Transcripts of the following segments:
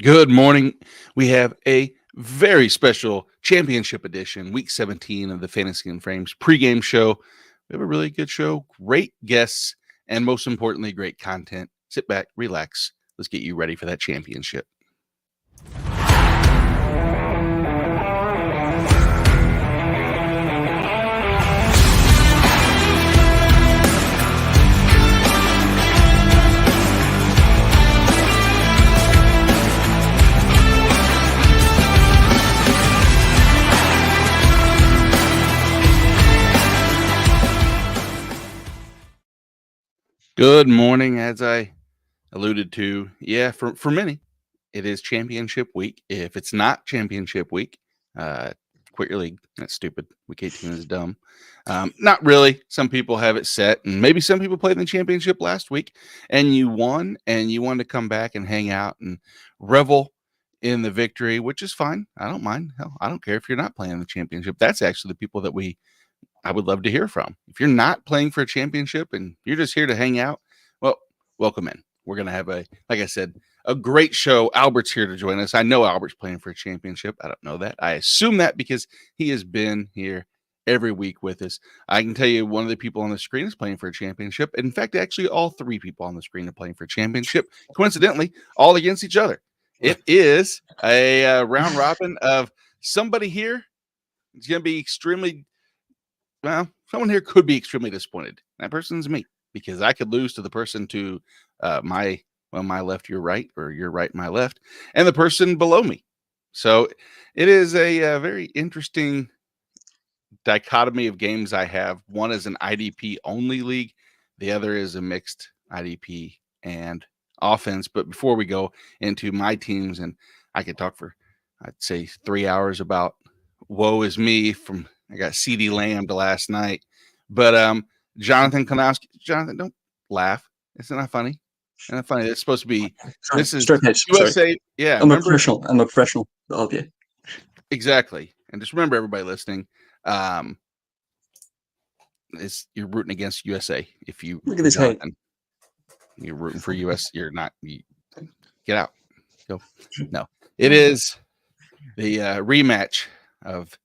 Good morning. We have a very special championship edition, week 17 of the Fantasy and Frames pregame show. We have a really good show, great guests, and most importantly, great content. Sit back, relax. Let's get you ready for that championship. Good morning. As I alluded to, for many, it is championship week. If it's not championship week, quit your league. That's stupid. Week 18 is dumb. Not really. Some people have it set, and maybe some people played in the championship last week and you won, and you wanted to come back and hang out and revel in the victory, which is fine. I don't mind. Hell, I don't care if you're not playing the championship. That's actually the people that I would love to hear from. If you're not playing for a championship and you're just here to hang out, well, welcome in. We're going to have like I said, a great show. Albert's here to join us. I know Albert's playing for a championship. I don't know that. I assume that because he has been here every week with us. I can tell you one of the people on the screen is playing for a championship. In fact, actually, all three people on the screen are playing for a championship. Coincidentally, all against each other. It is a round robin of somebody here. It's going to be someone here could be extremely disappointed. That person's me, because I could lose to the person to my left, your right, or your right, my left, and the person below me. So it is a very interesting dichotomy of games I have. One is an IDP only league. The other is a mixed IDP and offense. But before we go into my teams, and I could talk for, I'd say, 3 hours about woe is me from I got CD Lamb to last night. But Jonathan Konowski, Jonathan, don't laugh. It's not funny. It's not funny. It's supposed to be. Sorry, this is USA. Sorry. Yeah, I'm a professional. I'll be. Exactly. And just remember, everybody listening, you're rooting against USA. If you look at this hate, you're rooting for US. You're not. Get out. Go. No, it is the rematch of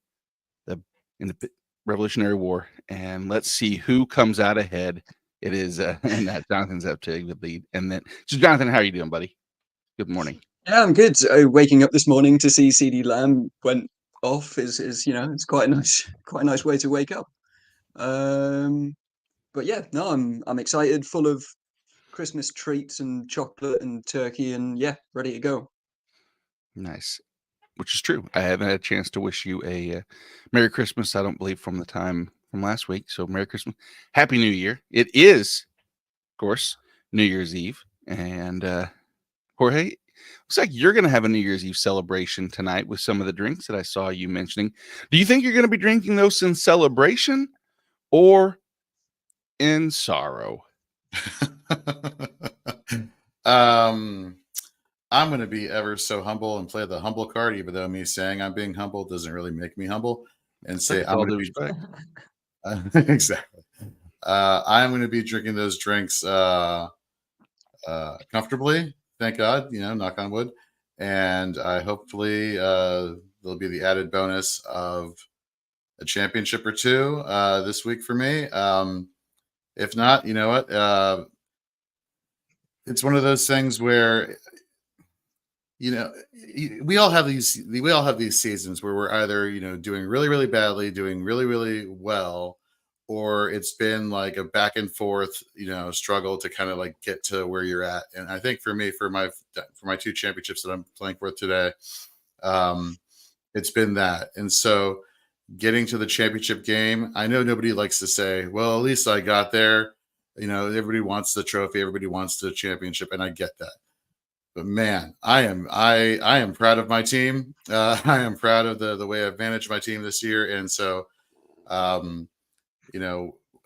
in the Revolutionary War, and let's see who comes out ahead. It is and that Jonathan's up to the lead, and then so Jonathan, how are you doing, buddy? Good morning. Yeah, I'm good. Waking up this morning to see CD Lamb went off is it's quite a nice way to wake up. But yeah, no, I'm excited, full of Christmas treats and chocolate and turkey, and yeah, ready to go. Nice. Which is true. I haven't had a chance to wish you a Merry Christmas, I don't believe, from the time from last week. So Merry Christmas. Happy New Year. It is, of course, New Year's Eve. And Jorge, looks like you're going to have a New Year's Eve celebration tonight with some of the drinks that I saw you mentioning. Do you think you're going to be drinking those in celebration or in sorrow? I'm going to be ever so humble and play the humble card, even though me saying I'm being humble doesn't really make me humble, and say I'm going to be exactly. I'm going to be drinking those drinks comfortably. Thank God, knock on wood, and I hopefully there'll be the added bonus of a championship or two this week for me. If not, you know what? It's one of those things where we all have these seasons where we're either doing really, really badly, doing really, really well, or it's been like a back and forth struggle to kind of like get to where you're at. And I think for me, for my two championships that I'm playing for today, it's been that. And so getting to the championship game, I know nobody likes to say, well, at least I got there. Everybody wants the trophy, everybody wants the championship, and I get that. But man, I am proud of my team. I am proud of the way I've managed my team this year. And so,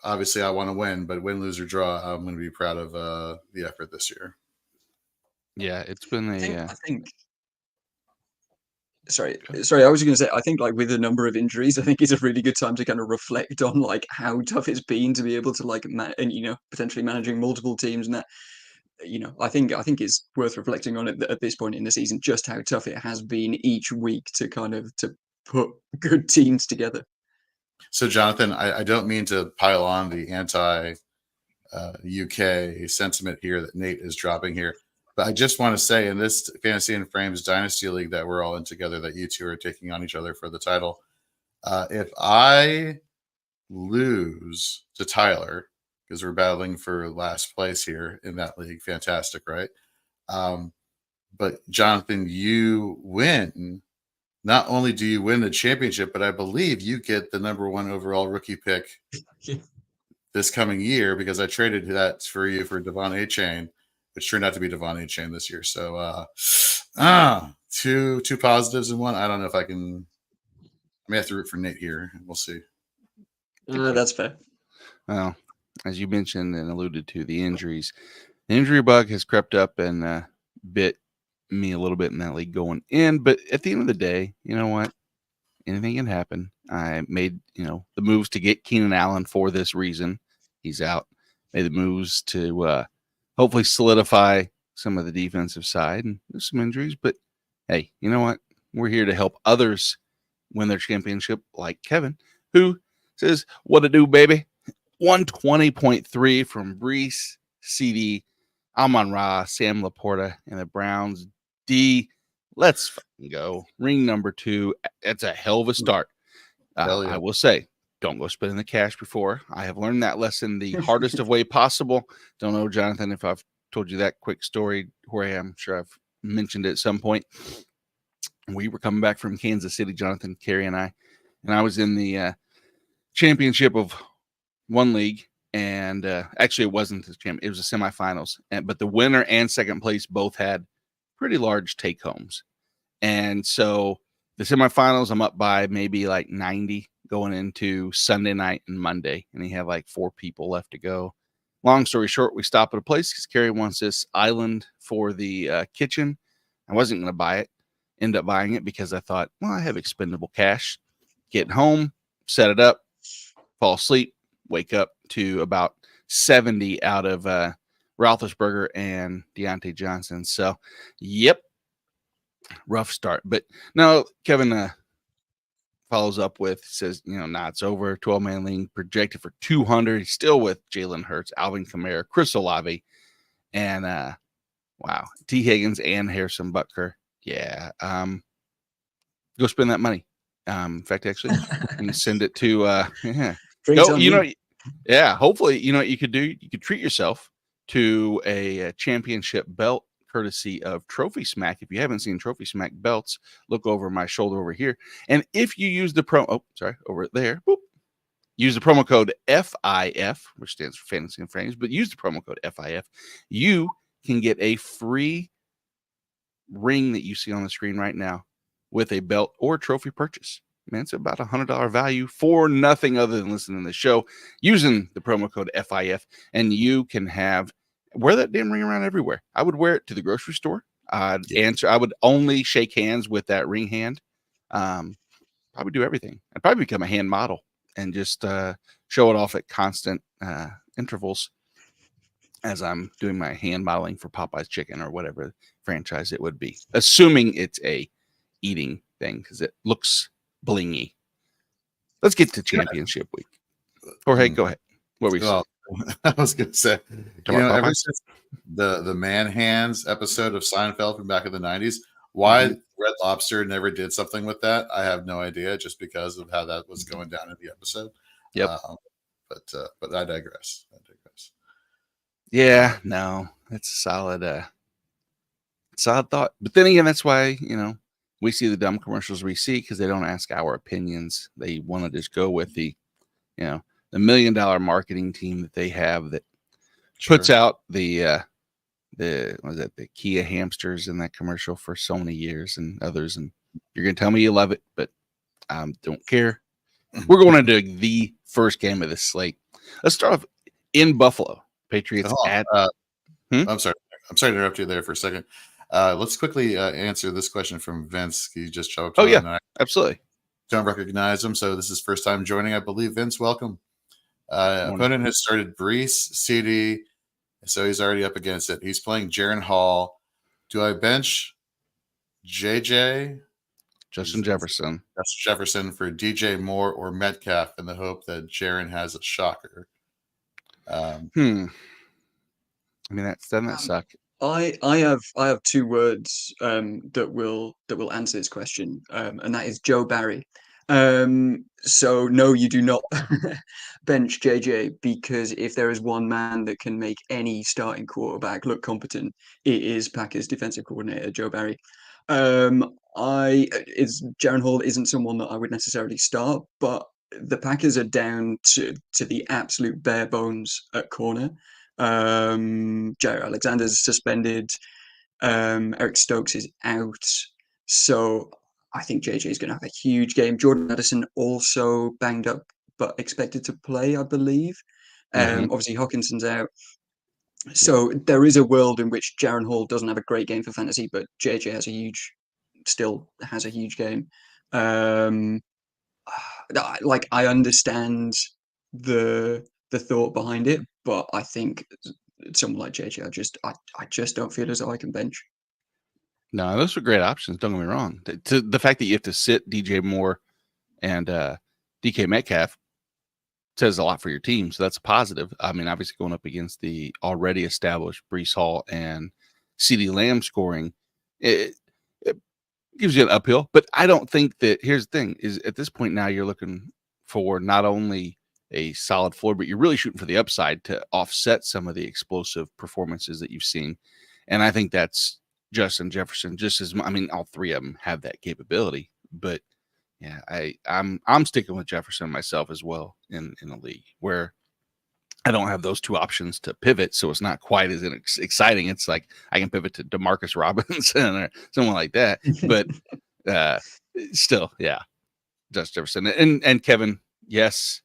obviously I want to win, but win, lose, or draw, I'm going to be proud of the effort this year. Yeah, it's been I think Sorry. I was going to say, I think like with a number of injuries, I think it's a really good time to kind of reflect on like how tough it's been to be able to like, and potentially managing multiple teams and that. I think it's worth reflecting on it at this point in the season, just how tough it has been each week to put good teams together. So, Jonathan, I don't mean to pile on the anti UK sentiment here that Nate is dropping here, but I just want to say in this Fantasy and Frames Dynasty League that we're all in together, that you two are taking on each other for the title. If I lose to Tyler, because we're battling for last place here in that league, fantastic, right? But Jonathan, you win. Not only do you win the championship, but I believe you get the #1 overall rookie pick this coming year, because I traded that for you for Devon Achane, which turned out to be Devon Achane this year. So, two positives in one. I don't know if I can. I may have to root for Nate here. We'll see. That's fair. Well, as you mentioned and alluded to, the injury bug has crept up and bit me a little bit in that league going in. But at the end of the day, you know what? Anything can happen. I made, the moves to get Keenan Allen for this reason. He's out. Made the moves to hopefully solidify some of the defensive side, and there's some injuries. But hey, you know what? We're here to help others win their championship, like Kevin, who says, "What to do, baby?" 120.3 from Brees, CD, Amon-Ra, Sam Laporta, and the Browns D. Let's fucking go. Ring number 2. That's a hell of a start. Yeah. I will say, don't go spending the cash before. I have learned that lesson the hardest of way possible. Don't know, Jonathan, if I've told you that quick story, where I'm sure I've mentioned it at some point. We were coming back from Kansas City, Jonathan, Carey, and I was in the championship of one league, and actually it wasn't the champ, it was the semifinals, but the winner and second place both had pretty large take homes. And so the semifinals, I'm up by maybe like 90 going into Sunday night and Monday, and he had like 4 people left to go. Long story short, we stop at a place because Carey wants this island for the kitchen. I wasn't going to buy it. End up buying it because I thought, well, I have expendable cash. Get home, set it up, fall asleep, wake up to about 70 out of Roethlisberger and Deontay Johnson. So, yep, rough start. But no, Kevin follows up with, says, it's over. 12-man league projected for 200. He's still with Jalen Hurts, Alvin Kamara, Chris Olave, and wow, T. Higgins and Harrison Butker. Yeah, go spend that money. In fact, actually, you can send it to go. Yeah, hopefully, what you could do. You could treat yourself to a championship belt courtesy of Trophy Smack. If you haven't seen Trophy Smack belts, look over my shoulder over here. And if you use the over there, use the promo code FIF, which stands for Fantasy and Frames, but use the promo code FIF, you can get a free ring that you see on the screen right now with a belt or trophy purchase. Man, it's about $100 value for nothing other than listening to the show using the promo code FIF, and you can wear that damn ring around everywhere. I would wear it to the grocery store. I would only shake hands with that ring hand. Probably do everything. I'd probably become a hand model and just show it off at constant intervals as I'm doing my hand modeling for Popeye's Chicken or whatever franchise it would be, assuming it's a eating thing because it looks blingy. Let's get to championship week. Jorge, go ahead. What were you saying? I was going to say, ever since the Man Hands episode of Seinfeld from back in the 90s, why Red Lobster never did something with that, I have no idea, just because of how that was going down in the episode. Yep. But I digress. Yeah, no, that's a solid thought. But then again, that's why, we see the dumb commercials we see because they don't ask our opinions. They want to just go with the $1 million marketing team that they have that puts out the Kia hamsters in that commercial for so many years and others. And you're going to tell me you love it, but I don't care. We're going to do the first game of this slate. Let's start off in Buffalo. Patriots I'm sorry to interrupt you there for a second. Let's quickly answer this question from Vince. He just jumped on. Yeah, absolutely. Don't recognize him, so this is first time joining, I believe. Vince, welcome. Opponent has started Brees, CD, So he's already up against it. He's playing Jaron Hall. Do I bench JJ? Justin Jefferson. For DJ Moore or Metcalf in the hope that Jaron has a shocker? I mean, doesn't that suck? I have two words that will answer this question, and that is Joe Barry. So no, you do not bench JJ, because if there is one man that can make any starting quarterback look competent, it is Packers defensive coordinator Joe Barry. Jaron Hall isn't someone that I would necessarily start, but the Packers are down to the absolute bare bones at corner. Jair Alexander's suspended. Eric Stokes is out. So I think JJ is going to have a huge game. Jordan Addison also banged up, but expected to play, I believe. Obviously, Hawkinson's out. So there is a world in which Jaron Hall doesn't have a great game for fantasy, but JJ still has a huge game. Like, I understand the thought behind it, but I think someone like JJ, I just don't feel as though I can bench. No, those are great options. Don't get me wrong. The fact that you have to sit DJ Moore and DK Metcalf says a lot for your team, so that's a positive. I mean, obviously going up against the already established Breece Hall and CeeDee Lamb scoring, it gives you an uphill. But I don't think that, here's the thing, is at this point now you're looking for not only a solid floor, but you're really shooting for the upside to offset some of the explosive performances that you've seen. And I think that's Justin Jefferson all three of them have that capability. But yeah, I'm sticking with Jefferson myself as well in the league, where I don't have those two options to pivot, so it's not quite as exciting. It's like I can pivot to DeMarcus Robinson or someone like that, but still, yeah, Justin Jefferson and Kevin. Yes,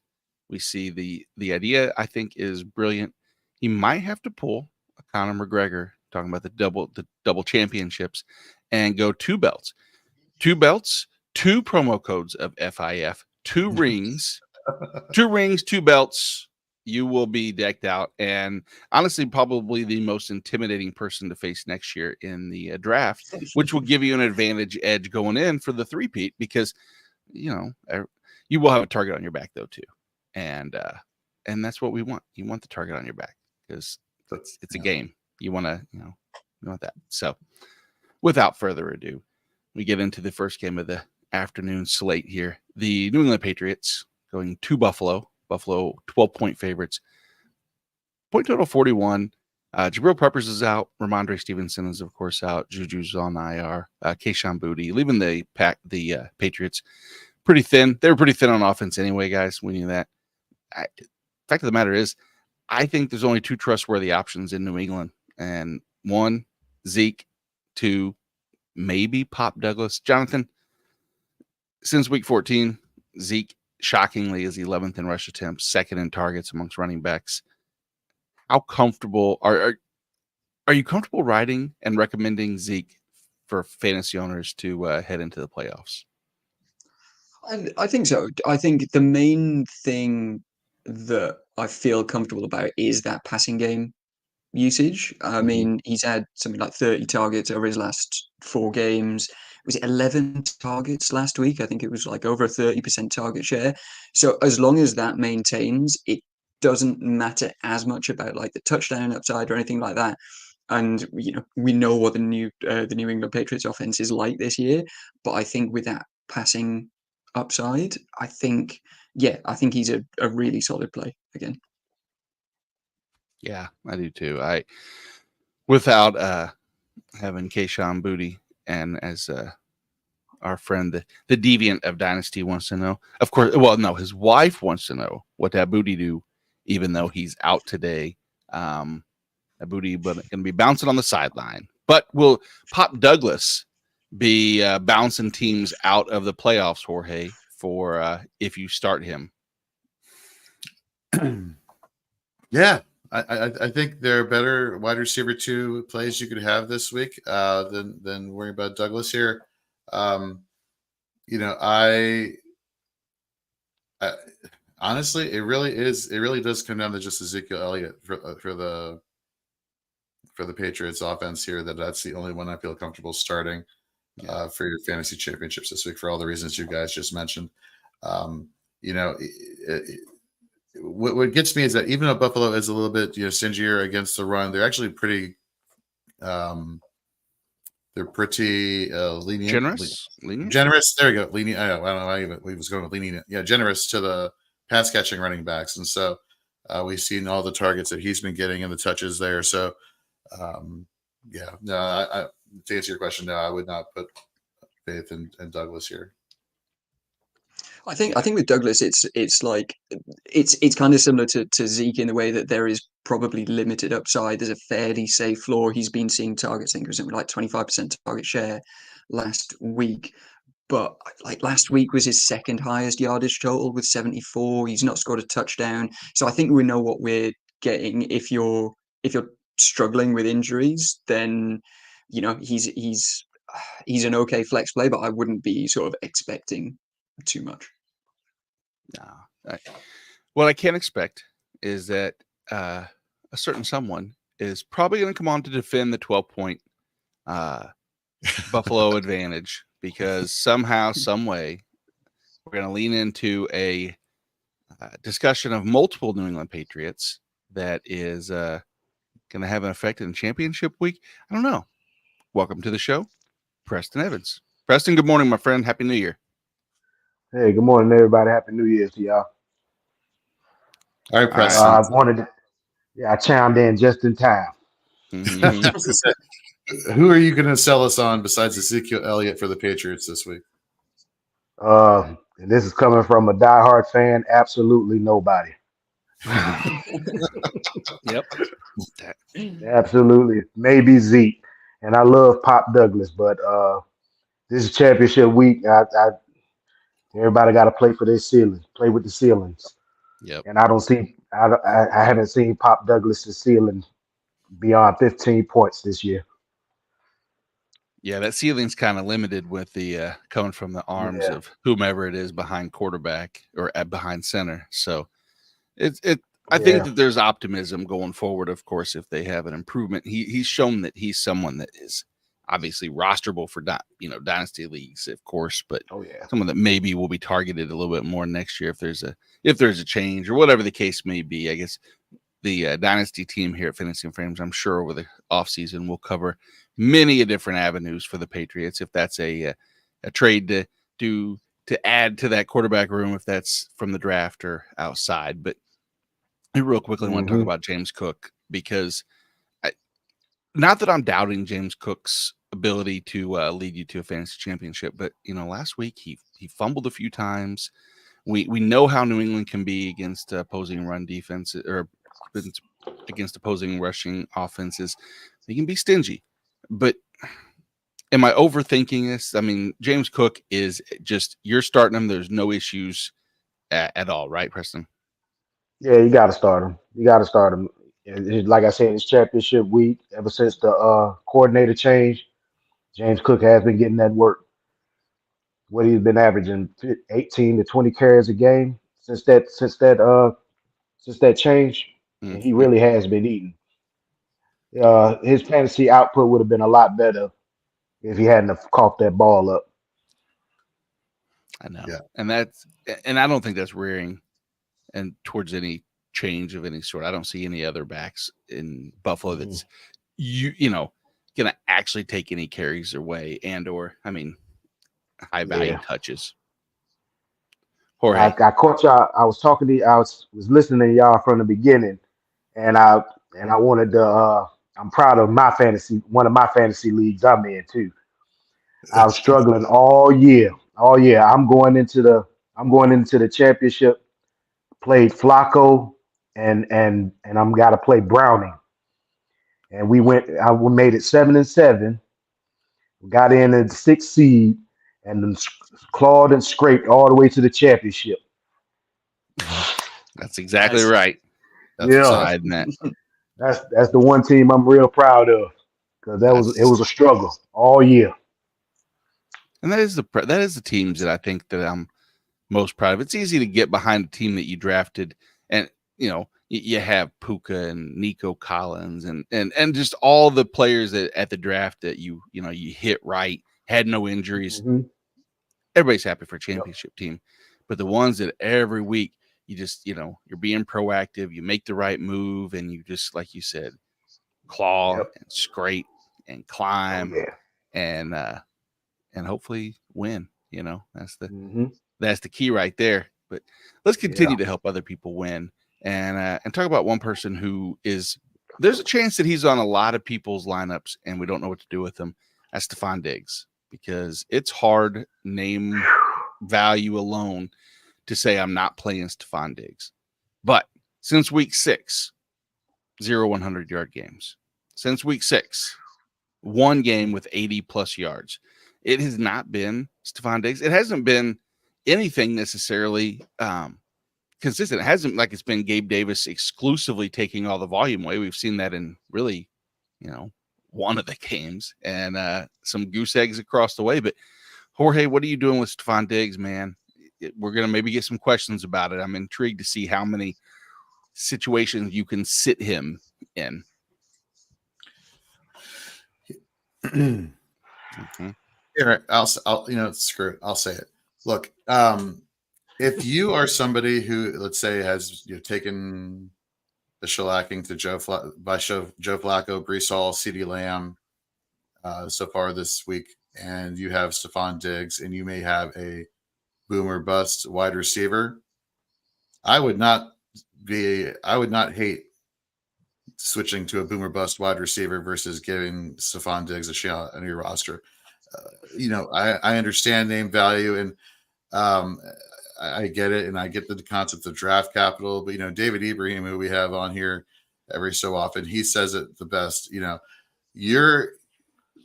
we see the idea. I think is brilliant. He might have to pull a Conor McGregor, talking about the double championships, and go two belts, two promo codes of FIF, two rings, two belts. You will be decked out, and honestly, probably the most intimidating person to face next year in the draft, which will give you an edge going in for the three-peat, because you will have a target on your back though too, and that's what we want. You want the target on your back because it's a game. You want to you want that. So, without further ado, we get into the first game of the afternoon slate here. The New England Patriots going to Buffalo. Buffalo 12-point favorites. Point total 41. Jabril Peppers is out. Ramondre Stevenson is, of course, out. Juju's on IR. Kayshon Boutte, leaving the Patriots pretty thin. They were pretty thin on offense anyway, guys. We knew that. Fact of the matter is, I think there's only two trustworthy options in New England. And one, Zeke. Two, maybe Pop Douglas. Jonathan, since week 14, Zeke shockingly is 11th in rush attempts, second in targets amongst running backs. How comfortable are you comfortable riding and recommending Zeke for fantasy owners to head into the playoffs? I think so. I think the main thing that I feel comfortable about is that passing game usage. I mean, he's had something like 30 targets over his last 4 games. Was it 11 targets last week? I think it was like over a 30% target share. So as long as that maintains, it doesn't matter as much about like the touchdown upside or anything like that. And we know what the New England Patriots offense is like this year. But I think with that passing upside, I think he's a really solid play again. Yeah, I do too. Without having Kayshon Boutte, and as our friend, the deviant of Dynasty wants to know, of course, well, no, his wife wants to know what that Boutte do, even though he's out today. That Boutte going to be bouncing on the sideline. But will Pop Douglas be bouncing teams out of the playoffs, Jorge, for if you start him? Yeah. I think there are better wide receiver 2 plays you could have this week than worrying about Douglas here. I honestly, it really does come down to just Ezekiel Elliott for for the Patriots offense here, that's the only one I feel comfortable starting for your fantasy championships this week for all the reasons you guys just mentioned. What gets me is that even though Buffalo is a little bit stingier against the run, they're actually pretty lenient. Generous. There you go. Lenient. I don't know. I was going with lenient. Yeah, generous to the pass catching running backs, and so we've seen all the targets that he's been getting and the touches there. So, to answer your question, no, I would not put faith in Douglas here. I think with Douglas, it's like it's kind of similar to Zeke in the way that there is probably limited upside. There's a fairly safe floor. He's been seeing targets. I think it was something like 25% target share last week. But like last week was his second highest yardage total with 74. He's not scored a touchdown. So I think we know what we're getting. If you're struggling with injuries, then he's an okay flex play, but I wouldn't be sort of expecting too much. No. What I can expect is that a certain someone is probably going to come on to defend the 12-point Buffalo advantage, because somehow, some way, we're going to lean into a discussion of multiple New England Patriots that is going to have an effect in championship week. I don't know. Welcome to the show, Preston Evans. Preston, good morning, my friend. Happy New Year. Hey, good morning, everybody. Happy New Year's to y'all. All right, Preston. I chimed in just in time. Mm-hmm. Who are you going to sell us on besides Ezekiel Elliott for the Patriots this week? And this is coming from a diehard fan. Absolutely nobody. Yep. Absolutely. Maybe Zeke. And I love Pop Douglas, but this is championship week. Everybody got to play for their ceiling, play with the ceilings. Yep. And I haven't seen Pop Douglas' ceiling beyond 15 points this year. Yeah, that ceiling's kind of limited with the coming from the arms of whomever it is behind quarterback or behind center. So I think that there's optimism going forward. Of course, if they have an improvement, he's shown that he's someone that is obviously rosterable for dynasty leagues, of course, but someone that maybe will be targeted a little bit more next year if there's a change or whatever the case may be. I guess the dynasty team here at Fantasy and Frames, I'm sure over the offseason will cover many different avenues for the Patriots. If that's a trade to add to that quarterback room, if that's from the draft or outside. But I real quickly want to talk about James Cook, because not that I'm doubting James Cook's ability to lead you to a fantasy championship, but last week he fumbled a few times. We know how New England can be against opposing run defense or against opposing rushing offenses. They can be stingy, but am I overthinking this? I mean, James Cook is just, you're starting him. There's no issues at all, right, Preston? Yeah, you got to start him. Like I said, it's championship week. Ever since the coordinator change, James Cook has been getting that work. What he's been averaging 18 to 20 carries a game since that change, and he really has been eating. His fantasy output would have been a lot better if he hadn't have coughed that ball up. I know, and I don't think that's rearing and towards any change of any sort. I don't see any other backs in Buffalo that's gonna actually take any carries away or high value touches. Jorge. I caught y'all. I was talking to you. I was listening to y'all from the beginning, and I wanted to. I'm proud of one of my fantasy leagues I'm in too. I was struggling all year. I'm going into the championship. Played Flacco and I'm got to play Browning. And I made it 7-7. Got in at 6th seed and then clawed and scraped all the way to the championship. That's exactly right. That's the one team I'm real proud of, because it was a struggle all year. And that is the teams that I think that I'm most proud of. It's easy to get behind a team that you drafted, and you have Puka and Nico Collins and just all the players that at the draft that you hit right, had no injuries. Mhm. Everybody's happy for a Yep. championship team, but the ones that every week you just you're being proactive, you make the right move, and you just, like you said, claw Yep. and scrape and Oh climb yeah. and hopefully win. Mhm. That's the key right there. But let's continue Yeah. to help other people win and talk about one person who there's a chance that he's on a lot of people's lineups and we don't know what to do with him. That's Stephon Diggs, because it's hard name value alone to say I'm not playing Stephon Diggs. But since week 6, 0 100-yard games. Since week 6, one game with 80 plus yards. It has not been Stephon Diggs. It hasn't been anything necessarily consistent. It hasn't like it's been Gabe Davis exclusively taking all the volume away. We've seen that in really, one of the games and some goose eggs across the way. But Jorge, what are you doing with Stephon Diggs, man? We're going to maybe get some questions about it. I'm intrigued to see how many situations you can sit him in. Here, I'll screw it. I'll say it. Look, if you are somebody who, let's say, has taken the shellacking to Joe Flacco, Breece Hall, CeeDee Lamb so far this week, and you have Stephon Diggs, and you may have a boomer bust wide receiver, I would not hate switching to a boomer bust wide receiver versus giving Stephon Diggs a shot on your roster. I understand name value, and I get it, and I get the concept of draft capital. But David Ibrahim, who we have on here every so often, he says it the best.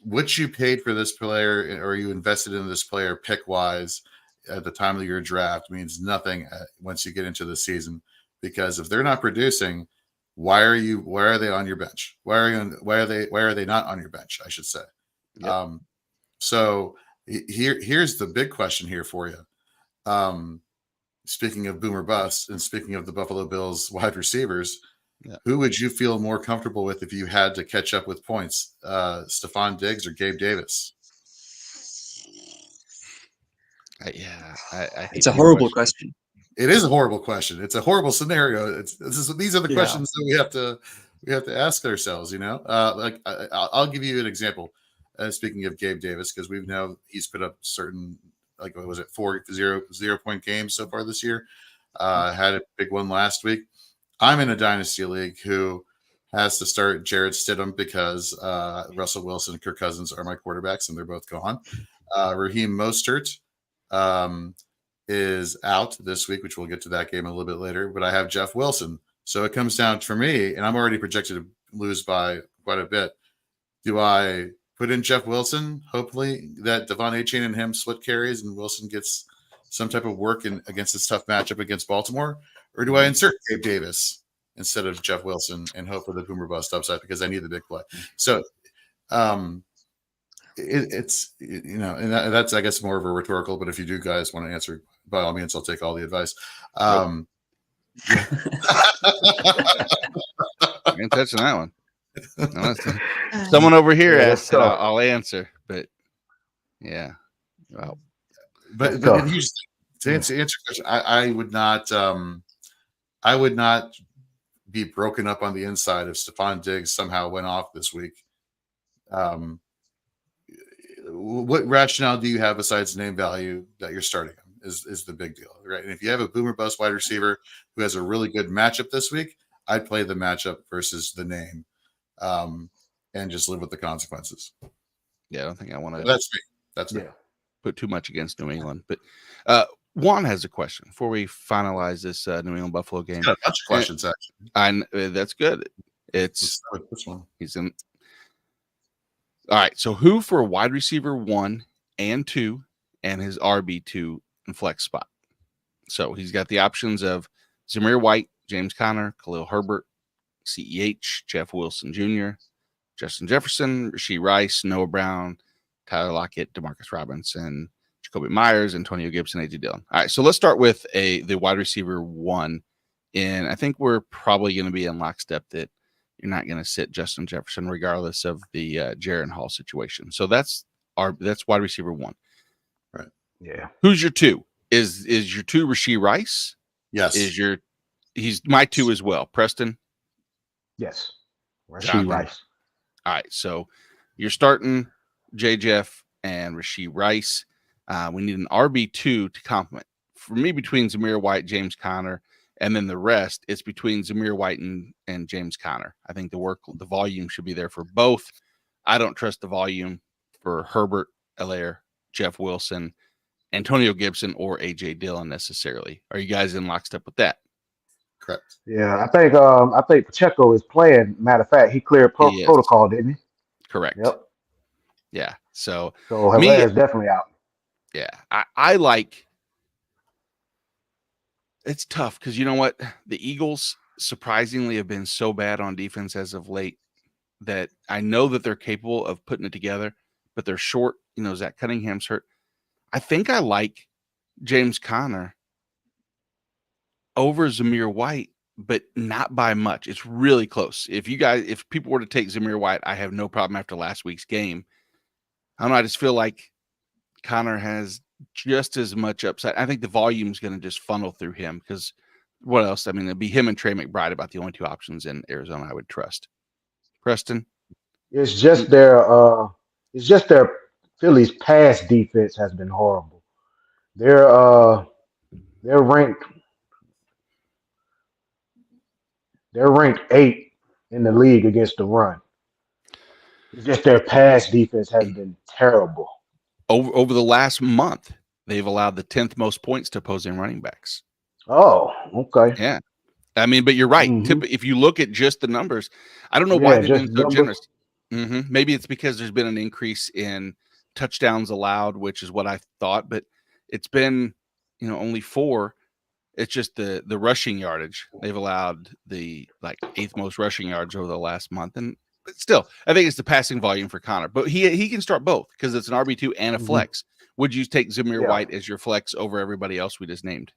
What you paid for this player, or you invested in this player pick wise at the time of your draft, means nothing once you get into the season, because if they're not producing, why are they on your bench? Why are they not on your bench, I should say. Yep. So here's the big question here for you. Speaking of boomer bust, and speaking of the Buffalo Bills wide receivers, who would you feel more comfortable with if you had to catch up with points? Stephon Diggs or Gabe Davis? It's a horrible question. It is a horrible question. It's a horrible scenario. These are the questions that we have to ask ourselves. I'll give you an example. Speaking of Gabe Davis, because we know he's put up certain, like, what was it, 4 0-point games so far this year. Had a big one last week. I'm in a dynasty league who has to start Jarrett Stidham because Russell Wilson and Kirk Cousins are my quarterbacks, and they're both gone. Raheem Mostert is out this week, which we'll get to that game a little bit later. But I have Jeff Wilson. So it comes down for me, and I'm already projected to lose by quite a bit. Do I put in Jeff Wilson, hopefully that Devon Achane and him split carries and Wilson gets some type of work against this tough matchup against Baltimore? Or do I insert Gabe Davis instead of Jeff Wilson and hope for the boomer bust upside because I need the big play? So it's and that's, I guess, more of a rhetorical, but if you do guys want to answer, by all means, I'll take all the advice. I ain't touching that one. Someone over here asked, and I'll answer. But yeah, well, but to answer your question, I would not be broken up on the inside if Stephon Diggs somehow went off this week. What rationale do you have besides name value that you're starting him is the big deal, right? And if you have a boomer bust wide receiver who has a really good matchup this week, I'd play the matchup versus the name, and just live with the consequences. Yeah, I don't think I want to. That's me. Put too much against New England. But Juan has a question before we finalize this New England Buffalo game. A bunch of questions, actually. That's good. It's this one. He's in. All right. So who for wide receiver 1 and 2 and his RB2 and flex spot? So he's got the options of Zamir White, James Conner, Khalil Herbert, CEH, Jeff Wilson Jr., Justin Jefferson, Rashee Rice, Noah Brown, Tyler Lockett, Demarcus Robinson, Jacoby Myers, Antonio Gibson, A.J. Dillon. All right. So let's start with the wide receiver 1 And I think we're probably going to be in lockstep that you're not going to sit Justin Jefferson regardless of the Jaron Hall situation. So that's wide receiver 1. Right. Yeah. Who's your 2? Is your 2 Rashee Rice? Yes. He's my 2 as well. Preston? Yes. Rashee Jonathan? Rice. All right. So you're starting J. Jeff and Rashee Rice. We need an RB2 to complement. For me, between Zamir White, James Conner, and then the rest, it's between Zamir White and James Conner. I think the volume should be there for both. I don't trust the volume for Herbert, Allaire, Jeff Wilson, Antonio Gibson, or AJ Dillon necessarily. Are you guys in lockstep with that? Correct. Yeah, I think Pacheco is playing. Matter of fact, he cleared He is. protocol, didn't he? Correct. Yep. Yeah. So Hilaire is definitely out. Yeah. I like. It's tough because you know what? The Eagles surprisingly have been so bad on defense as of late that I know that they're capable of putting it together, but they're short. Zach Cunningham's hurt. I think I like James Conner over Zamir White, but not by much. It's really close. If people were to take Zamir White, I have no problem after last week's game. I don't know. I just feel like Conner has just as much upside. I think the volume is going to just funnel through him because what else? I mean, it'd be him and Trey McBride about the only 2 options in Arizona I would trust. Preston? It's just their Phillies pass defense has been horrible. They're ranked 8 in the league against the run. It's just their pass defense has been terrible. Over the last month, they've allowed the 10th most points to opposing running backs. Oh, okay. Yeah. I mean, but you're right. Mhm. If you look at just the numbers, I don't know why they've been so generous. Maybe it's because there's been an increase in touchdowns allowed, which is what I thought, but it's been, only 4. It's just the rushing yardage. They've allowed the 8th most rushing yards over the last month. But still, I think it's the passing volume for Conner. But he can start both because it's an RB2 and a flex. Would you take Zamir White as your flex over everybody else we just named?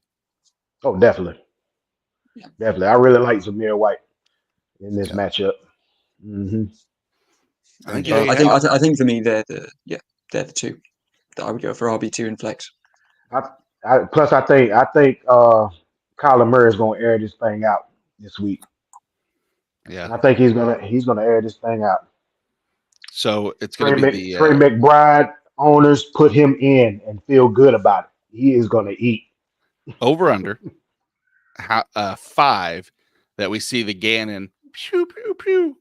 Oh, definitely. Yeah. Definitely. I really like Zamir White in this matchup. Mm-hmm. I think for me they're the 2 that I would go for RB2 and flex. Plus, I think Kyler Murray is going to air this thing out this week. Yeah, and I think he's gonna air this thing out. So it's going to be Trey McBride owners put him in and feel good about it. He is going to eat. Over under 5 that we see the Gannon pew pew pew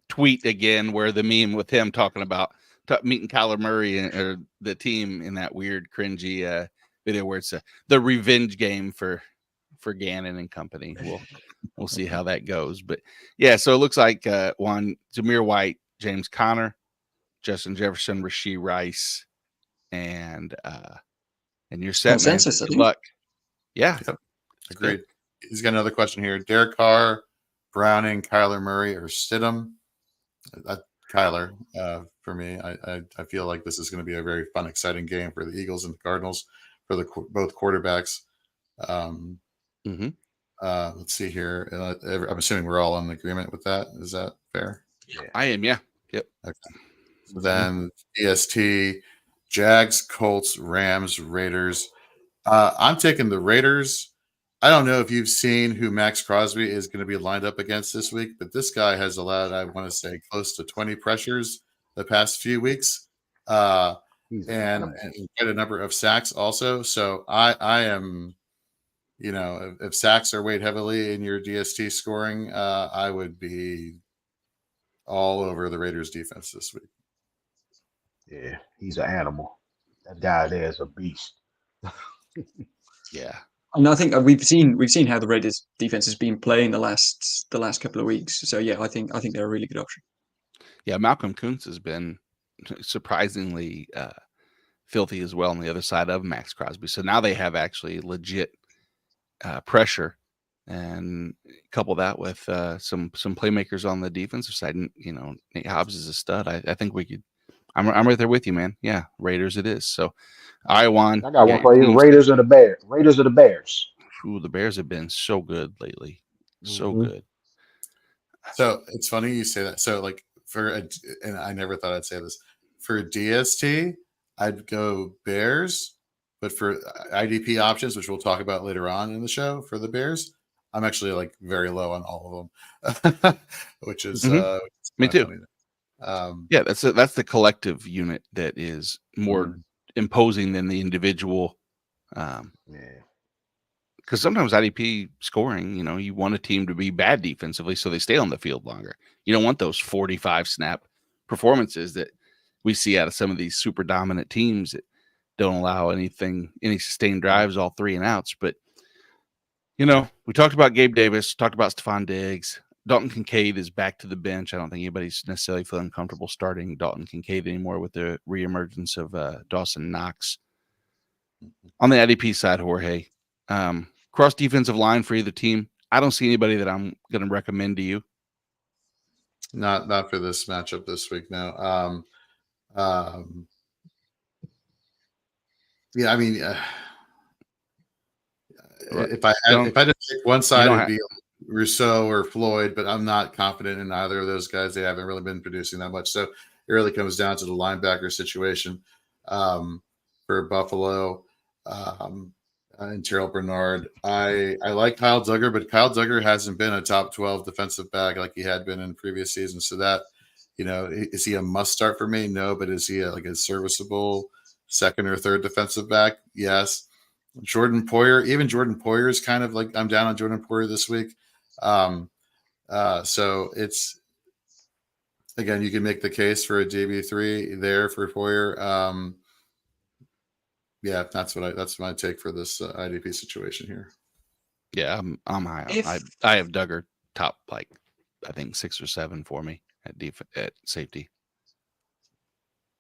tweet again, where the meme with him talking about meeting Kyler Murray or the team in that weird cringy video where it's the revenge game for Gannon and company. We'll see how that goes, but yeah. So it looks like Zamir White, James Conner, Justin Jefferson, Rashee Rice, and you're set, consensus, man. Good luck. Yeah, yep. Agreed. He's got another question here: Derek Carr, Browning, Kyler Murray, or Stidham? Kyler for me. I feel like this is going to be a very fun, exciting game for the Eagles and the Cardinals for both quarterbacks. Let's see here. I'm assuming we're all in agreement with that. Is that fair? Yeah. I am. Yeah. Yep. Okay. So then EST, Jags, Colts, Rams, Raiders. I'm taking the Raiders. I don't know if you've seen who Max Crosby is going to be lined up against this week, but this guy has allowed, I want to say, close to 20 pressures the past few weeks, and quite a number of sacks also. So I am, if sacks are weighed heavily in your DST scoring, I would be all over the Raiders defense this week. Yeah, he's an animal. That guy there is a beast. Yeah. And I think we've seen how the Raiders defense has been playing the last couple of weeks. So yeah, I think they're a really good option. Yeah, Malcolm Kuntz has been surprisingly filthy as well on the other side of Max Crosby. So now they have actually legit pressure, and couple that with some playmakers on the defensive side. And, Nate Hobbs is a stud. I think we could. I'm right there with you, man. Yeah, Raiders it is. So I got one for you. Raiders or the Bears? Raiders or the Bears? the Bears have been so good lately. So Mhm. good. So it's funny you say that. So like and I never thought I'd say this, for DST, I'd go Bears, but for IDP options, which we'll talk about later on in the show for the Bears, I'm actually like very low on all of them, which is Me too. funny. Yeah, that's the collective unit that is more imposing than the individual. Yeah. Because sometimes IDP scoring, you want a team to be bad defensively so they stay on the field longer. You don't want those 45 snap performances that we see out of some of these super dominant teams that don't allow any sustained drives, all 3 and outs. But, we talked about Gabe Davis, talked about Stephon Diggs. Dalton Kincaid is back to the bench. I don't think anybody's necessarily feeling comfortable starting Dalton Kincaid anymore with the reemergence of Dawson Knox. On the IDP side, Jorge, cross defensive line for either team. I don't see anybody that I'm going to recommend to you. Not for this matchup this week. No. Yeah, I mean, if I had to pick one side, it'd be Rousseau or Floyd, but I'm not confident in either of those guys. They haven't really been producing that much, so it really comes down to the linebacker situation for Buffalo. And Terrell Bernard. I like Kyle Duggar, but Kyle Duggar hasn't been a top 12 defensive back like he had been in previous seasons. So that, is he a must start for me? No, but is he a serviceable second or third defensive back? Yes. Jordan Poyer is kind of like, I'm down on Jordan Poyer this week. So it's, again, you can make the case for a DB3 there for Poyer. Yeah, that's my take for this IDP situation here. Yeah, I'm high. I have Duggar top, I think 6 or 7 for me at safety.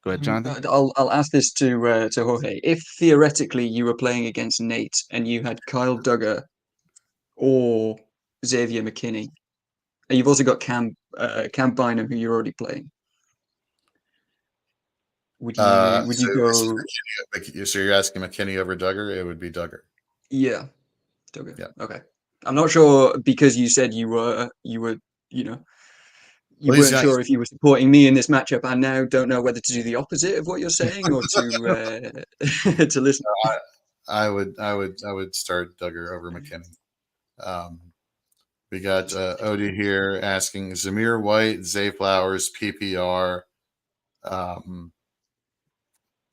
Go ahead, Jonathan. I'll ask this to Jorge. If theoretically you were playing against Nate and you had Kyle Duggar or Xavier McKinney, and you've also got Cam Bynum, who you're already playing, would you go? So you're asking McKinney over Duggar? It would be Duggar. Yeah, Duggar. Yeah. Okay. I'm not sure because you said you weren't sure if you were supporting me in this matchup. I now don't know whether to do the opposite of what you're saying or to to listen. I would start Duggar over McKinney. We got Odie here asking Zamir White, Zay Flowers, PPR.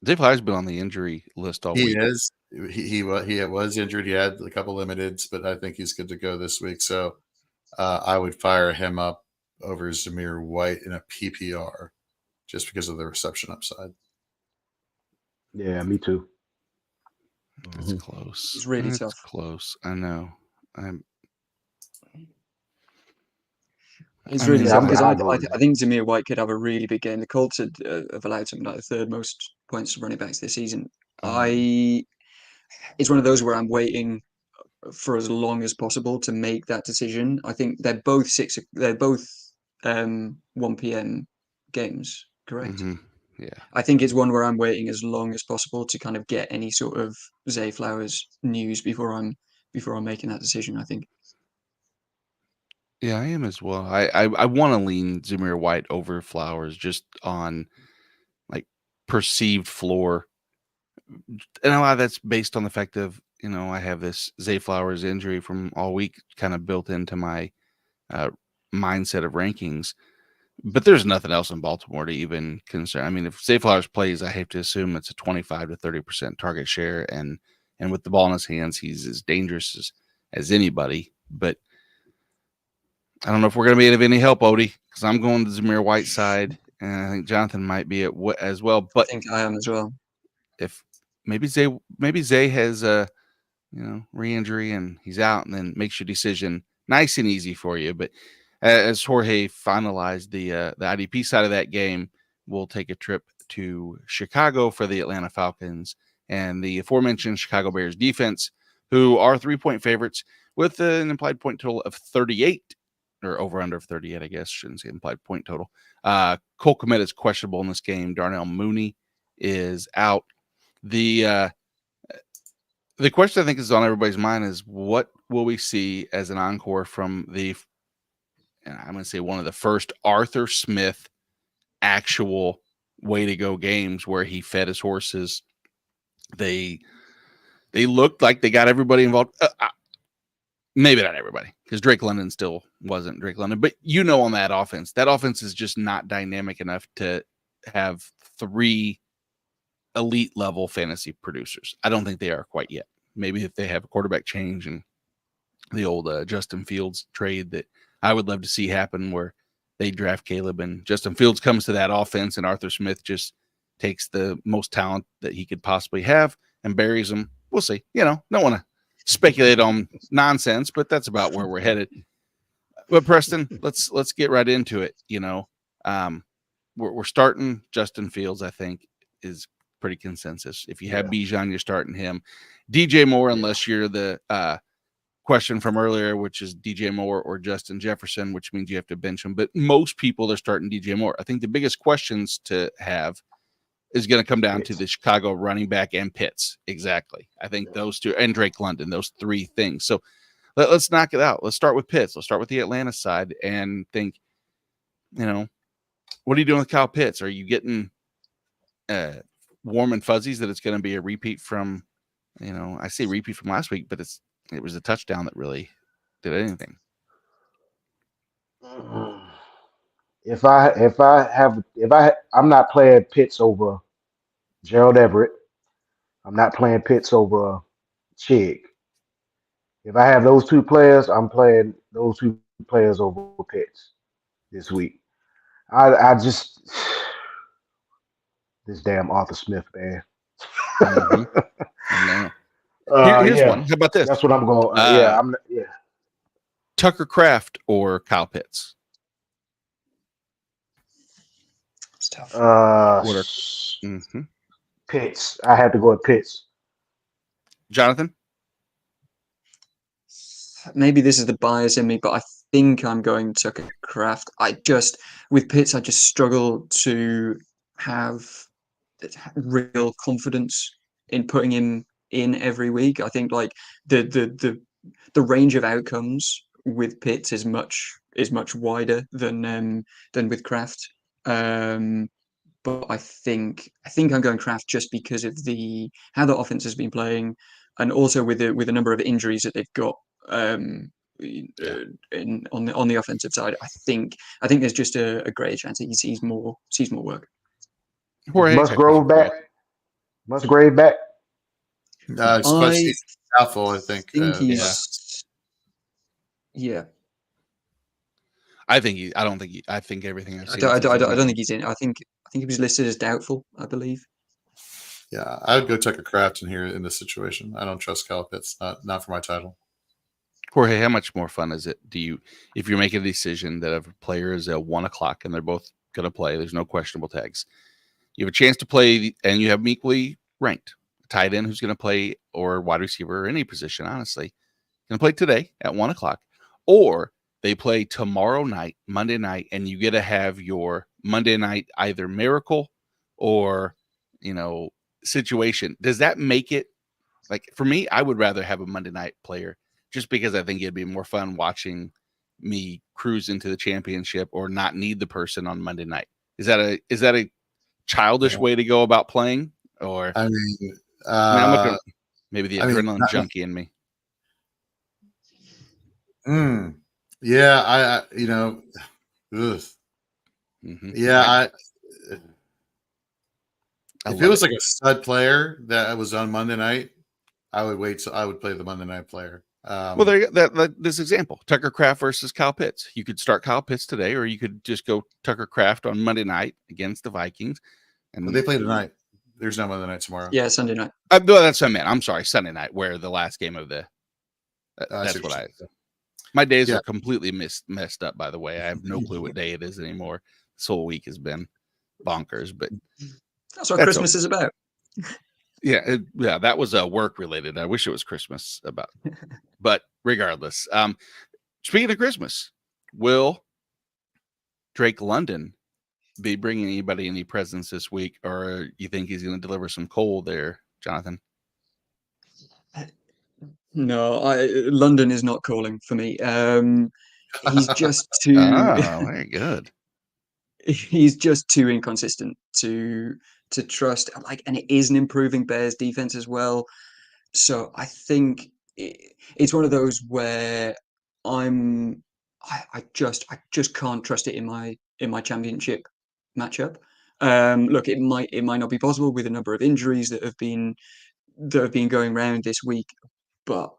Zay Flowers been on the injury list all week. He is. He was injured. He had a couple limiteds, but I think he's good to go this week. So I would fire him up over Zamir White in a PPR just because of the reception upside. Yeah, me too. It's close. It's really tough. Close. I know. It's really tough because I I think Zamir White could have a really big game. The Colts have allowed something like the third most points to running backs this season. It's one of those where I'm waiting for as long as possible to make that decision. I think they're both 1 p.m. games, correct? Mm-hmm. Yeah. I think it's one where I'm waiting as long as possible to kind of get any sort of Zay Flowers news before I'm making that decision, I think. Yeah, I am as well. I want to lean Zamir White over Flowers just on perceived floor. And a lot of that's based on the fact of, I have this Zay Flowers injury from all week kind of built into my mindset of rankings. But there's nothing else in Baltimore to even concern. I mean, if Zay Flowers plays, I have to assume it's a 25 to 30% target share. And with the ball in his hands, he's as dangerous as anybody. But I don't know if we're going to be of any help, Odie, because I'm going to Zamir White's side. And I think Jonathan might be as well. But I think I am as well. If maybe Zay has a re-injury and he's out, and then makes your decision nice and easy for you. But as Jorge finalized the IDP side of that game, we'll take a trip to Chicago for the Atlanta Falcons and the aforementioned Chicago Bears defense, who are 3-point favorites with an implied point total of 38. Or over under of 38, I guess. Shouldn't say implied point total. Cole Kmet is questionable in this game. Darnell Mooney is out. The The question I think is on everybody's mind is what will we see as an encore from I'm going to say one of the first Arthur Smith actual way to go games where he fed his horses. They looked like they got everybody involved. Maybe not everybody, because Drake London still wasn't Drake London. But on that offense is just not dynamic enough to have 3 elite level fantasy producers. I don't think they are quite yet. Maybe if they have a quarterback change and the old Justin Fields trade that I would love to see happen, where they draft Caleb and Justin Fields comes to that offense and Arthur Smith just takes the most talent that he could possibly have and buries them. We'll see. Don't want to speculate on nonsense, but that's about where we're headed. But Preston, let's get right into it. We're starting Justin Fields, I think, is pretty consensus. If you have Bijan, you're starting him. DJ Moore, unless you're the question from earlier, which is DJ Moore or Justin Jefferson, which means you have to bench him. But most people are starting DJ Moore. I think the biggest questions to have is going to come down to the Chicago running back and Pitts. Exactly. I think those two, and Drake London, those 3 things. So let's knock it out. Let's start with Pitts. Let's start with the Atlanta side and think, what are you doing with Kyle Pitts? Are you getting warm and fuzzies that it's going to be a repeat from, I say repeat from last week, but it was a touchdown that really did anything. I'm not playing Pitts over Gerald Everett. I'm not playing Pitts over Chig. If I have those 2 players, I'm playing those 2 players over Pitts this week. I just this damn Arthur Smith, man. Mm-hmm. Here's one. How about this? That's what I'm going. Tucker Kraft or Kyle Pitts? It's tough. Pitts. I have to go with Pitts. Jonathan? Maybe this is the bias in me, but I think I'm going Tucker Kraft. With Pitts, I just struggle to have real confidence in putting him in every week. I think like the range of outcomes with Pitts is much wider than with Kraft. But I think I'm going Kraft just because of how the offense has been playing, and also with a number of injuries that they've got on the offensive side. I think there's just a greater chance that he sees more work. Musgrave back. Musgrave back. It's doubtful, I think. Yeah. I think everything I've seen. I don't think he's in. I think he was listed as doubtful, I believe. Yeah, I would go Tucker Kraft in this situation. I don't trust Kyle Pitts, not for my title. Jorge, how much more fun is it? If you're making a decision that a player is at 1:00 and they're both going to play, there's no questionable tags. You have a chance to play, and you have them equally ranked. A tight end who's going to play, or wide receiver, or any position, honestly, going to play today at 1:00, or they play tomorrow night, Monday night, and you get to have your Monday night either miracle or, situation. Does that make it, like, for me, I would rather have a Monday night player just because I think it'd be more fun watching me cruise into the championship or not need the person on Monday night. Is that a childish way to go about playing? Or I'm looking, maybe the adrenaline junkie in me. Yeah, if it was like a stud player that was on Monday night, I would wait. So I would play the Monday night player. Well, there you go. This example, Tucker Kraft versus Kyle Pitts. You could start Kyle Pitts today, or you could just go Tucker Kraft on Monday night against the Vikings. And they play tonight. There's no Monday night tomorrow. Yeah, Sunday night. No, that's what I meant. I'm sorry, Sunday night, where the last game of the. That's what I. My days are completely messed up. By the way, I have no clue what day it is anymore. This whole week has been bonkers, but that's what Christmas is about. Yeah, that was work related. I wish it was Christmas about, but regardless. Speaking of Christmas, will Drake London be bringing anybody any presents this week, or you think he's going to deliver some coal there, Jonathan? No, London is not calling for me. He's just too Oh, very good. he's just too inconsistent to trust. And it is an improving Bears defense as well. So I think it's one of those where I just can't trust it in my championship matchup. Look, it might not be possible with a number of injuries that have been going around this week, but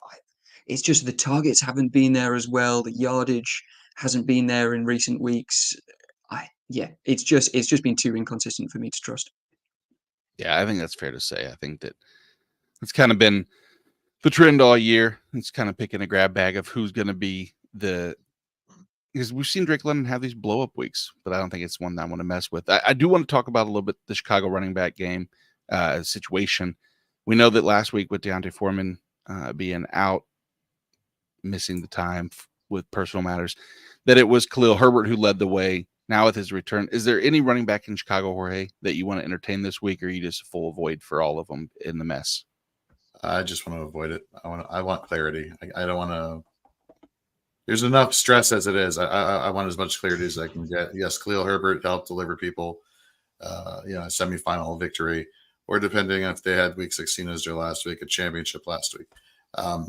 it's just the targets haven't been there as well. The yardage hasn't been there in recent weeks. It's just been too inconsistent for me to trust. Yeah, I think that's fair to say. I think that it's kind of been the trend all year. It's kind of picking a grab bag of who's going to be because we've seen Drake London have these blow up weeks, but I don't think it's one that I want to mess with. I do want to talk about a little bit the Chicago running back game situation. We know that last week with Deontay Foreman being out, missing the time with personal matters, that it was Khalil Herbert who led the way. Now with his return, is there any running back in Chicago, Jorge, that you want to entertain this week, or are you just full avoid for all of them in the mess? I just want to avoid it. I want clarity. I don't want to. There's enough stress as it is. I want as much clarity as I can get. Yes, Khalil Herbert helped deliver people, a semifinal victory, or depending if they had week 16 as their last week, a championship last week.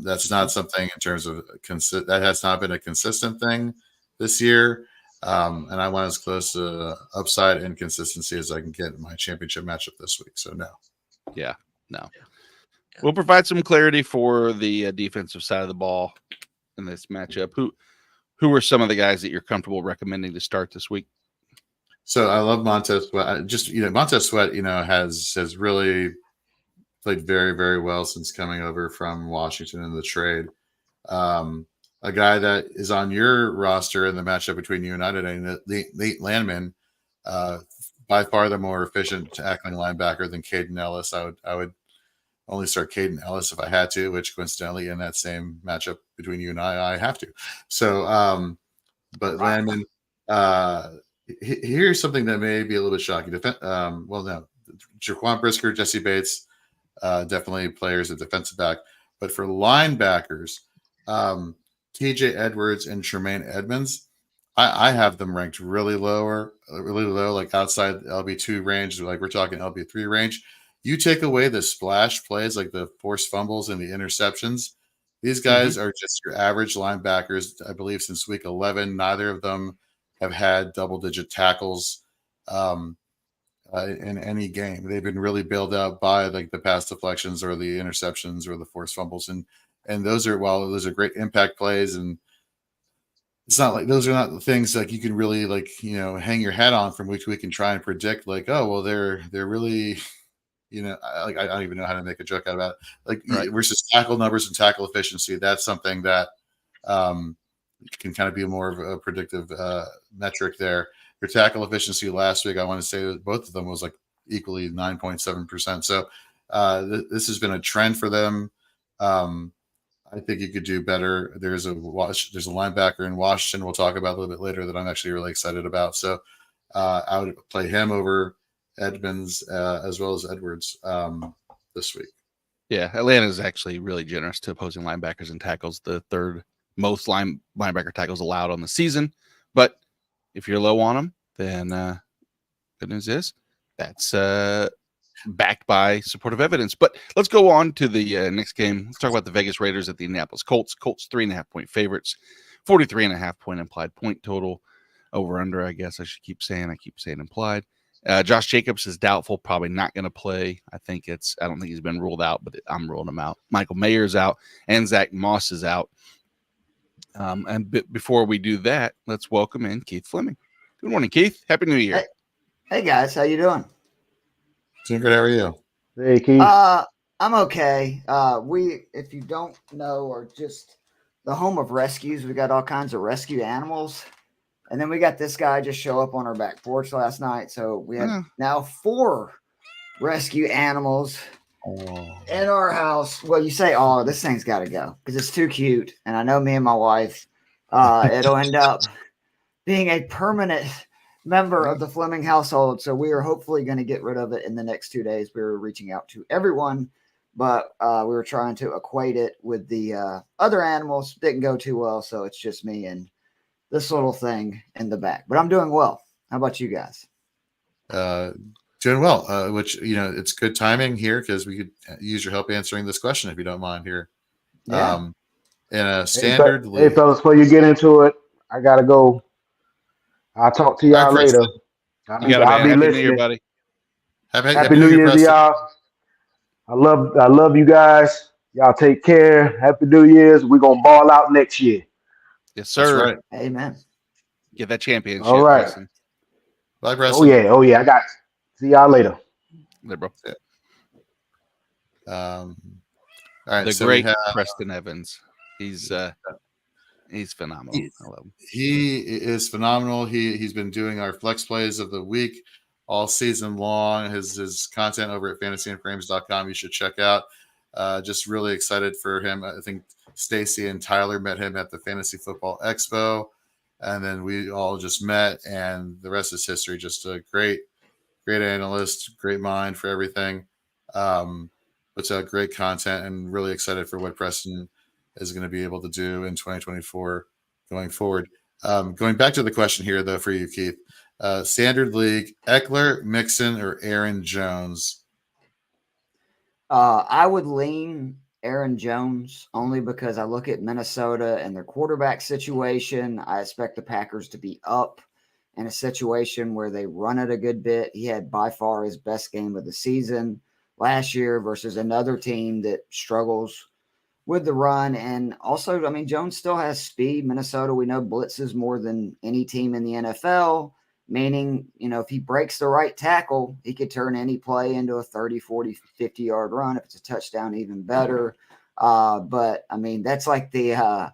That's not something in terms of that has not been a consistent thing this year. And I want as close to upside and consistency as I can get in my championship matchup this week. So no. Yeah, no. We'll provide some clarity for the defensive side of the ball in this matchup. Who are some of the guys that you're comfortable recommending to start this week? So I love Montez Sweat. Montez Sweat, has really played very, very well since coming over from Washington in the trade. A guy that is on your roster in the matchup between you and I today, Nate Landman, by far the more efficient tackling linebacker than Caden Ellis. I would only start Caden Ellis if I had to, which coincidentally in that same matchup between you and I have to. So, but Landman, here's something that may be a little bit shocking. Jaquan Brisker, Jesse Bates, definitely players at defensive back. But for linebackers, TJ Edwards and Tremaine Edmonds, I have them ranked really low, like outside the LB2 range, like we're talking LB3 range. You take away the splash plays, like the forced fumbles and the interceptions. These guys are just your average linebackers. I believe since week 11, neither of them have had double-digit tackles in any game. They've been really bailed out by like the pass deflections or the interceptions or the forced fumbles, and those are great impact plays, and it's not like those are not the things like you can really hang your hat on from week to week and try and predict like, oh well, they're really I don't even know how to make a joke out about it. Versus tackle numbers and tackle efficiency. That's something that can kind of be more of a predictive metric there. Your tackle efficiency last week, I want to say that both of them was like equally 9.7%. So this has been a trend for them. I think you could do better. There's a linebacker in Washington we'll talk about a little bit later that I'm actually really excited about. So I would play him over Edmonds as well as Edwards this week. Yeah, Atlanta is actually really generous to opposing linebackers and tackles, the third most linebacker tackles allowed on the season. But if you're low on them, then good news is that's backed by supportive evidence. But let's go on to the next game. Let's talk about the Vegas Raiders at the Indianapolis Colts. Colts 3.5-point favorites, 43.5-point implied point total. Over under, I guess I should keep saying. I keep saying implied. Josh Jacobs is doubtful, probably not going to play. I don't think he's been ruled out, but I'm ruling him out. Michael Mayer's out, and Zach Moss is out. Before we do that, let's welcome in Keith Fleming. Good morning, Keith. Happy New Year. Hey guys, how you doing? Doing good. How are you? Hey, Keith. I'm okay. If you don't know, or just the home of rescues, we got all kinds of rescue animals. And then we got this guy just show up on our back porch last night. So we have now 4 rescue animals in our house. Well, you say, oh, this thing's got to go because it's too cute. And I know me and my wife, it'll end up being a permanent member of the Fleming household. So we are hopefully going to get rid of it in the next 2 days. We're reaching out to everyone but we were trying to equate it with the other animals. Didn't go too well, so it's just me and this little thing in the back. But I'm doing well. How about you guys? Doing well, which, it's good timing here because we could use your help answering this question if you don't mind here. Yeah. In a standard Hey, league. fellas, before you get into it, I gotta go. I'll talk to y'all All right, Chris. later. You got it, I'll man. be Happy New Year, listening. buddy. Happy New Year to Preston. y'all. I love you guys. Y'all take care. Happy New Year's. We're gonna ball out next year. Yes, sir. That's right. Amen. Get that championship. All right. Preston. Bye, Preston. Oh yeah. I got. See y'all later. There, bro. All right. The So great we have, Preston Evans. He's phenomenal. I love him. he is phenomenal. He's been doing our flex plays of the week all season long. His content over at fantasyandframes.com you should check out. Just really excited for him. I think Stacy and Tyler met him at the Fantasy Football Expo, and then we all just met, and the rest is history. Just a great analyst, great mind for everything. Puts out great content, and really excited for what Preston is going to be able to do in 2024 going forward. Going back to the question here, though, for you, Keith. Standard League, Eckler, Mixon, or Aaron Jones? I would lean Aaron Jones only because I look at Minnesota and their quarterback situation. I expect the Packers to be up in a situation where they run it a good bit. He had by far his best game of the season last year versus another team that struggles with the run. And also, I mean, Jones still has speed. Minnesota, we know, blitzes more than any team in the NFL, meaning, if he breaks the right tackle, he could turn any play into a 30, 40, 50-yard run. If it's a touchdown, even better. But, I mean, that's like the,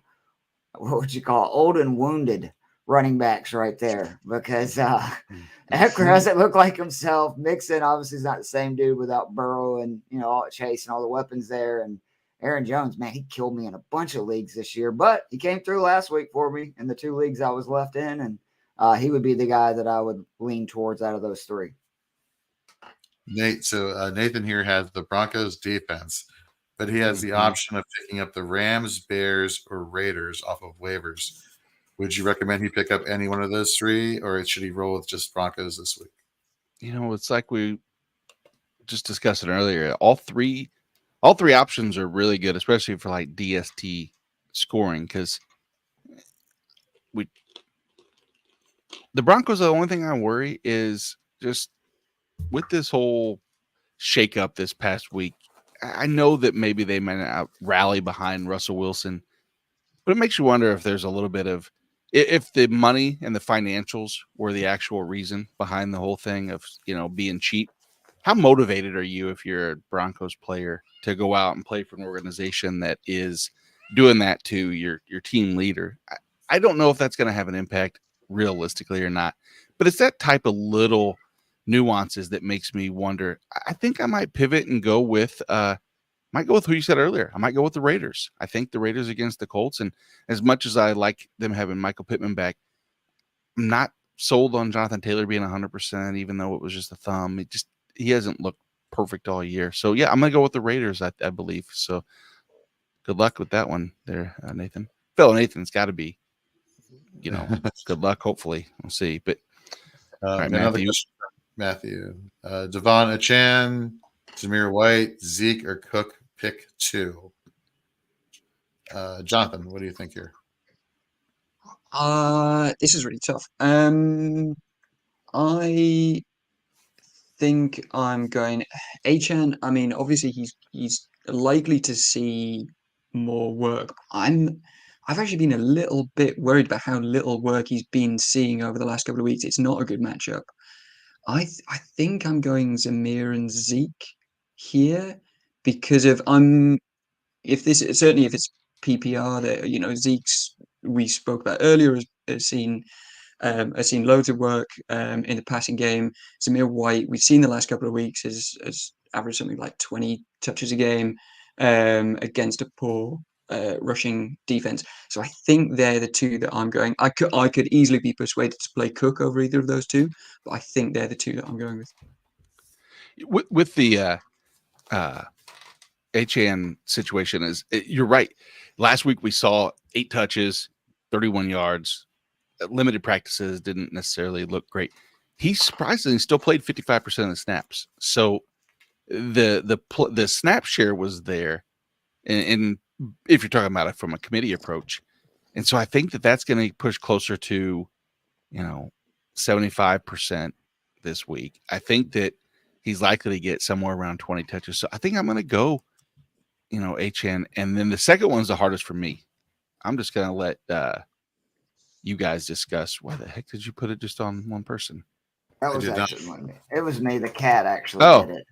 what would you call old and wounded running backs right there, because Eckler doesn't look like himself. Mixon obviously is not the same dude without Burrow and, Chase and all the weapons there. And Aaron Jones, man, he killed me in a bunch of leagues this year, but he came through last week for me in the 2 leagues I was left in. And he would be the guy that I would lean towards out of those 3. Nate. So Nathan here has the Broncos defense, but he has the option of picking up the Rams, Bears, or Raiders off of waivers. Would you recommend he pick up any one of those 3, or should he roll with just Broncos this week? It's like we just discussed it earlier. All three options are really good, especially for like DST scoring, because the Broncos, the only thing I worry is just with this whole shakeup this past week. I know that maybe they might not rally behind Russell Wilson, but it makes you wonder if there's a little bit of, if the money and the financials were the actual reason behind the whole thing of, being cheap. How motivated are you if you're a Broncos player to go out and play for an organization that is doing that to your team leader? I don't know if that's going to have an impact realistically or not, but it's that type of little nuances that makes me wonder. I think I might pivot and go with who you said earlier. I might go with the Raiders. I think the Raiders against the Colts, and as much as I like them having Michael Pittman back, I'm not sold on Jonathan Taylor being 100%, even though it was just a thumb. He hasn't looked perfect all year. So yeah, I'm gonna go with the Raiders, I believe. So good luck with that one there, Nathan. Fellow Nathan's got to be, good luck. Hopefully, we'll see. But all right, Matthew, Devon Achan, Zamir White, Zeke, or Cook, pick 2. Jonathan, what do you think here? This is really tough. I think I'm going Achan. I mean, obviously he's likely to see more work. I've actually been a little bit worried about how little work he's been seeing over the last couple of weeks. It's not a good matchup. I think I'm going Zamir and Zeke here because if it's PPR that Zeke's we spoke about earlier has seen loads of work in the passing game. Zamir White, we've seen the last couple of weeks has averaged something like 20 touches a game against a poor rushing defense. So I think they're the 2 that I'm going. I could easily be persuaded to play Cook over either of those 2, but I think they're the 2 that I'm going with. With the HN situation is you're right. Last week we saw 8 touches, 31 yards, limited practices, didn't necessarily look great. He surprisingly still played 55% of the snaps. So the snap share was there. And if you're talking about it from a committee approach. And so I think that's going to push closer to, 75% this week. I think that he's likely to get somewhere around 20 touches. So I think I'm going to go, HN. And then the second one's the hardest for me. I'm just going to let you guys discuss. Why the heck did you put it just on one person? That was actually me. It was me. The cat actually did it.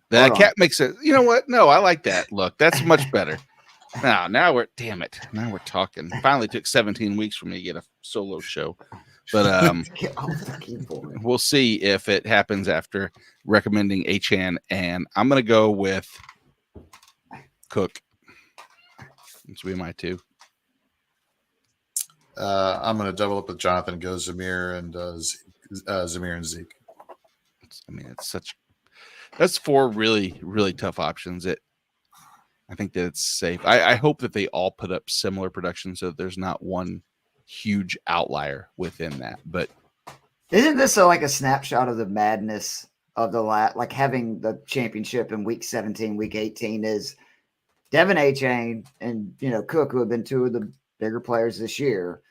The cat makes it. You know what? No, I like that. Look, that's much better. Now we're talking. Finally took 17 weeks for me to get a solo show. But we'll see if it happens after recommending HN. And I'm going to go with Cook. This will be my 2. I'm going to double up with Jonathan and go Zamir and Zeke. I mean, that's 4 really, really tough options. I think that it's safe. I hope that they all put up similar production so that there's not one huge outlier within that. But isn't this like a snapshot of the madness of like having the championship in week 17, week 18 is Devin Achane and Cook, who have been 2 of the bigger players this year,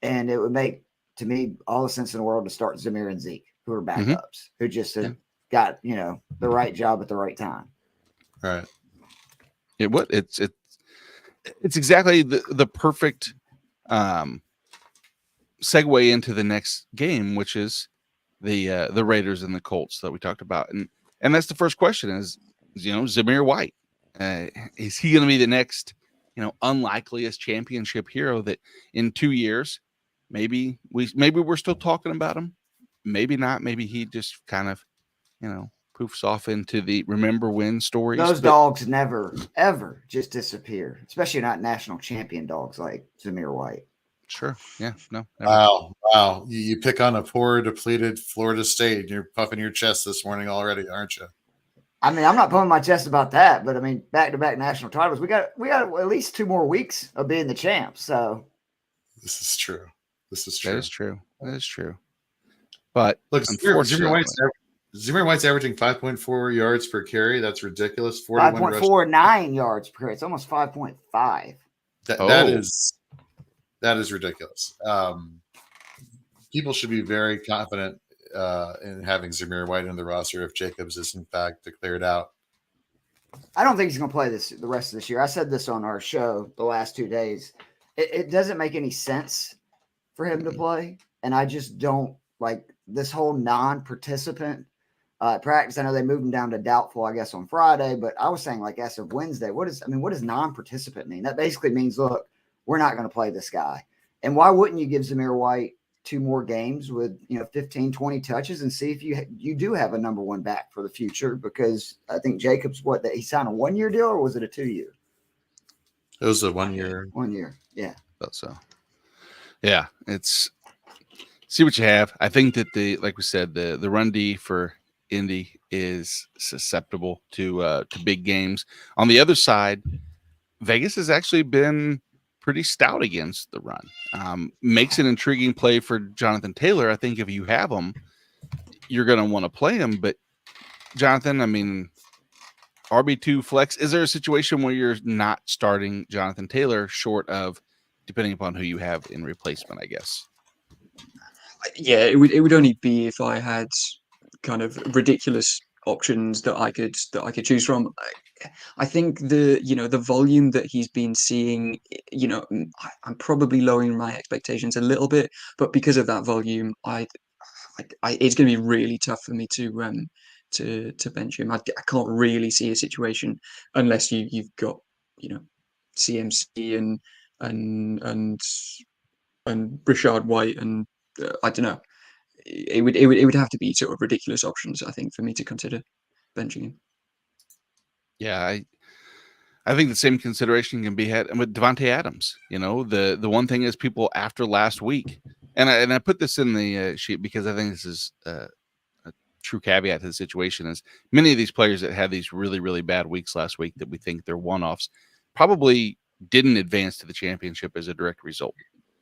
and it would make to me all the sense in the world to start Zamir and Zeke, who are backups, who just have got the right job at the right time. Right. It's exactly the perfect segue into the next game, which is the Raiders and the Colts that we talked about, and that's the first question is Zamir White, is he going to be the next unlikeliest championship hero that in 2 years maybe we're still talking about him, maybe not, maybe he just kind of poofs off into the remember when stories. Those dogs never ever just disappear, especially not national champion dogs like Zamir White. Sure. Yeah. No. Never. Wow. You pick on a poor, depleted Florida State, and you're puffing your chest this morning already, aren't you? I mean, I'm not puffing my chest about that, but I mean, back-to-back national titles. We got at least 2 more weeks of being the champs. So this is true. That is true. But look, Zamir White's averaging 5.4 yards per carry. That's ridiculous. 5.49 yards per carry. It's almost 5.5. That is ridiculous. People should be very confident in having Zamir White in the roster if Jacobs is in fact declared out. I don't think he's going to play the rest of this year. I said this on our show the last 2 days. It doesn't make any sense for him to play, and I just don't like this whole non-participant practice. I know they moved him down to doubtful, I guess, on Friday, but I was saying like as of Wednesday, what does non-participant mean? That basically means, look, we're not going to play this guy. And why wouldn't you give Zamir White 2 more games with 15, 20 touches and see if you do have a number 1 back for the future? Because I think Jacobs, he signed a 1-year deal, or was it a 2-year? It was a 1 year. 1 year, yeah. So, yeah, it's see what you have. I think that like we said, the run D for Indy is susceptible to big games. On the other side, Vegas has actually been pretty stout against the run. Makes an intriguing play for Jonathan Taylor. I think if you have him, you're going to want to play him. But Jonathan, I mean, RB2 flex, is there a situation where you're not starting Jonathan Taylor short of, depending upon who you have in replacement, I guess? Yeah, it would only be if I had kind of ridiculous options that I could choose from. I think the volume that he's been seeing, I'm probably lowering my expectations a little bit, but because of that volume, it's going to be really tough for me to bench him. I can't really see a situation unless you've got CMC and Rashad White, and I don't know. It would have to be sort of ridiculous options, I think, for me to consider benching him. Yeah, I think the same consideration can be had with Devontae Adams. The one thing is people after last week, and I put this in the sheet because I think this is true caveat to the situation is many of these players that had these really, really bad weeks last week that we think they're one-offs probably didn't advance to the championship as a direct result.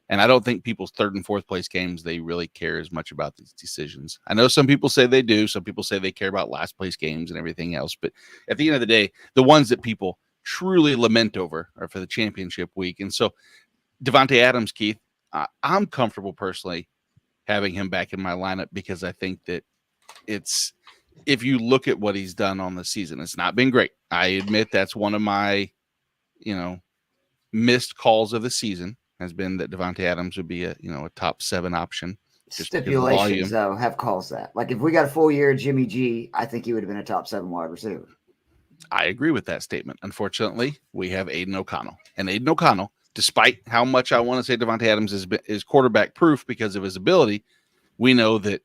And I don't think people's third and fourth place games, they really care as much about these decisions. I know some people say they do. Some people say they care about last place games and everything else. But at the end of the day, the ones that people truly lament over are for the championship week. And so Davante Adams, Keith, I'm comfortable personally having him back in my lineup because I think that it's, if you look at what he's done on the season, it's not been great. I admit that's one of my, missed calls of the season has been that Davante Adams would be a top 7 option. Stipulations, though, have calls that. Like if we got a full year of Jimmy G, I think he would have been a top 7 wide receiver. I agree with that statement. Unfortunately, we have Aiden O'Connell. And Aiden O'Connell, despite how much I want to say Davante Adams is quarterback proof because of his ability, we know that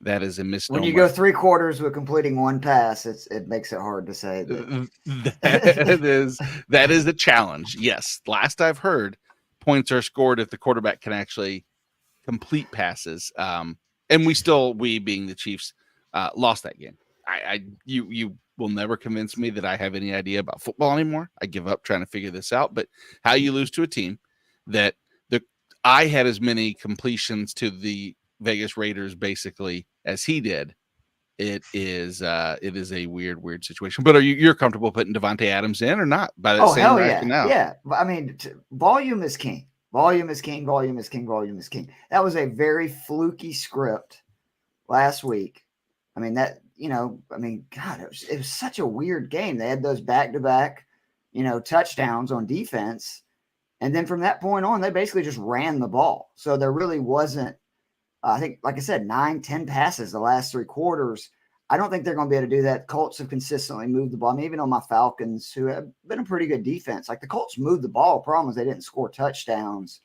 is a misnomer. When you go 3 quarters with completing 1 pass, it makes it hard to say that. that is a challenge. Yes. Last I've heard, points are scored if the quarterback can actually complete passes. And we being the Chiefs, lost that game. You will never convince me that I have any idea about football anymore. I give up trying to figure this out. But how you lose to a team that I had as many completions to the Vegas Raiders basically as he did, it is a weird situation. But you're comfortable putting Davante Adams in or not? By the same rationale? Yeah. I mean, volume is king. Volume is king. Volume is king. Volume is king. That was a very fluky script last week. I mean, God, it was such a weird game. They had those back-to-back, touchdowns on defense. And then from that point on, they basically just ran the ball. So there really wasn't, I think, like I said, 9-10 passes the last 3 quarters. I don't think they're going to be able to do that. Colts have consistently moved the ball. I mean, even on my Falcons, who have been a pretty good defense, like the Colts moved the ball. The problem is they didn't score touchdowns.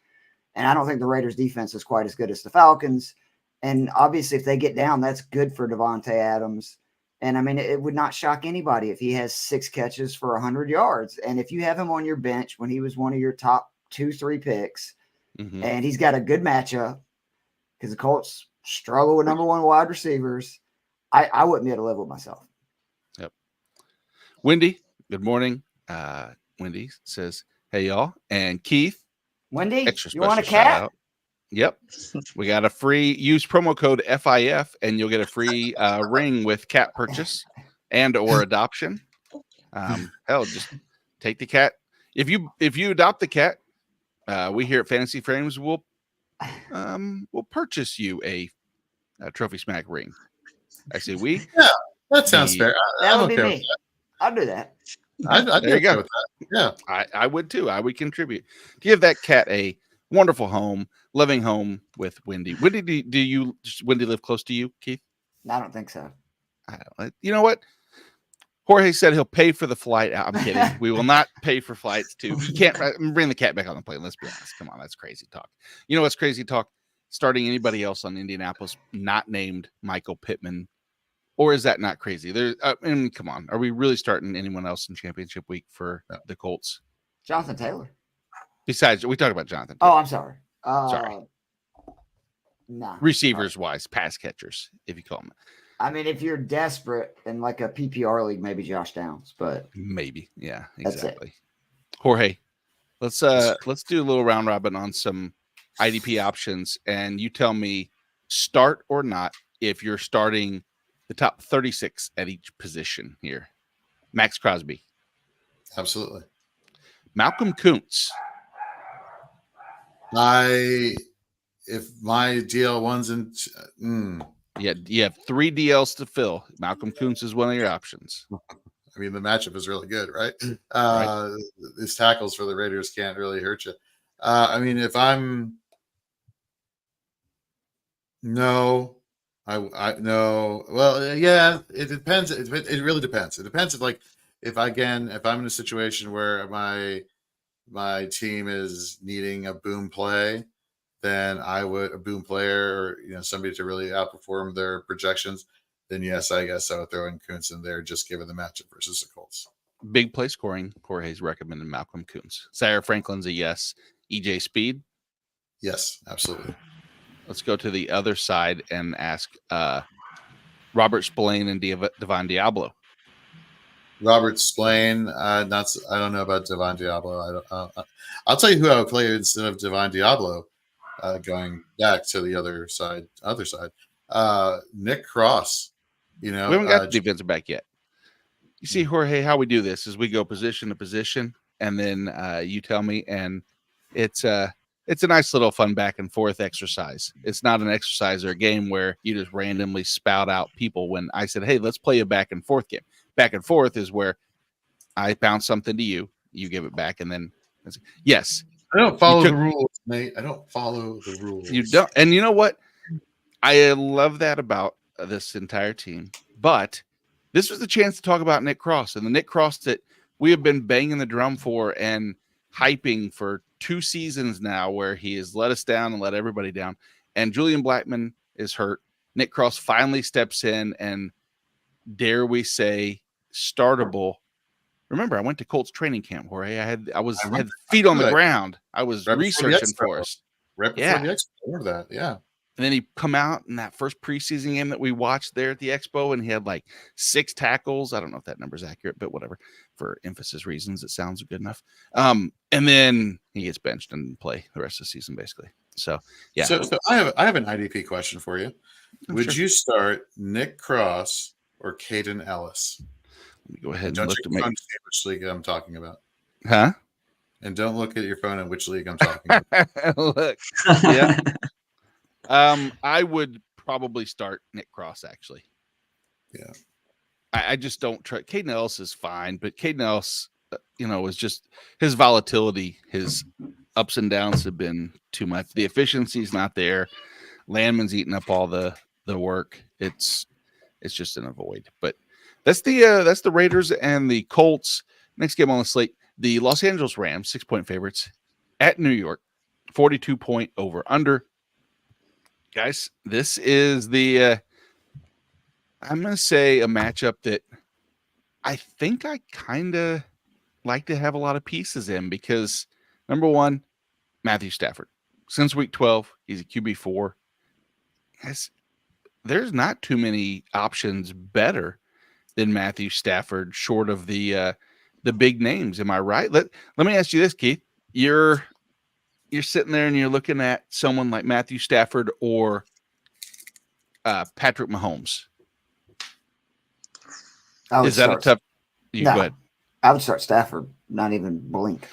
And I don't think the Raiders defense is quite as good as the Falcons. And obviously, if they get down, that's good for Davante Adams. And I mean, it would not shock anybody if he has 6 catches for 100 yards. And if you have him on your bench when he was one of your top 2-3 picks, and he's got a good matchup, because the Colts struggle with number 1 wide receivers, I wouldn't be able to live with myself. Yep. Wendy, good morning. Wendy says, hey, y'all. And Keith. Wendy, you want a cat? Yep. We got a free, use promo code FIF, and you'll get a free ring with cat purchase and or adoption. Hell, just take the cat. If you adopt the cat, we here at Fantasy Frames will purchase you a Trophy Smack ring. I say we. Yeah, that sounds fair. That would be me. I'll do that. I'd there you go. With that. Yeah, I would too. I would contribute. Give that cat a wonderful home, loving home with Wendy. Wendy, do Wendy live close to you, Keith? I don't think so. I don't. You know what? Jorge said he'll pay for the flight. I'm kidding. We will not pay for flights too. You can't bring the cat back on the plane. Let's be honest. Come on, that's crazy talk. You know what's crazy talk? Starting anybody else on Indianapolis not named Michael Pittman. Or is that not crazy? Come on. Are we really starting anyone else in championship week for the Colts? Jonathan Taylor. Besides, we talk about Jonathan Taylor. Oh, I'm sorry. Sorry. Nah. Receivers wise, pass catchers, if you call them. I mean, if you're desperate in like a PPR league, maybe Josh Downs, but maybe. Yeah, exactly. Jorge, let's do a little round robin on some IDP options, and you tell me start or not if you're starting the top 36 at each position here. Max Crosby. Absolutely. Malcolm Kuntz. If my DL1's in Yeah, you have 3 DLs to fill. Malcolm Kuntz is one of your options. I mean, the matchup is really good, right? Right. These tackles for the Raiders can't really hurt you. I mean, if I'm no, I no. Well, yeah, it depends. It really depends. It depends if I'm in a situation where my team is needing a boom play, then a boom player or somebody to really outperform their projections. Then yes, I guess I would throw in Kuntz in there just given the matchup versus the Colts. Big play scoring. Jorge's recommended Malcolm Kuntz. Zaire Franklin's a yes. EJ Speed. Yes, absolutely. Let's go to the other side and ask Robert Spillane and Devon Diablo. Robert Spillane, I don't know about Devon Diablo. I'll tell you who I would play instead of Devon Diablo. Going back to the other side, Nick Cross. We haven't got the defensive back yet. You see, Jorge, how we do this is we go position to position, and then you tell me, and it's a nice little fun back and forth exercise. It's not an exercise or a game where you just randomly spout out people. When I said, hey, let's play a back and forth game. Back and forth is where I bounce something to you, you give it back, and then yes. I don't follow the rules, mate. I don't follow the rules. You don't, and you know what? I love that about this entire team. But this was the chance to talk about Nick Cross, and the Nick Cross that we have been banging the drum for and hyping for 2 seasons now, where he has let us down and let everybody down. And Julian Blackmon is hurt. Nick Cross finally steps in and, dare we say, startable. Remember, I went to Colts training camp, Jorge. I had feet on the ground. I was researching for us. Right before the Expo, that, yeah. And then he come out in that first preseason game that we watched there at the Expo, and he had like 6 tackles. I don't know if that number is accurate, but whatever. For emphasis reasons, it sounds good enough. And then he gets benched and play the rest of the season, basically. So, yeah. So I have an IDP question for you. Would you start Nick Cross or Caden Ellis? Let me go ahead and don't look check to your make phone to see which league I'm talking about. Huh? And don't look at your phone and which league I'm talking about. Look. Yeah. I would probably start Nick Cross, actually. Yeah. I just don't trust. Caden Ellis is fine, but Caden Ellis, is just his volatility, his ups and downs have been too much. The efficiency's not there. Landman's eating up all the work. It's just an avoid. But that's the Raiders and the Colts. Next game on the slate, the Los Angeles Rams, 6-point favorites at New York, 42-point over under. Guys, this is the I'm going to say a matchup that I think I kind of like to have a lot of pieces in, because number one, Matthew Stafford. Since week 12, he's a QB4. There's not too many options better than Matthew Stafford, short of the big names. Am I right? Let me ask you this, Keith. You're sitting there and you're looking at someone like Matthew Stafford or Patrick Mahomes. Is that a tough? Go ahead. I would start Stafford, not even blink.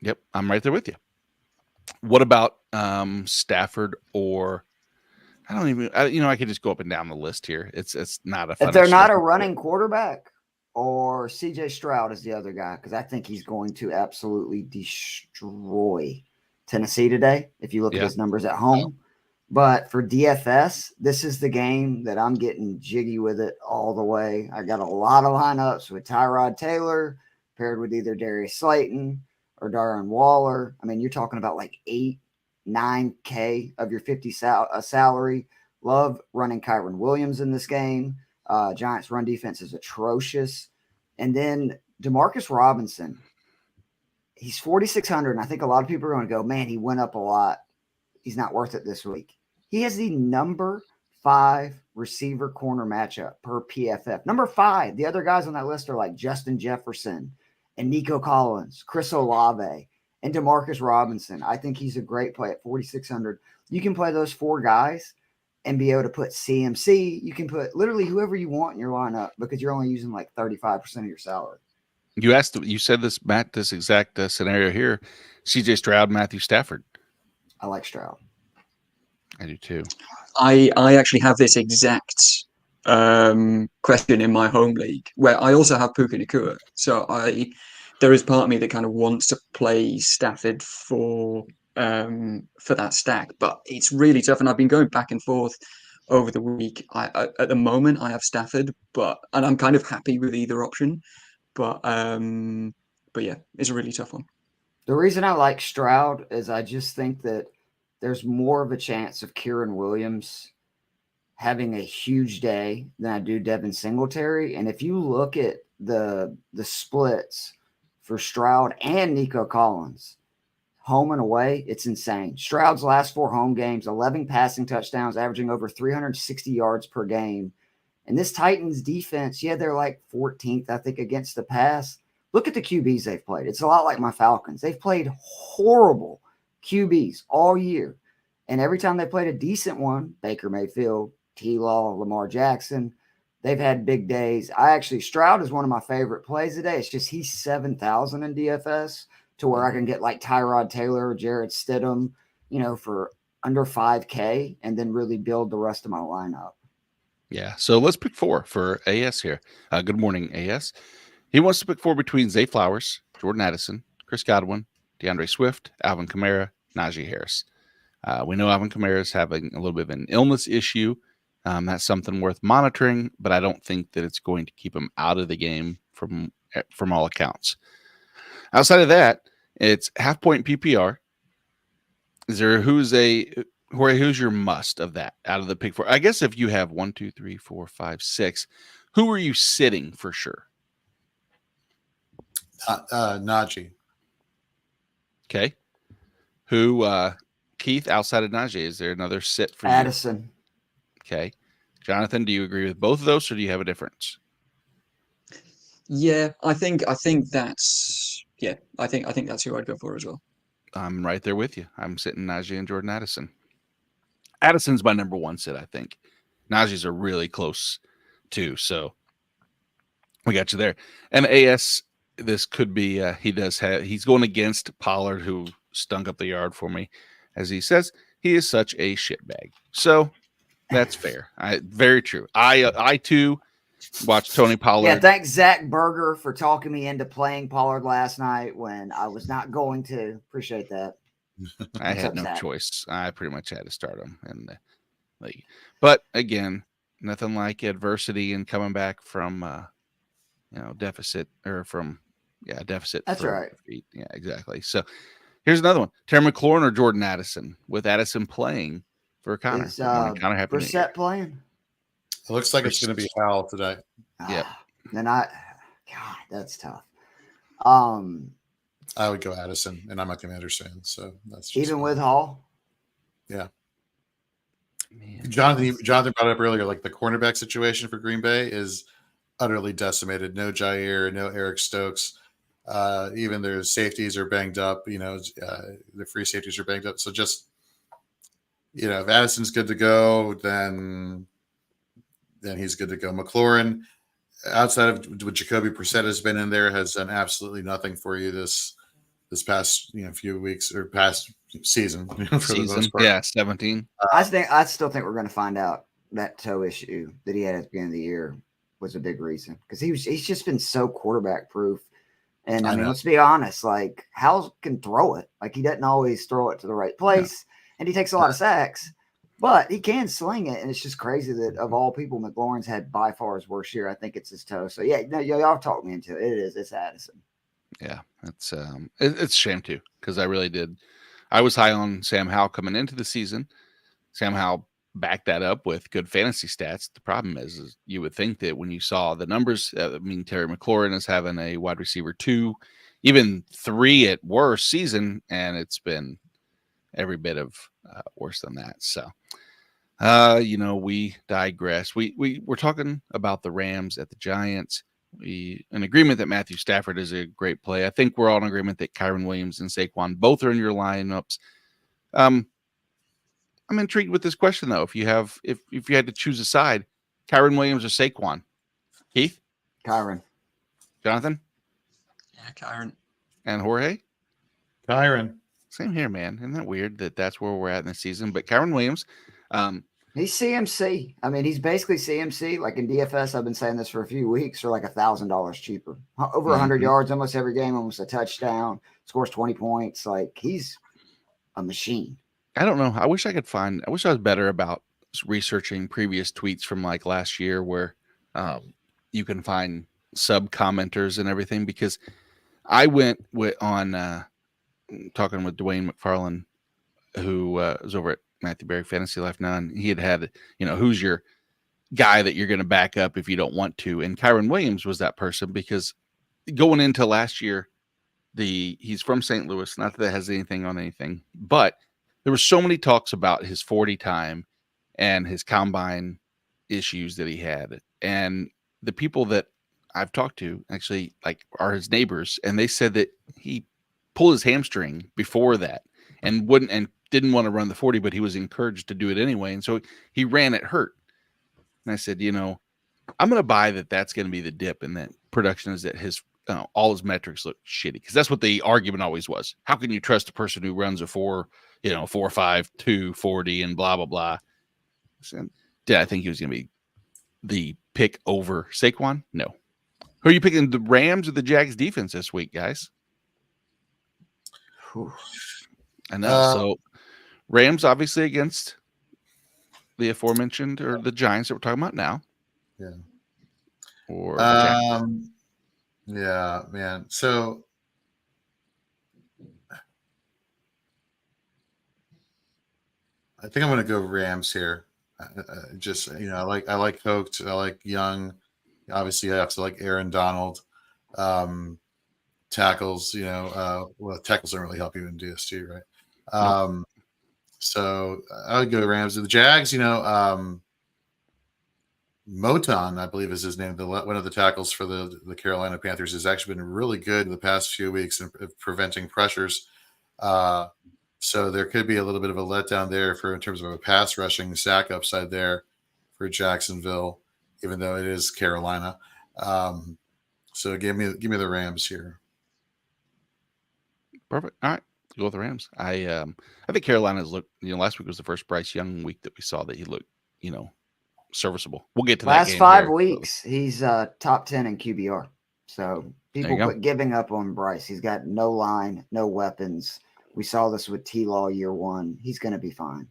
Yep, I'm right there with you. What about Stafford or? I don't even. I could just go up and down the list here. It's not a. If they're not a running quarterback, or CJ Stroud is the other guy, because I think he's going to absolutely destroy Tennessee today. If you look at his numbers at home. But for DFS, this is the game that I'm getting jiggy with it all the way. I got a lot of lineups with Tyrod Taylor paired with either Darius Slayton or Darren Waller. I mean, you're talking about like 8-9K of your 50 salary. Love running Kyron Williams in this game. Giants' run defense is atrocious. And then Demarcus Robinson, he's 4,600, and I think a lot of people are going to go, man, he went up a lot. He's not worth it this week. He has the number 5 receiver corner matchup per PFF. Number 5. The other guys on that list are like Justin Jefferson and Nico Collins, Chris Olave, and Demarcus Robinson. I think he's a great play at 4,600. You can play those 4 guys and be able to put CMC. You can put literally whoever you want in your lineup, because you're only using like 35% of your salary. You said this, Matt, this exact scenario here. CJ Stroud, Matthew Stafford. I like Stroud. I do too. I actually have this exact question in my home league, where I also have Puka Nacua. So there is part of me that kind of wants to play Stafford for that stack, but it's really tough. And I've been going back and forth over the week. I at the moment I have Stafford, and I'm kind of happy with either option. But yeah, it's a really tough one. The reason I like Stroud is I just think that there's more of a chance of Kyron Williams having a huge day than I do Devin Singletary. And if you look at the splits for Stroud and Nico Collins, home and away, it's insane. Stroud's last 4 home games, 11 passing touchdowns, averaging over 360 yards per game. And this Titans defense, yeah, they're like 14th, I think, against the pass. Look at the QBs they've played. It's a lot like my Falcons. They've played horrible QBs all year. And every time they played a decent one, Baker Mayfield, T-Law, Lamar Jackson, they've had big days. Stroud is one of my favorite plays today. It's just he's 7,000 in DFS to where I can get like Tyrod Taylor, Jarrett Stidham, for under 5K and then really build the rest of my lineup. Yeah. So let's pick 4 for AS here. Good morning, AS. He wants to pick 4 between Zay Flowers, Jordan Addison, Chris Godwin, DeAndre Swift, Alvin Kamara, Najee Harris. We know Alvin Kamara is having a little bit of an illness issue. That's something worth monitoring, but I don't think that it's going to keep him out of the game from all accounts. Outside of that, it's half point PPR. Who's your must of that out of the pick 4? I guess if you have 1, 2, 3, 4, 5, 6, who are you sitting for sure? Najee. Okay. Who, Keith, outside of Najee, is there another sit for Addison? You? Okay. Jonathan, do you agree with both of those, or do you have a difference? Yeah, I think that's I think that's who I'd go for as well. I'm right there with you. I'm sitting Najee and Jordan Addison. Addison's my number 1 sit, I think. Najee's are really close too, so we got you there. And AS, this could be he's going against Pollard, who stunk up the yard for me. As he says, he is such a shitbag. So that's fair. Very true. I too watched Tony Pollard. Yeah, thanks Zach Berger for talking me into playing Pollard last night when I was not going to. Appreciate that. I had no choice. I pretty much had to start him in the league. But again, nothing like adversity and coming back from deficit deficit. That's right. Defeat. Yeah, exactly. So here's another one. Terry McLaurin or Jordan Addison, with Addison playing for Connor. Is Brissett playing? It looks like it's going to be Howell today. Yep. God, that's tough. I would go Addison, and I'm a Commanders fan, so that's just even with Hall. Yeah. Man. Jonathan brought it up earlier, like the cornerback situation for Green Bay is utterly decimated. No Jair, no Eric Stokes. Even their safeties are banged up. The free safeties are banged up. So just, if Addison's good to go, then he's good to go. McLaurin, outside of what Jacoby Brissett has been in there, has done absolutely nothing for you this past few weeks or past season. For the most part. Yeah, 17. I still think we're going to find out that toe issue that he had at the beginning of the year was a big reason, because he's just been so quarterback proof. And I mean, let's be honest, like Howell can throw it. Like he doesn't always throw it to the right place, and he takes a lot of sacks, but he can sling it. And it's just crazy that of all people, McLaurin's had by far his worst year. I think it's his toe. So yeah, no, y'all talked me into it. It's Addison. Yeah, it's a shame too, because I really did. I was high on Sam Howell coming into the season. Sam Howell backed that up with good fantasy stats. The problem is you would think that when you saw the numbers, Terry McLaurin is having a wide receiver 2, even 3 at worst season, and it's been every bit of worse than that. So, we digress. We're talking about the Rams at the Giants. In agreement that Matthew Stafford is a great play. I think we're all in agreement that Kyren Williams and Saquon both are in your lineups. I'm intrigued with this question though. If you had to choose a side, Kyren Williams or Saquon, Keith, Kyren, Jonathan, Kyren, and Jorge, Kyren. Same here, man. Isn't that weird that that's where we're at in the season? But Kyren Williams, he's CMC. I mean, he's basically CMC. Like in DFS, I've been saying this for a few weeks, for like $1,000 cheaper. Over 100 yards almost every game, almost a touchdown, scores 20 points. Like he's a machine. I don't know. I wish I was better about researching previous tweets from like last year where you can find sub commenters and everything, because I went on talking with Dwayne McFarland, who was over at Matthew Berry Fantasy Life now, and he had who's your guy that you're going to back up if you don't want to, and Kyren Williams was that person, because going into last year, he's from St. Louis, not that has anything on anything, but there were so many talks about his 40 time and his combine issues that he had, And the people that I've talked to actually like are his neighbors, and they said that he pulled his hamstring before that and didn't want to run the 40, but he was encouraged to do it anyway. And so he ran it hurt. And I said, I'm going to buy that that's going to be the dip, and that production is that all his metrics look shitty, because that's what the argument always was. How can you trust a person who runs a 4.5, 240 and blah, blah, blah. So, did I think he was going to be the pick over Saquon? No. Who are you picking, the Rams or the Jags defense this week, guys? Whew. I know. So Rams obviously against the aforementioned, or the Giants that we're talking about now. Yeah. Or yeah, man. So I think I'm going to go Rams here. I like Hoke. I like Young. Obviously, I have to like Aaron Donald. Tackles, tackles don't really help you in DST, right? Nope. So I would go Rams. The Jags, Moton, I believe is his name. One of the tackles for the Carolina Panthers has actually been really good in the past few weeks in preventing pressures. So there could be a little bit of a letdown there in terms of a pass rushing sack upside there for Jacksonville, even though it is Carolina. So give me the Rams here. Perfect. All right, go with the Rams. I think Carolina's looked. Last week was the first Bryce Young week that we saw that he looked, serviceable. We'll get to that. Last 5 weeks, he's top 10 in QBR. So people quit giving up on Bryce. He's got no line, no weapons. We saw this with T-Law year 1. He's going to be fine.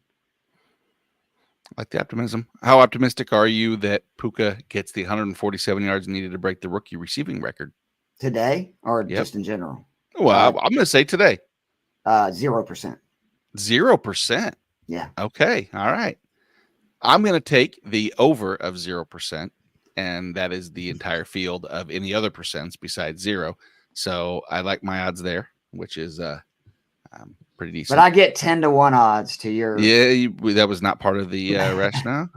I like the optimism. How optimistic are you that Puka gets the 147 yards needed to break the rookie receiving record today, or just in general? Well, I'm going to say today. 0%. 0%. Yeah. Okay. All right. I'm going to take the over of 0%, and that is the entire field of any other percents besides 0. So I like my odds there, which is pretty decent. But I get 10-1 odds to your. Yeah, that was not part of the rationale.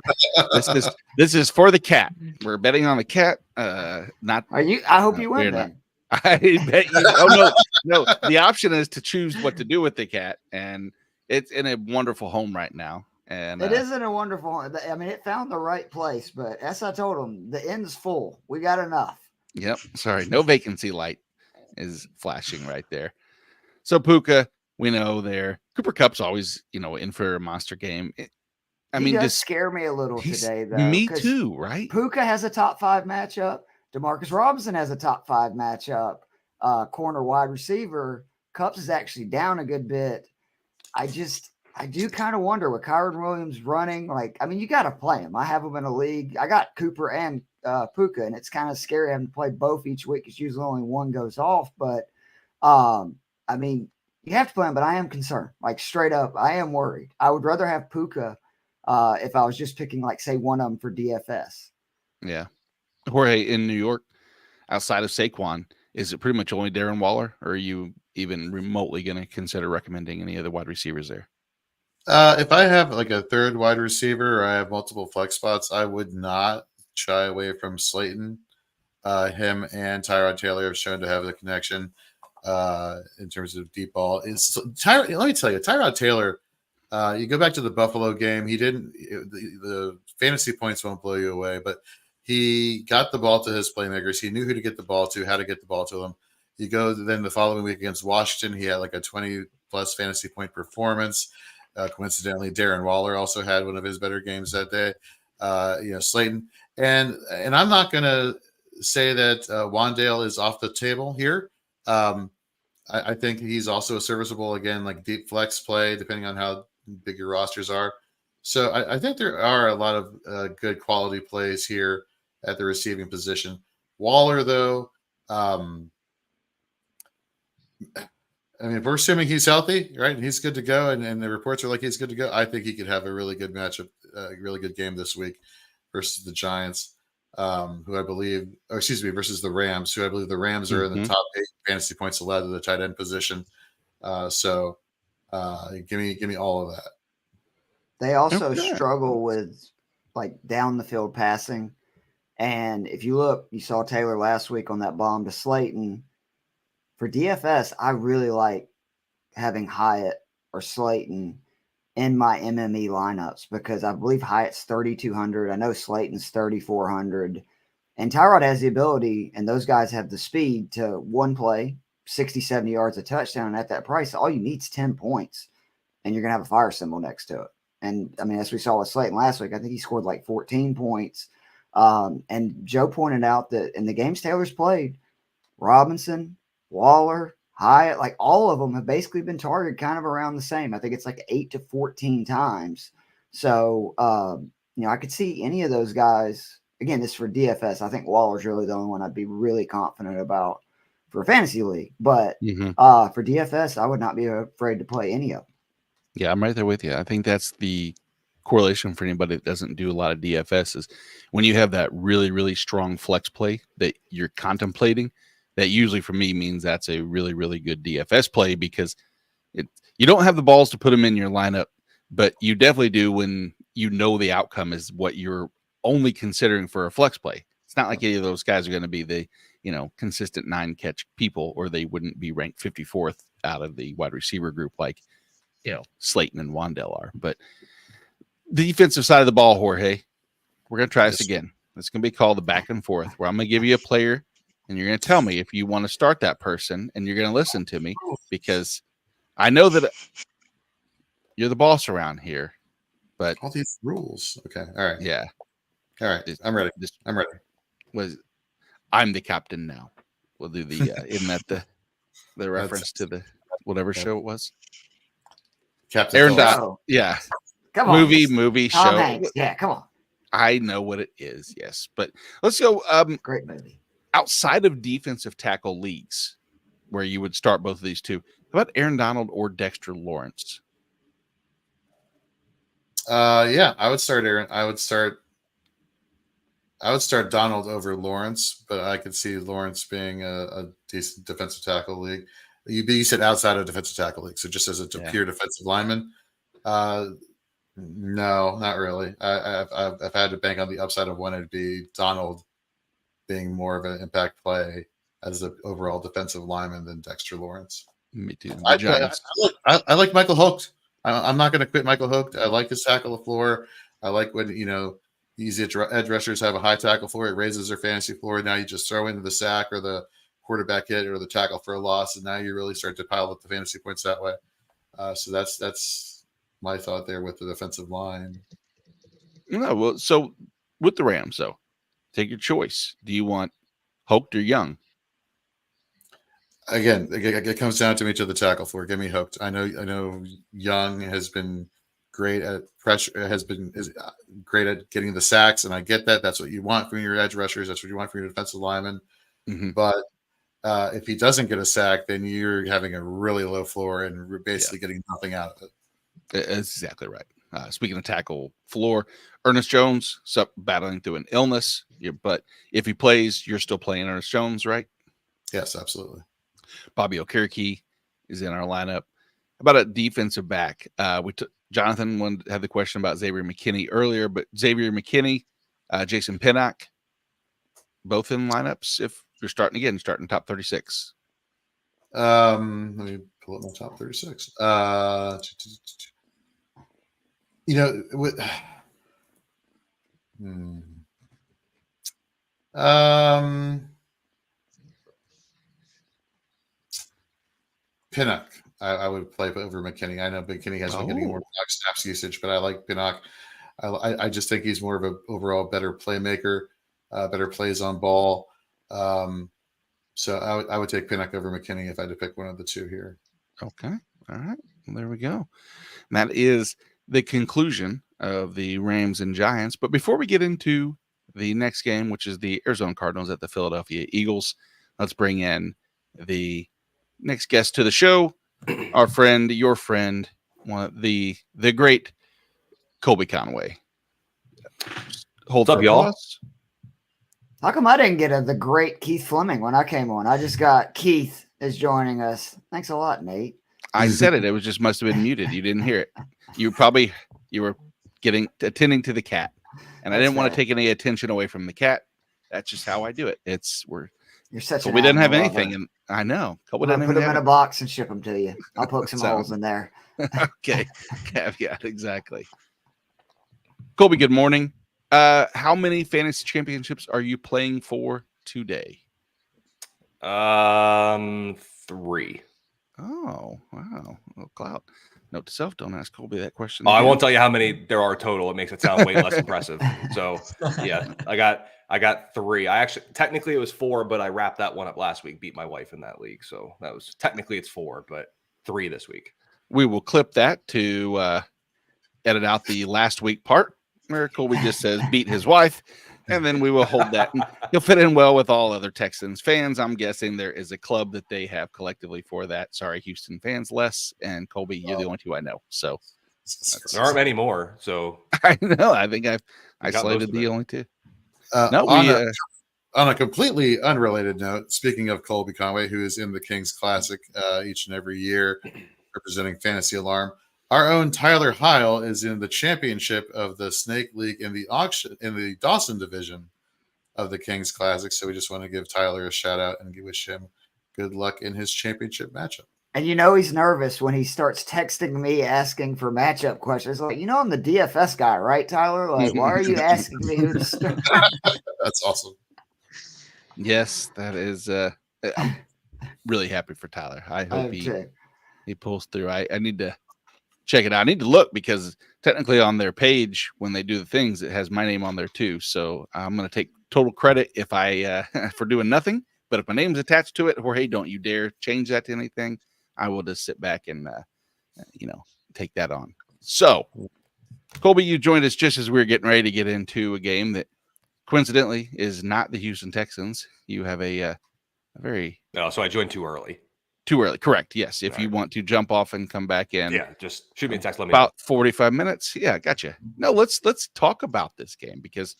This is for the cat. We're betting on the cat. Not. Are you? I hope you win then. I bet you. Oh no. The option is to choose what to do with the cat, and it's in a wonderful home right now. And it isn't a wonderful. I mean, it found the right place, but as I told him, the end's full. We got enough. Yep. Sorry, no vacancy light is flashing right there. So Puka, we know there. Cooper Kupp's always, in for a monster game. He does scare me a little today, though. Me too, right? Puka has a top 5 matchup. Demarcus Robinson has a top 5 matchup. Corner wide receiver. Kupps is actually down a good bit. I do kind of wonder with Kyron Williams running. You got to play him. I have him in a league. I got Cooper and Puka, and it's kind of scary having to play both each week because usually only one goes off. But, you have to play him, but I am concerned. Straight up, I am worried. I would rather have Puka if I was just picking, say, one of them for DFS. Yeah. Jorge, in New York, outside of Saquon, is it pretty much only Darren Waller, or are you even remotely going to consider recommending any other wide receivers there? If I have a third wide receiver or I have multiple flex spots, I would not shy away from Slayton. Him and Tyrod Taylor have shown to have the connection in terms of deep ball. Let me tell you, Tyrod Taylor, you go back to the Buffalo game, the fantasy points won't blow you away, but he got the ball to his playmakers. He knew who to get the ball to, how to get the ball to them. You go then the following week against Washington, he had a 20-plus fantasy point performance. Coincidentally, Darren Waller also had one of his better games that day. Slayton. And I'm not going to say that Wandale is off the table here. I think he's also a serviceable, again, deep flex play, depending on how big your rosters are. So I think there are a lot of good quality plays here at the receiving position. Waller, though, if we're assuming he's healthy, right, and he's good to go, and the reports are he's good to go, I think he could have a really good matchup, a really good game this week versus the Giants, versus the Rams, who I believe the Rams are in the top 8 fantasy points allowed to the tight end position. So give me all of that. They also struggle with down the field passing. And if you look, you saw Taylor last week on that bomb to Slayton. For DFS, I really like having Hyatt or Slayton in my MME lineups because I believe Hyatt's 3,200. I know Slayton's 3,400. And Tyrod has the ability, and those guys have the speed to one play, 60, 70 yards a touchdown. And at that price, all you need is 10 points, and you're going to have a fire symbol next to it. And, I mean, as we saw with Slayton last week, I think he scored like 14 points. And Joe pointed out that in the games Taylor's played, Robinson, Waller, Hyatt, like all of them have basically been targeted kind of around the same. I think it's like 8 to 14 times. So, I could see any of those guys. Again, this is for DFS. I think Waller's really the only one I'd be really confident about for a fantasy league. But for DFS, I would not be afraid to play any of them. Yeah, I'm right there with you. I think that's the correlation for anybody that doesn't do a lot of DFS is when you have that really, really strong flex play that you're contemplating, that usually for me means that's a really, really good DFS play because you don't have the balls to put them in your lineup, but you definitely do when you know the outcome is what you're only considering for a flex play. It's not like any of those guys are going to be the, consistent 9-catch people, or they wouldn't be ranked 54th out of the wide receiver group like, Slayton and Wandell are. But the defensive side of the ball, Jorge, we're going to try this again. It's going to be called the back and forth, where I'm going to give you a player, and you're going to tell me if you want to start that person, and you're going to listen to me because I know that you're the boss around here. But all these rules. Okay. All right. Yeah. All right. I'm ready. I'm ready. I'm the captain now. We'll do the isn't that the reference to the whatever show it was? Captain Aaron Phillips. Donald. Yeah. Come on. Movie Tom show. Hanks. Yeah, come on. I know what it is, yes. But let's go Great movie. outside of defensive tackle leagues where you would start both of these two. How about Aaron Donald or Dexter Lawrence? Yeah, I would start Aaron. I would start Donald over Lawrence, but I could see Lawrence being a decent defensive tackle league. You said outside of defensive tackle league, so just as a pure defensive lineman. No, not really. I've had to bank on the upside of one. It'd be Donald being more of an impact play as an overall defensive lineman than Dexter Lawrence. Me too. I like Michael Holt. I'm not going to quit Michael Holt. I like his tackle the floor. I like when these edge rushers have a high tackle floor. It raises their fantasy floor. Now you just throw into the sack or the quarterback hit or the tackle for a loss, and now you really start to pile up the fantasy points that way. So that's my thought there with the defensive line. No, well, so with the Rams, though, take your choice. Do you want Holt or Young? Again, it comes down to me to the tackle floor. Give me Hooked. I know Young has been great at pressure, is great at getting the sacks, and I get that. That's what you want from your edge rushers. That's what you want from your defensive linemen. Mm-hmm. But if he doesn't get a sack, then you're having a really low floor and basically getting nothing out of it. That's exactly right. Speaking of tackle floor, Ernest Jones battling through an illness, but if he plays, you're still playing Ernest Jones, right? Yes, absolutely. Bobby Okereke is in our lineup. About a defensive back, Jonathan had the question about Xavier McKinney earlier, but Xavier McKinney, Jason Pinnock, both in lineups. If you're starting top 36. Let me pull up my top 36. Pinnock, I would play over McKinney. I know McKinney has been getting more snaps usage, but I like Pinnock. I just think he's more of an overall better playmaker, better plays on ball. So I would take Pinnock over McKinney if I had to pick one of the two here. Okay. All right. Well, there we go. And that is the conclusion of the Rams and Giants. But before we get into the next game, which is the Arizona Cardinals at the Philadelphia Eagles, let's bring in the next guest to the show, our friend, your friend, the great Colby Conway. What's up, y'all? How come I didn't get the great Keith Fleming when I came on? I just got Keith is joining us. Thanks a lot, Nate. I said it. It was just must have been muted. You didn't hear it. You were attending to the cat, and I didn't want to take any attention away from the cat. That's just how I do it. You're such we didn't have animal anything, lover. and I know. I'm gonna put them in a box and ship them to you. I'll poke some holes in there. Okay, caveat exactly. Colby, good morning. How many fantasy championships are you playing for today? 3. Oh, wow. Oh, clout. Note to self, don't ask Colby that question. Oh, I again. won't tell you how many there are total. It makes it sound way less impressive. So yeah, I got 3. I actually technically it was 4, but I wrapped that one up last week. Beat my wife in that league, so that was technically it's 4, but 3 this week. We will clip that to edit out the last week part where Colby just says beat his wife, and then we will hold that. And he'll fit in well with all other Texans fans. I'm guessing there is a club that they have collectively for that. Sorry, Houston fans less, and Colby, you're the only two I know. So There aren't many more. So I know. I think I've got isolated most of the it. only two. On a completely unrelated note, speaking of Colby Conway, who is in the Kings Classic each and every year, representing Fantasy Alarm, our own Tyler Heil is in the championship of the Snake League in the Dawson division of the Kings Classic. So we just want to give Tyler a shout out and wish him good luck in his championship matchup. And he's nervous when he starts texting me asking for matchup questions. Like, I'm the DFS guy, right, Tyler? Like, why are you asking me who to start? That's awesome. Yes, that is. I'm really happy for Tyler. I hope he pulls through. I need to check it out. I need to look because technically on their page when they do the things, it has my name on there too. So I'm going to take total credit if I for doing nothing. But if my name's attached to it, Jorge, don't you dare change that to anything. I will just sit back and take that on. So, Colby, you joined us just as we were getting ready to get into a game that coincidentally is not the Houston Texans. You have a very so I joined too early. Too early, correct? Yes. If you want to jump off and come back in, just shoot me a text. Let me about know. 45 minutes. Yeah, gotcha. No, let's talk about this game because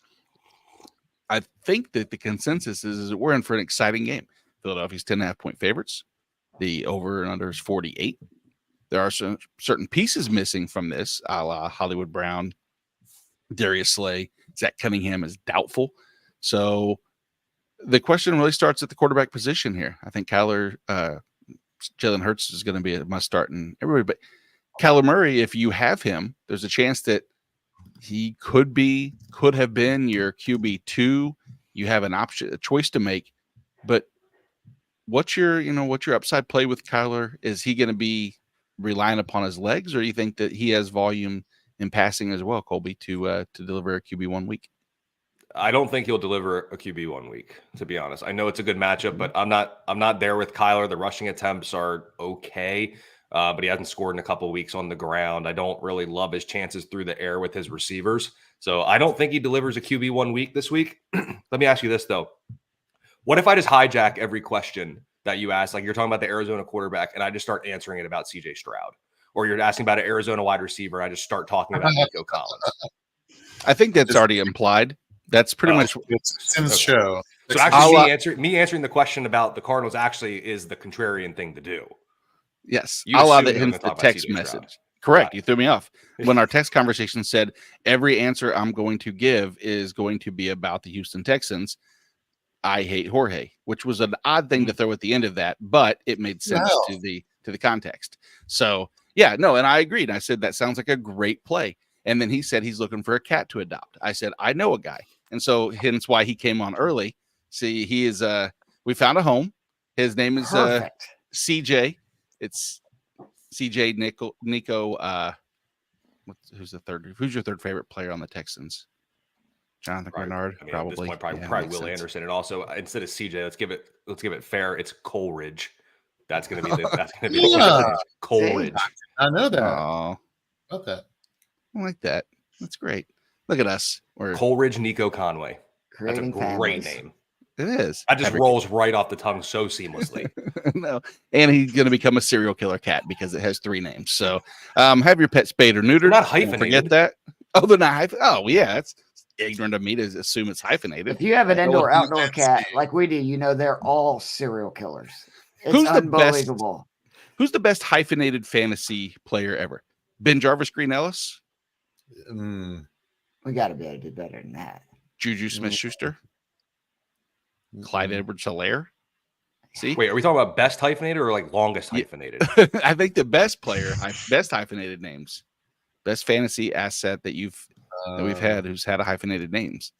I think that the consensus is that we're in for an exciting game. Philadelphia's 10.5-point favorites. The over and under is 48. There are some certain pieces missing from this, a la Hollywood Brown, Darius Slay, Zach Cunningham is doubtful. So the question really starts at the quarterback position here. I think Jalen Hurts is going to be a must start in everybody, but Kyler Murray, if you have him, there's a chance that he could have been your QB2. You have a choice to make, but what's your upside play with Kyler? Is he going to be relying upon his legs, or do you think that he has volume in passing as well, Colby, to deliver a QB 1 week? I don't think he'll deliver a QB 1 week, to be honest. I know it's a good matchup, but I'm not there with Kyler. The rushing attempts are okay, but he hasn't scored in a couple of weeks on the ground. I don't really love his chances through the air with his receivers. So I don't think he delivers a QB 1 week this week. Let me ask you this, though. What if I just hijack every question that you ask? Like you're talking about the Arizona quarterback, and I just start answering it about CJ Stroud. Or you're asking about an Arizona wide receiver, I just start talking about Nico Collins. I think that's already implied. That's pretty much it's in the show. So actually, me answering the question about the Cardinals actually is the contrarian thing to do. Yes, You I'll allow assumed that we were hence gonna the talk about text CJ message. Stroud. Correct. Yeah. You threw me off. When our text conversation said every answer I'm going to give is going to be about the Houston Texans, I hate Jorge, which was an odd thing to throw at the end of that, but it made sense to the context. So yeah, no, and I agreed. I said that sounds like a great play. And then he said he's looking for a cat to adopt. I said, I know a guy. And so hence why he came on early. See, he is we found a home. His name is CJ. It's CJ Nico. Who's your third favorite player on the Texans? Jonathan Bernard, probably. At this point, probably Will Anderson. And also instead of CJ, let's give it fair. It's Coleridge. That's gonna be Coleridge. I know that. Oh, Okay. I like that. That's great. Look at us. Coleridge Nico Conway. Creating That's a great families. name. It is. That just rolls right off the tongue so seamlessly. No, and he's going to become a serial killer cat because it has 3 names. So, have your pet spayed or neutered. They're not Don't hyphenated. forget that. Oh, they're not hyphenated. Oh, yeah, it's ignorant of me to assume it's hyphenated. If you have an indoor-outdoor cat like we do, they're all serial killers. It's unbelievable. Who's the best hyphenated fantasy player ever? Ben Jarvis, Green Ellis? We got to be able to do better than that. Juju Smith-Schuster? Clyde Edwards-Helaire. See, Wait, are we talking about best hyphenated or like longest hyphenated? I think the best player, best hyphenated names, best fantasy asset that we've had who's had a hyphenated names.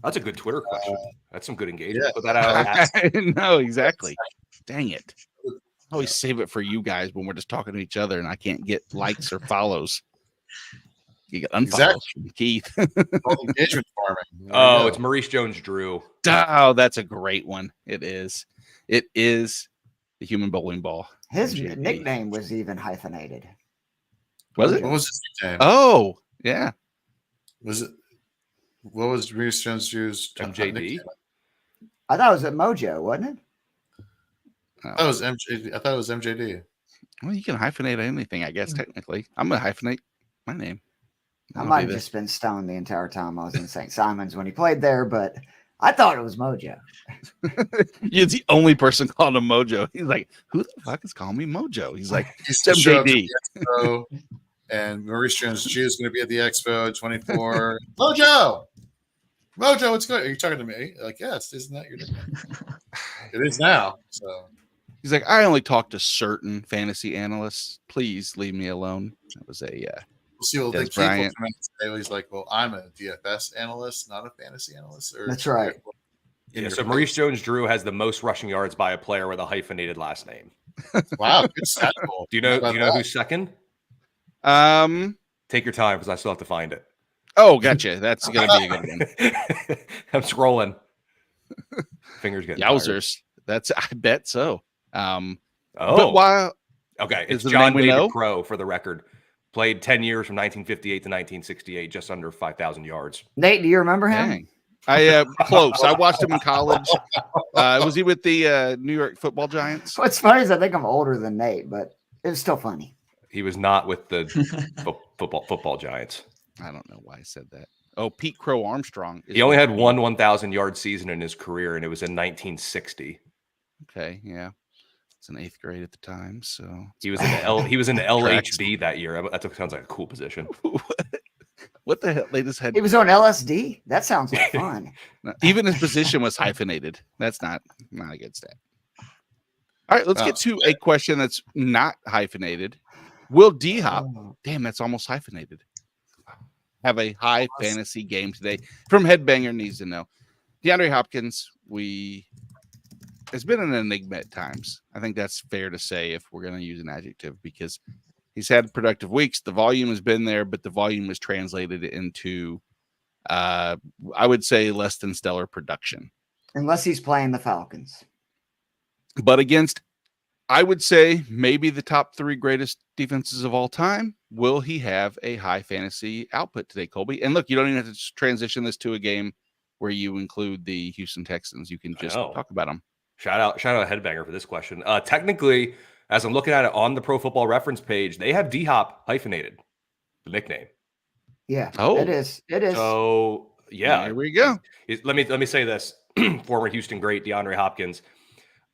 That's a good Twitter question. That's some good engagement. Yeah. Put that out. No, exactly. Dang it. I always save it for you guys when we're just talking to each other and I can't get likes or follows. You get unfollows from Keith. Engagement farming. Oh, it's Maurice Jones-Drew. Oh, that's a great one. It is. It is the human bowling ball. His MJD. nickname was even hyphenated. Was it? What was his name? Oh, yeah. Was it? What was Reese Jones-Drew's MJD? I thought it was at Mojo, wasn't it? I thought it was MJD. Well, you can hyphenate anything, I guess, technically. I'm going to hyphenate my name. I might have just been stoned the entire time I was in St. Simon's when he played there, but I thought it was Mojo. You're the only person calling him Mojo. He's like, who the fuck is calling me Mojo? He's like, He's it's MJD. Expo, and Maurice Jones-Drew is going to be at the Expo 24. Mojo, what's good? Are you talking to me? Like, yes, isn't that your nickname? It is now. So He's like, I only talk to certain fantasy analysts. Please leave me alone. That was a we'll see what Des the Keith will Bryant. come in and say. He's like, well, I'm a DFS analyst, not a fantasy analyst. Or, That's right. Yeah, so Maurice Jones-Drew has the most rushing yards by a player with a hyphenated last name. Wow, good stat goal. Do you know who's second? Take your time because I still have to find it. Oh, gotcha. That's gonna be a good one. I'm scrolling. Fingers getting tired. Yowzers. I bet so. But Oh, while okay. It's is the John name we know? David Crow for the record. Played 10 years from 1958 to 1968, just under 5,000 yards. Nate, do you remember him? dang. I close. I watched him in college. Was he with the New York Football Giants? What's funny is I think I'm older than Nate, but it was still funny. He was not with the football Giants. I don't know why I said that. Oh, Pete Crow Armstrong. He only had one 1,000-yard season in his career, and it was in 1960. Okay, yeah. It's in 8th grade at the time, so He was in LHB that year. That sounds like a cool position. what the hell? They just had He was on LSD. That sounds like fun. even his position was hyphenated. That's not a good stat. All right, let's get to a question that's not hyphenated. Will D-Hop, damn, that's almost hyphenated, have a high fantasy game today? From Headbanger needs to know. DeAndre Hopkins, it's been an enigma at times. I think that's fair to say if we're going to use an adjective, because he's had productive weeks. The volume has been there, but the volume is translated into, I would say, less than stellar production. Unless he's playing the Falcons. But against, I would say, maybe the top 3 greatest defenses of all time, will he have a high fantasy output today, Colby? And look, you don't even have to transition this to a game where you include the Houston Texans. You can just talk about them. Shout out Headbanger for this question. Technically, as I'm looking at it on the Pro Football Reference page, they have D-Hop hyphenated, the nickname. Yeah. Oh. It is. So yeah, Here we go. Let me say this. Former Houston great DeAndre Hopkins.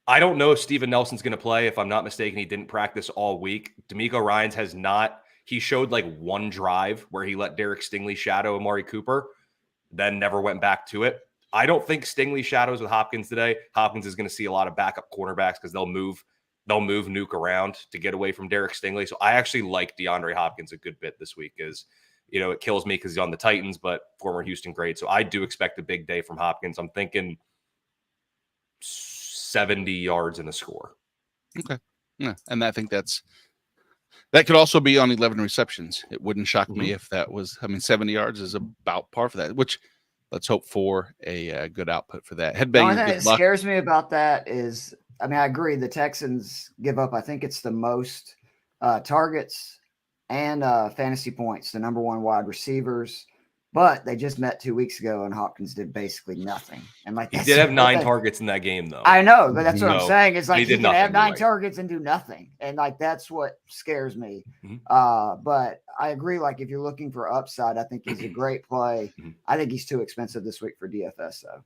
I don't know if Steven Nelson's going to play. If I'm not mistaken, he didn't practice all week. D'Amico Ryans has not. He showed like one drive where he let Derek Stingley shadow Amari Cooper, then never went back to it. I don't think Stingley shadows with Hopkins today. Hopkins is going to see a lot of backup cornerbacks because they'll move Nuke around to get away from Derek Stingley. So I actually like DeAndre Hopkins a good bit this week. It kills me because he's on the Titans, but former Houston great. So I do expect a big day from Hopkins. I'm thinking 70 yards in a score. Okay. Yeah. And I think that could also be on 11 receptions. It wouldn't shock me if that was, 70 yards is about par for that, which let's hope for a good output for that. Headbanger, The only thing good that luck. scares me about that is, I agree. The Texans give up, I think it's the most targets and fantasy points, the number 1 wide receivers. But they just met 2 weeks ago, and Hopkins did basically nothing. And He did have 9 targets in that game, though. I know, but that's what I'm saying. It's like he he did can have nothing, 9 targets and do nothing, and that's what scares me. Mhm. But I agree. Like, if you're looking for upside, I think he's a great play. I think he's too expensive this week for DFS, though.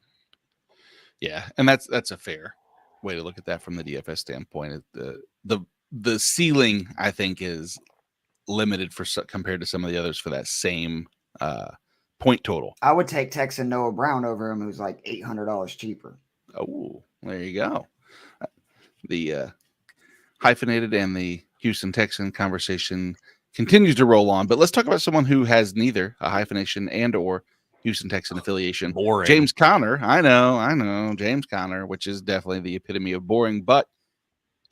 Yeah, and that's a fair way to look at that from the DFS standpoint. The ceiling, I think, is limited compared to some of the others for that same point total. I would take Texan Noah Brown over him, who's like $800 cheaper. Oh, there you go. The hyphenated and the Houston Texan conversation continues to roll on, but let's talk about someone who has neither a hyphenation and or Houston Texan affiliation. Boring. James Conner. I know. James Conner, which is definitely the epitome of boring, but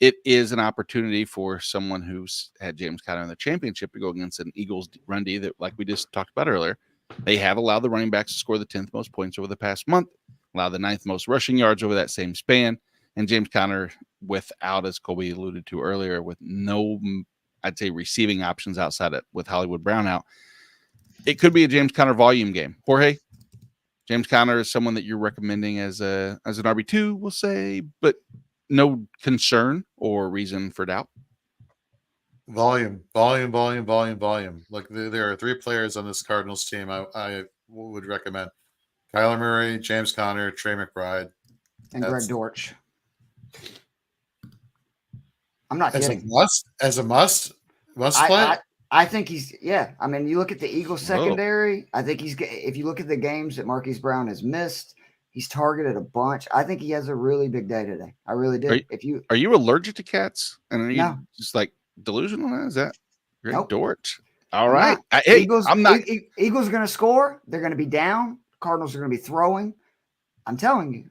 it is an opportunity for someone who's had James Conner in the championship to go against an Eagles run D that, like we just talked about earlier, they have allowed the running backs to score the 10th most points over the past month, allowed the 9th most rushing yards over that same span. And James Conner, without, as Colby alluded to earlier, with no, I'd say, receiving options outside of with Hollywood Brown out, it could be a James Conner volume game. Jorge, James Conner is someone that you're recommending as an RB2, we'll say, but no concern or reason for doubt. Volume. Look, there are 3 players on this Cardinals team I would recommend: Kyler Murray, James Conner, Trey McBride, And Greg Dortch. I'm not as kidding. a must play. I think he's, yeah. I mean, you look at the Eagles secondary. I think if you look at the games that Marquise Brown has missed, he's targeted a bunch. I think he has a really big day today. I really do. Are you allergic to cats? And are you No. just like delusional? Is that Greg Nope. Dortch? All I'm right. not. Hey, Eagles, I'm not. Eagles are going to score. They're going to be down. Cardinals are going to be throwing. I'm telling you.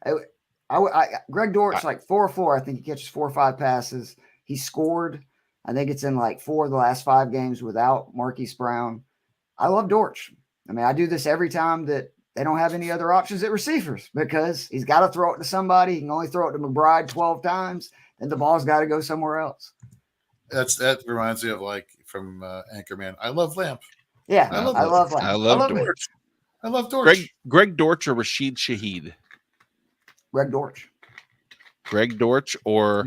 Greg Dortch, like 4 or 4. I think he catches 4 or 5 passes. He scored. I think it's in like 4 of the last 5 games without Marquise Brown. I love Dortch. I mean, I do this every time that they don't have any other options at receivers because he's got to throw it to somebody. He can only throw it to McBride 12 times, and the ball's got to go somewhere else. That reminds me of like from Anchorman. I love Lamp. Yeah, I love Lamp. I love Dortch. I love Dortch. Greg Dortch or Rashid Shaheed? Greg Dortch. Greg Dortch or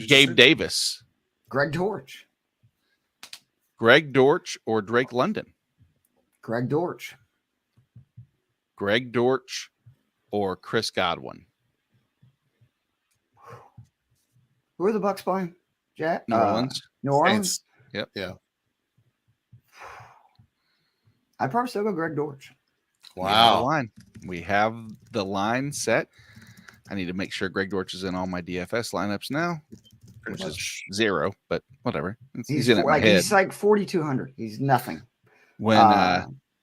Gabe Davis? Greg Dortch. Greg Dortch or Drake London? Greg Dortch. Greg Dortch or Chris Godwin? Who are the Bucks playing? Jack? New Orleans. New Orleans? Saints. Yep. Yeah. I'd probably still go Greg Dortch. Wow. We have the line set. I need to make sure Greg Dortch is in all my DFS lineups now, which is 0, but whatever. He's in my head. He's like 4,200. He's nothing. When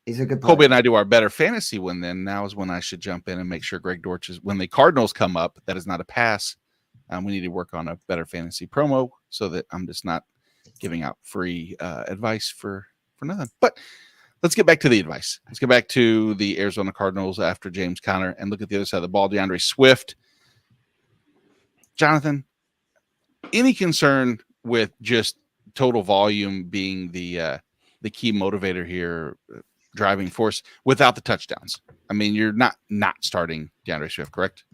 he's a good player. Colby and I do our better fantasy one, then now is when I should jump in and make sure Greg Dortch is, when the Cardinals come up, that is not a pass. We need to work on a better fantasy promo so that I'm just not giving out free advice for nothing. But let's get back to the advice. Let's get back to the Arizona Cardinals after James Conner and look at the other side of the ball. DeAndre Swift. Jonathan, any concern with just total volume being the key motivator here, driving force without the touchdowns? I mean, you're not starting DeAndre Swift, correct?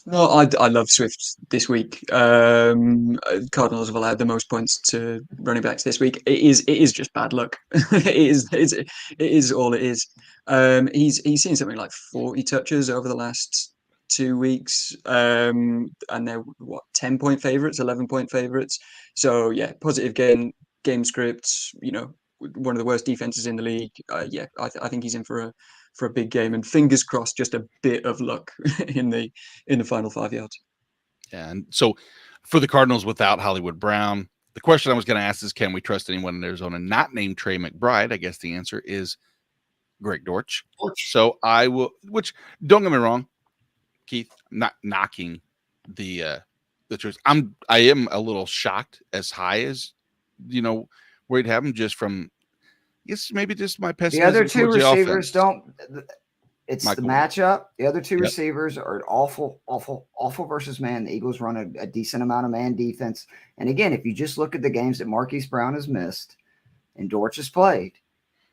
No, I love Swift this week. Cardinals have allowed the most points to running backs this week. It is just bad luck. it is all it is. He's seen something like 40 touches over the last 2 weeks, and they're 10-point favorites, 11-point favorites. So yeah, positive game scripts. You know, one of the worst defenses in the league. I think he's in for a big game, and fingers crossed, just a bit of luck in the final 5 yards. Yeah, and so for the Cardinals without Hollywood Brown, the question I was going to ask is, can we trust anyone in Arizona not named Trey McBride? I guess the answer is Greg Dortch. So I will, which don't get me wrong, Keith, not knocking the choice. I am a little shocked as high as, where you'd have him just from, I guess maybe just my pessimism. The other 2 receivers don't. It's Michael. the matchup. The other 2 receivers are awful versus man. The Eagles run a decent amount of man defense. And again, if you just look at the games that Marquise Brown has missed and Dortch has played,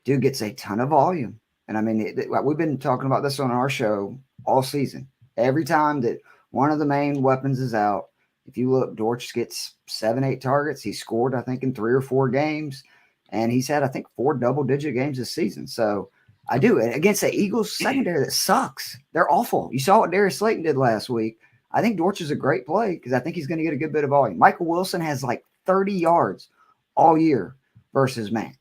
dude gets a ton of volume. And I mean, we've been talking about this on our show all season. Every time that one of the main weapons is out, if you look, Dortch gets 7-8 targets. He scored, I think, in 3 or 4 games. And he's had, I think, 4 double-digit games this season. So I do. Against the Eagles secondary that sucks. They're awful. You saw what Darius Slayton did last week. I think Dortch is a great play because I think he's going to get a good bit of volume. Michael Wilson has like 30 yards all year versus man.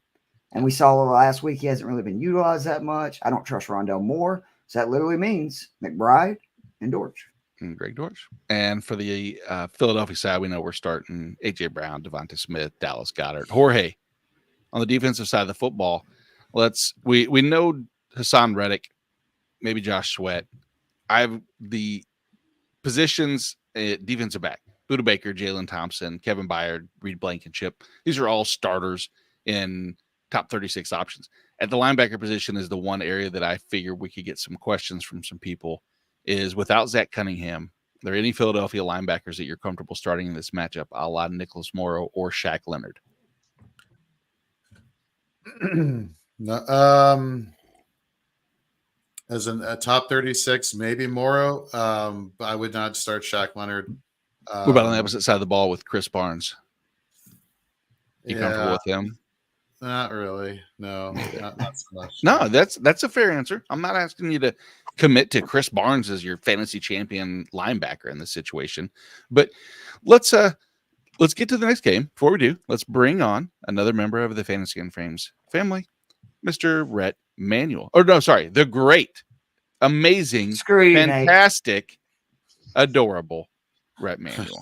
And we saw last week he hasn't really been utilized that much. I don't trust Rondell Moore. So that literally means McBride and Dortch. And Greg Dortch. And for the Philadelphia side, we know we're starting A.J. Brown, Devonta Smith, Dallas Goedert, Jorge. On the defensive side of the football, we know Hassan Reddick, maybe Josh Sweat. I have the positions defensive back: Budda Baker, Jalen Thompson, Kevin Byard, Reed Blankenship. These are all starters in top 36 options. At the linebacker position is the one area that I figure we could get some questions from some people. Is without Zach Cunningham, are there any Philadelphia linebackers that you're comfortable starting in this matchup, a la Nicholas Morrow or Shaq Leonard? No, as a top 36, maybe Morrow. But I would not start Shaq Leonard. What about on the opposite side of the ball with Chris Barnes? You comfortable with him? Not really. No, not so much. No, that's a fair answer. I'm not asking you to commit to Chris Barnes as your fantasy champion linebacker in this situation. But let's get to the next game. Before we do, let's bring on another member of the Fantasy and Frames family, Mr. Rhett Manuel. Or no, sorry, the great, amazing, fantastic, adorable Rhett Manuel.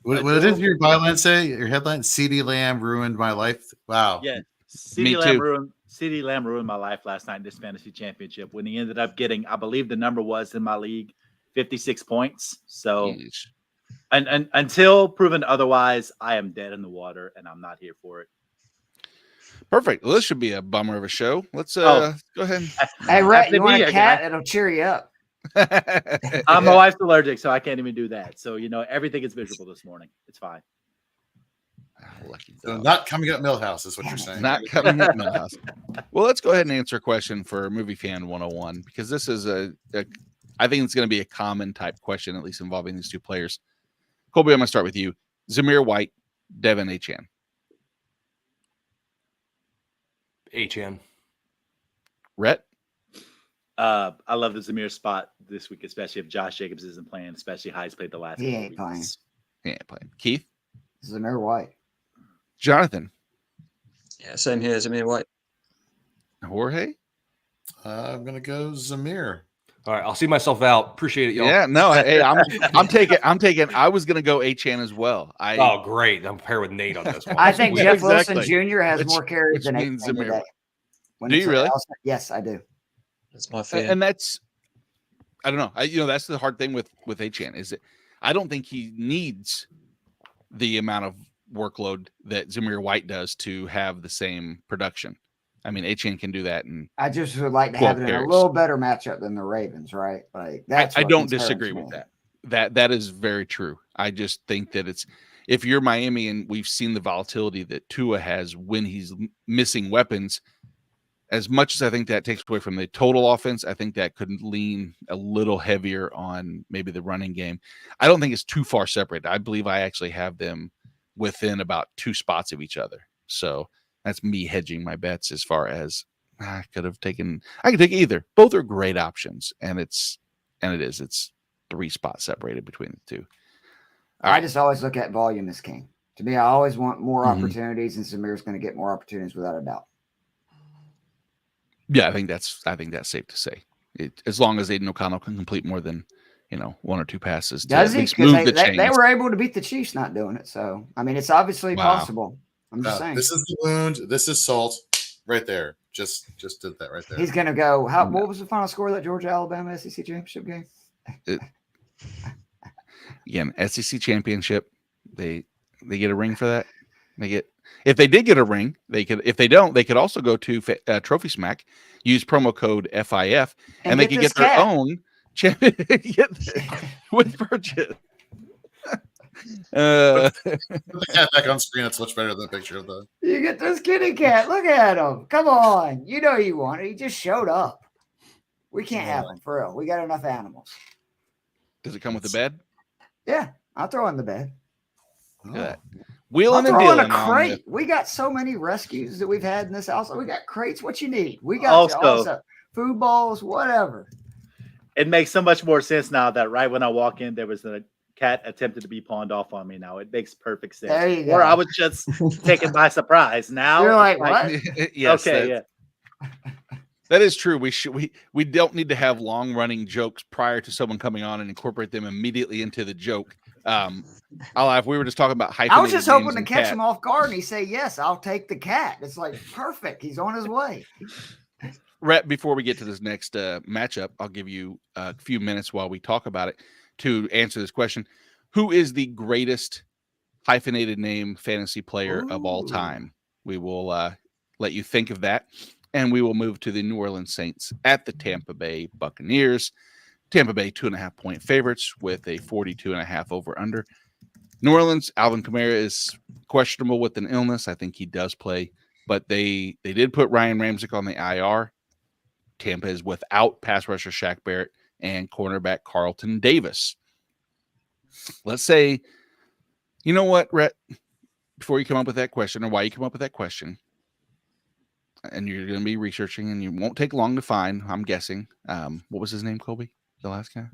What did your byline say? Your headline? CeeDee Lamb ruined my life. Wow. Yeah, CeeDee Lamb ruined my life last night in this fantasy championship when he ended up getting, I believe the number was in my league, 56 points. So, and until proven otherwise, I am dead in the water, and I'm not here for it. Perfect. Well, this should be a bummer of a show. Let's go ahead. Hey, Rhett, you want a cat? It'll cheer you up. My wife's allergic, so I can't even do that. So, everything is miserable this morning. It's fine. So not coming up Millhouse is what you're saying. Not coming up Millhouse. Well, let's go ahead and answer a question for Movie Fan 101, because this is I think it's going to be a common type question, at least involving these two players. Colby, I'm going to start with you. Zamir White, Devin Achane. Achane. Rhett? I love the Zamir spot this week, especially if Josh Jacobs isn't playing, especially how he's played the last He couple ain't weeks. playing. He ain't playing. Keith? Zamir White. Jonathan? Yeah, same here, Zamir White. Jorge? I'm gonna go Zamir. All right, I'll see myself out. Appreciate it, y'all. Yeah, no, hey, I'm taking. I was gonna go Achane as well. Oh, great! I'm paired with Nate on this one. I think Jeff Wilson Exactly. Jr. has more carries than means Achane Zamir today. Do you really? Yes, I do. That's my fear. And that's, I don't know. That's the hard thing with Achane is that I don't think he needs the amount of workload that Zamir White does to have the same production. I mean, Achane can do that, and I just would like to have it in a little better matchup than the Ravens, right? Like that's. I don't disagree with that. That is very true. I just think that if you're Miami and we've seen the volatility that Tua has when he's missing weapons. As much as I think that takes away from the total offense, I think that could lean a little heavier on maybe the running game. I don't think it's too far separated. I believe I actually have them within about 2 spots of each other. So that's me hedging my bets as far as I could take either. Both are great options, and it's 3 spots separated between the two. I just always look at volume as king. To me, I always want more opportunities, and Zamir's going to get more opportunities without a doubt. Yeah, I think that's safe to say. As long as Aiden O'Connell can complete more than 1 or 2 passes, does he? Because they were able to beat the Chiefs not doing it. So I mean, it's obviously possible. I'm just saying. This is the wound. This is salt, right there. Just did that right there. He's gonna go. What was the final score of that Georgia Alabama SEC championship game? Again, SEC championship. They get a ring for that. If they did get a ring, they could. If they don't, they could also go to Trophy Smack, use promo code FIF, and they could get their own with purchase. Put the cat back on screen. That's much better than the picture of the. You get this kitty cat. Look at him. Come on. You know you want it. He just showed up. We can't have him for real. We got enough animals. Does it come with the bed? Yeah, I'll throw in the bed. Look at that. Wheeling and dealing. dealing. A crate. We got so many rescues that we've had in this house. We got crates. What you need? We got also food bowls, whatever. It makes so much more sense now that right when I walk in, there was a cat attempted to be pawned off on me now. It makes perfect sense. There you Or go. I was just taken by surprise. Now You're like, it's what? Yes, okay, yeah. that is true. We don't need to have long running jokes prior to someone coming on and incorporate them immediately into the joke. If we were just talking about hyphenated I was just hoping names to and catch cat. him off guard, and he say, "Yes, I'll take the cat." It's like perfect. He's on his way. Rhett, before we get to this next matchup, I'll give you a few minutes while we talk about it to answer this question. Who is the greatest hyphenated name fantasy player of all time? We will let you think of that, and we will move to the New Orleans Saints at the Tampa Bay Buccaneers. Tampa Bay 2.5-point favorites with a 42.5 over under. New Orleans, Alvin Kamara is questionable with an illness. I think he does play, but they did put Ryan Ramczyk on the IR. Tampa is without pass rusher Shaq Barrett and cornerback Carlton Davis. Let's say, you know what, Rhett, before you come up with that question, or why you come up with that question, and you're going to be researching, and you won't take long to find, I'm guessing. What was his name, Colby? The last guy?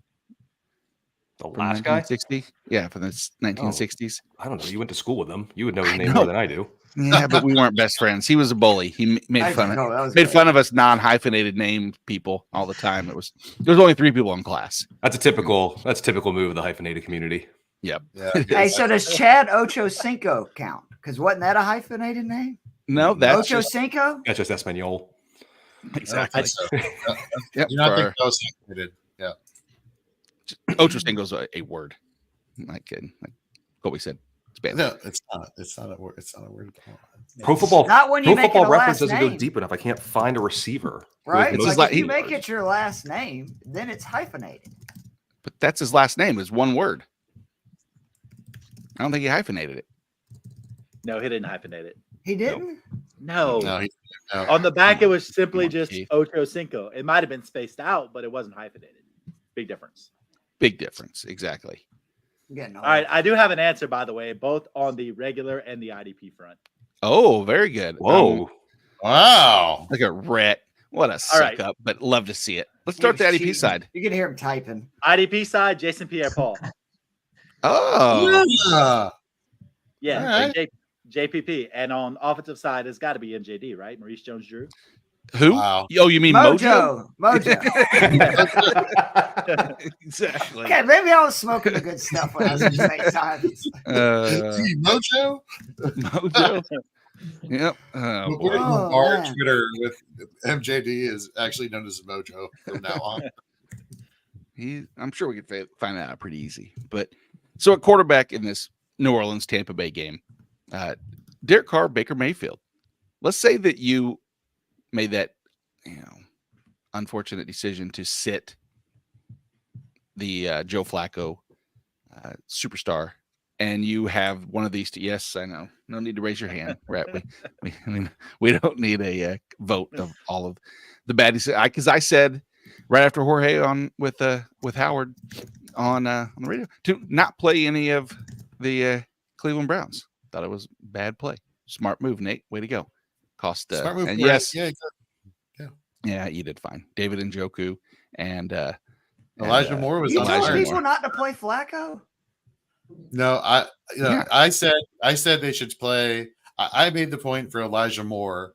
The From last guy? 1960? Yeah, from the 1960s. I don't know. You went to school with him. You would know his name more than I do. Yeah, but we weren't best friends. He was a bully. He made fun of us non-hyphenated name people all the time. There was only 3 people in class. That's a typical move of the hyphenated community. Yep. Yeah. Hey, so does Chad Ochocinco count? Because wasn't that a hyphenated name? No, that's just, Ochocinco? That's just Espanol. exactly. So. Yep, You know, I for- think that was hyphenated. Yeah. Ochocinco's a word. Like Colby said. Spanish. No, it's not. It's not a word. It's not a word at all. Pro football. Not when you Pro make it football a reference last doesn't go name. deep enough. I can't find a receiver. Right? With It's It's those like if you keywords. make it your last name, then it's hyphenated. But that's his last name is one word. I don't think he hyphenated it. No, he didn't hyphenate it. He didn't? No. No, no. On the back, it was simply Come on, just Keith. Ocho Cinco. It might have been spaced out, but it wasn't hyphenated. Big difference. Big difference. Exactly. I'm getting All right. I do have an answer, by the way, both on the regular and the IDP front. Oh, very good. Whoa. Wow. Look at Rhett. What a suck right. up, but love to see it. Let's start the IDP side. You can hear him typing. IDP side, Jason Pierre-Paul. Oh, Yeah. Yeah. All right. like JPP. And on offensive side, it's got to be MJD, right? Maurice Jones-Drew. who? Wow. Oh, you mean Mojo? Mojo. Exactly. Okay, maybe I was smoking the good stuff when I was just saying times. Mojo? Mojo. Yep. Oh, We're boy. gonna Oh, go our man. Twitter with MJD is actually known as Mojo from now on. I'm sure we could find that out pretty easy. But so at quarterback in this New Orleans Tampa Bay game, Derek Carr, Baker Mayfield. Let's say that you made that, unfortunate decision to sit the Joe Flacco superstar, and you have one of these two. Yes, I know. No need to raise your hand, right? We don't need a vote of all of the bad decisions. Because I said right after Jorge on with Howard on the radio to not play any of the Cleveland Browns. Thought it was bad play. Smart move, Nate. Way to go. Cost Smart move. and for yes, it. Yeah, yeah, you did fine. David Njoku and Elijah Moore was You on told Elijah fire. people not to play Flacco? No, Yeah. I said they should play. I made the point for Elijah Moore.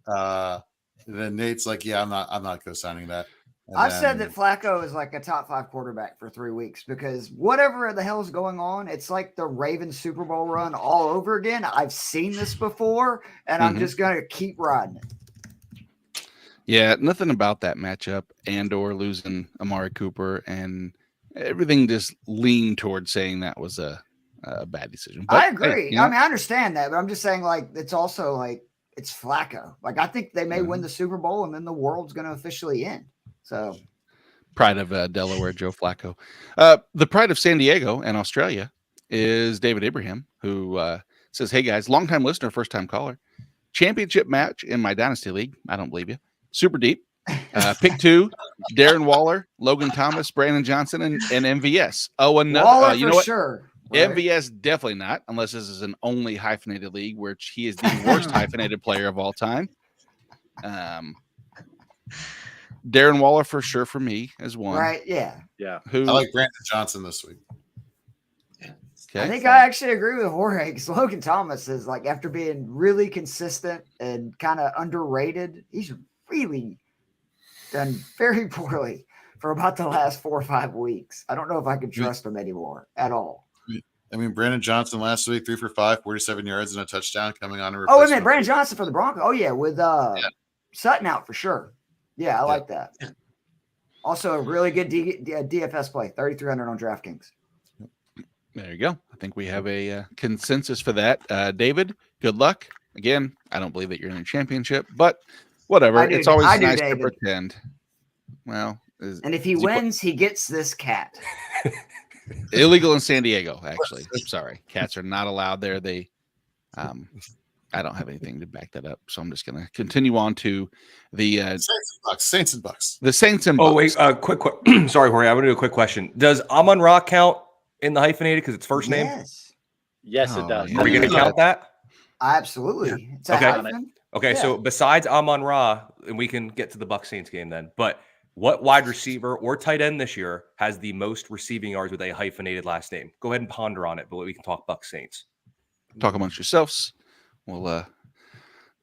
Then Nate's like, yeah, I'm not co-signing that. And I've said then- that Flacco is like a top 5 quarterback for 3 weeks because whatever the hell is going on, it's like the Ravens Super Bowl run all over again. I've seen this before, and I'm Mhm. just going to keep riding it. yeah, nothing about that matchup and or losing Amari Cooper and everything just leaned towards saying that was a bad decision. But, I agree. hey, I mean, I understand that, but I'm just saying, like, it's also like it's Flacco. Like, I think they may Mm-hmm. win the Super Bowl, and then the world's going to officially end. So, pride of Delaware, Joe Flacco. The pride of San Diego and Australia is David Abraham, who says, "Hey guys, longtime listener, first time caller. Championship match in my Dynasty League. I don't believe you. Super deep. Pick 2, Darren Waller, Logan Thomas, Brandon Johnson, and MVS. Oh, another. Waller You for know what? sure. Right? MVS definitely not, unless this is an only hyphenated league, which he is the worst hyphenated player of all time. Darren Waller for sure for me as one. Right? Yeah. Yeah. Who I like Brandon Johnson this week. Okay. I think I actually agree with Jorge because Logan Thomas is like, after being really consistent and kind of underrated, he's really done very poorly for about the last 4 or 5 weeks. I don't know if I can trust him anymore at all. I mean, Brandon Johnson last week, 3 for 5, 47 yards and a touchdown coming on. Oh, wait a minute. Brandon Johnson for the Broncos. Oh, yeah, with Sutton out for sure. Yeah, I like that. Also, a really good DFS play, 3,300 on DraftKings. There you go. I think we have a consensus for that. David, good luck. Again, I don't believe that you're in a championship, but whatever. It's always nice to pretend. Well, and if he wins, he gets this cat. Illegal in San Diego, actually. Sorry. Cats are not allowed there. They I don't have anything to back that up, so I'm just going to continue on to the Saints and Bucks. The Saints and Bucks. Oh, wait, quick. Sorry, Jorge. I'm going to do a quick question. Does Amon-Ra count in the hyphenated because it's first name? Yes, it does. Yeah. Are we going to count that? Absolutely. It's Okay, so besides Amon-Ra, and we can get to the Bucs Saints game then, but what wide receiver or tight end this year has the most receiving yards with a hyphenated last name? Go ahead and ponder on it, but we can talk Bucs Saints. Talk amongst yourselves. Well,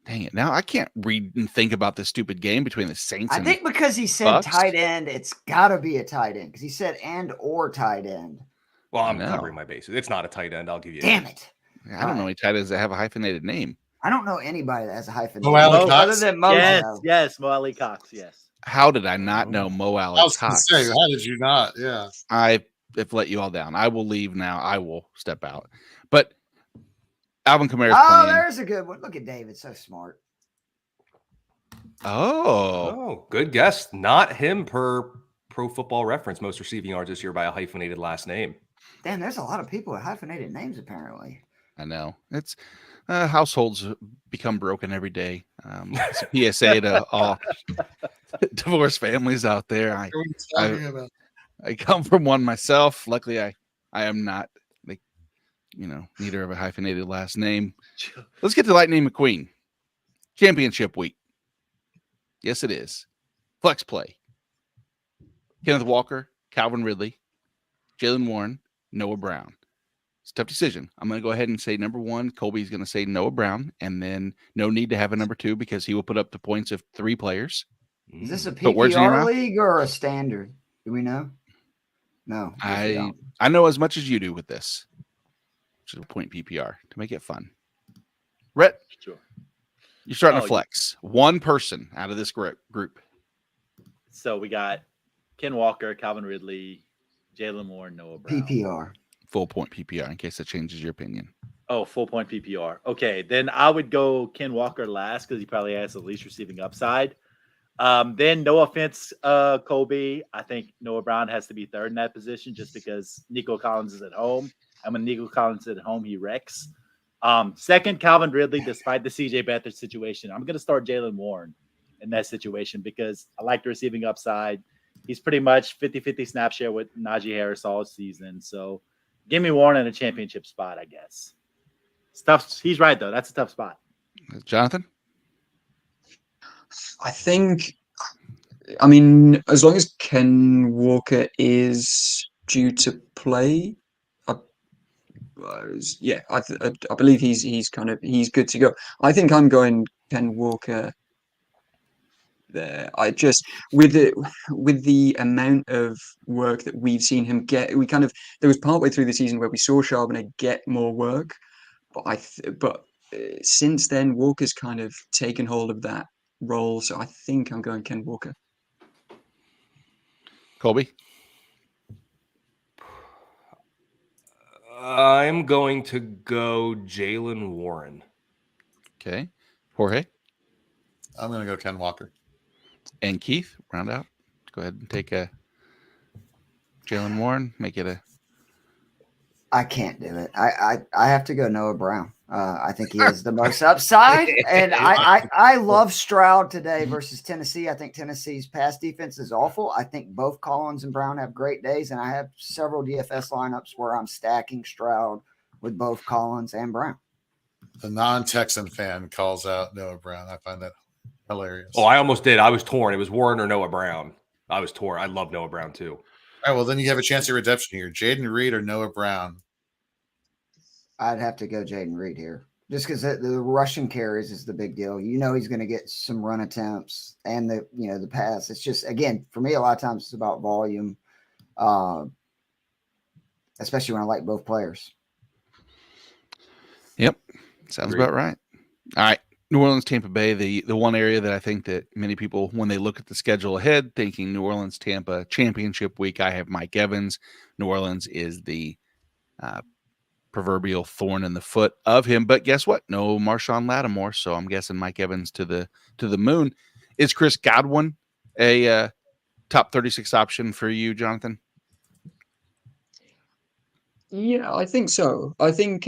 dang it. Now I can't read and think about this stupid game between the Saints and I think because he said Bucks. tight end, it's got to be a tight end because he said and or tight end. Well, I'm covering my bases. It's not a tight end. I'll give you Damn it. I don't know any tight ends that have a hyphenated name. I don't know anybody that has a hyphenated Mo Alley name Cox? other than Mojo. Yes, Mo Alley Cox, yes. How did I not know Mo Alley I was going to Cox? say, how did you not? Yeah. I have let you all down. I will leave now. I will step out. But Alvin Kamara's playing. There's a good one. Look at David. So smart. Oh, good guess. Not him per Pro Football Reference. Most receiving yards this year by a hyphenated last name. Damn, there's a lot of people with hyphenated names apparently. I know. It's households become broken every day. It's a PSA to all divorced families out there. I come from one myself. Luckily, I am not, neither of a hyphenated last name. Let's get to Lightning McQueen. Championship week. Yes, it is. Flex play. Kenneth Walker, Calvin Ridley, Jalen Warren, Noah Brown. It's a tough decision. I'm going to go ahead and say number one. Colby's going to say Noah Brown, and then no need to have a number two because he will put up the points of 3 players. Is this a PPR league or a standard? Do we know? No. I know as much as you do with this, which is a point PPR to make it fun. Rhett, Sure. You're starting to flex. One person out of this group. So we got Ken Walker, Calvin Ridley, Jalen Warren, Noah Brown. PPR. Full point PPR in case that changes your opinion. Oh, full point PPR. Okay, then I would go Ken Walker last because he probably has the least receiving upside. Then no offense, Colby. I think Noah Brown has to be third in that position just because Nico Collins is at home. And when Nico Collins is at home, he wrecks. Second, Calvin Ridley, despite the CJ Beathard situation. I'm going to start Jalen Warren in that situation because I like the receiving upside. He's pretty much 50-50 snap share with Najee Harris all season. So give me Warren in a championship spot, I guess. It's tough. He's right, though. That's a tough spot. Jonathan? I think, I mean, as long as Ken Walker is due to play, I believe he's good to go. I think I'm going Ken Walker there. I just with the amount of work that we've seen him get, there was partway through the season where we saw Charbonnet get more work, but since then Walker's kind of taken hold of that role, so I think I'm going Ken Walker. Colby? I'm going to go Jalen Warren. Okay. Jorge? I'm going to go Ken Walker. And Keith, round out. Go ahead and take a Jalen Warren. Make it a... I can't do it. I have to go Noah Brown. I think he has the most upside. And I love Stroud today versus Tennessee. I think Tennessee's pass defense is awful. I think both Collins and Brown have great days. And I have several DFS lineups where I'm stacking Stroud with both Collins and Brown. The non-Texan fan calls out Noah Brown. I find that hilarious. Oh, I almost did. I was torn. It was Warren or Noah Brown. I was torn. I love Noah Brown too. All right, well, then you have a chance at redemption here. Jaden Reed or Noah Brown? I'd have to go Jaden Reed here. Just because the rushing carries is the big deal. You know he's going to get some run attempts and the pass. It's just, again, for me, a lot of times it's about volume, especially when I like both players. Yep. Sounds about right. All right. New Orleans, Tampa Bay, the one area that I think that many people, when they look at the schedule ahead, thinking New Orleans, Tampa championship week, I have Mike Evans. New Orleans is the proverbial thorn in the foot of him. But guess what? No Marshawn Lattimore. So I'm guessing Mike Evans to the moon. Is Chris Godwin a top 36 option for you, Jonathan? Yeah, I think so. I think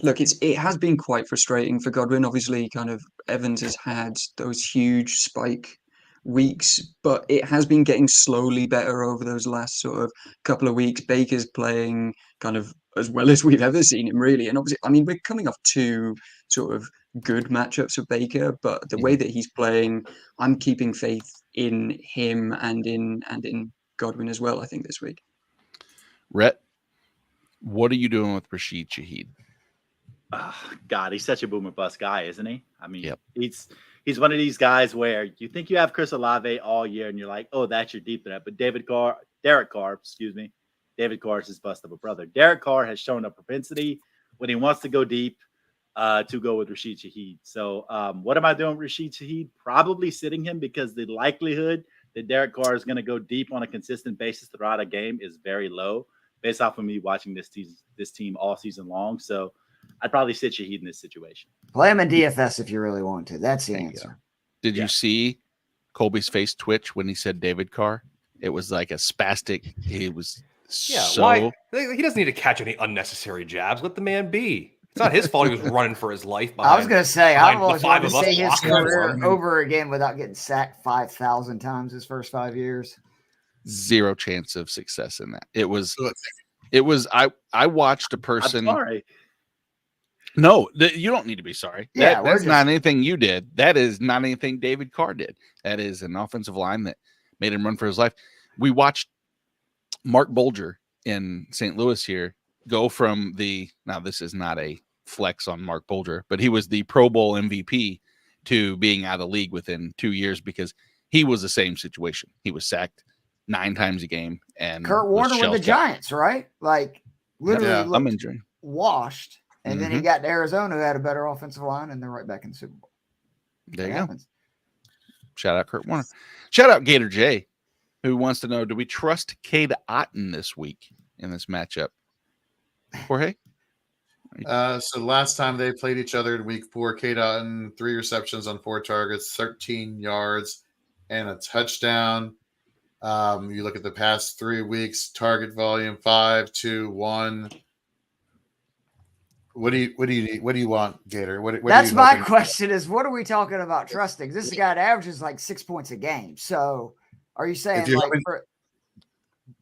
look, it has been quite frustrating for Godwin. Obviously, kind of Evans has had those huge spike weeks, but it has been getting slowly better over those last sort of couple of weeks. Baker's playing kind of as well as we've ever seen him, really. And obviously, I mean, we're coming off two sort of good matchups for Baker, but the way that he's playing, I'm keeping faith in him and in Godwin as well, I think, this week. Rhett, what are you doing with Rashid Shaheed? God, he's such a boomer bust guy, isn't he? I mean, he's one of these guys where you think you have Chris Olave all year, and you're like, oh, that's your deep threat. But Derek Carr, David Carr is his bust of a brother. Derek Carr has shown a propensity when he wants to go deep to go with Rashid Shaheed. So what am I doing with Rashid Shaheed? Probably sitting him because the likelihood that Derek Carr is going to go deep on a consistent basis throughout a game is very low based off of me watching this team all season long. So I'd probably sit Shaheed in this situation. Play him in DFS if you really want to. That's the answer. Did you see Colby's face twitch when he said David Carr? It was like a spastic. He was why? He doesn't need to catch any unnecessary jabs. Let the man be. It's not his fault he was running for his life. I was going to say, I've always wanted to see his career over again without getting sacked 5,000 times his first 5 years. Zero chance of success in that. It was. I watched a person. I'm sorry. No, you don't need to be sorry. Yeah, that's not anything you did. That is not anything David Carr did. That is an offensive line that made him run for his life. We watched Mark Bolger in St. Louis here go from now this is not a flex on Mark Bolger, but he was the Pro Bowl MVP to being out of the league within 2 years because he was the same situation. He was sacked 9 times a game. And Kurt Warner with the Giants, right? Like literally washed. And then he got to Arizona, who had a better offensive line, and they're right back in the Super Bowl. There you go. Shout out Kurt Warner. Shout out Gator J, who wants to know, do we trust Cade Otton this week in this matchup? Jorge? So last time they played each other in week 4, Cade Otton, 3 receptions on 4 targets, 13 yards, and a touchdown. You look at the past 3 weeks, target volume 5, 2, 1. What do you want, Gator? That's my question is, what are we talking about trusting? This guy that averages like 6 points a game. So are you saying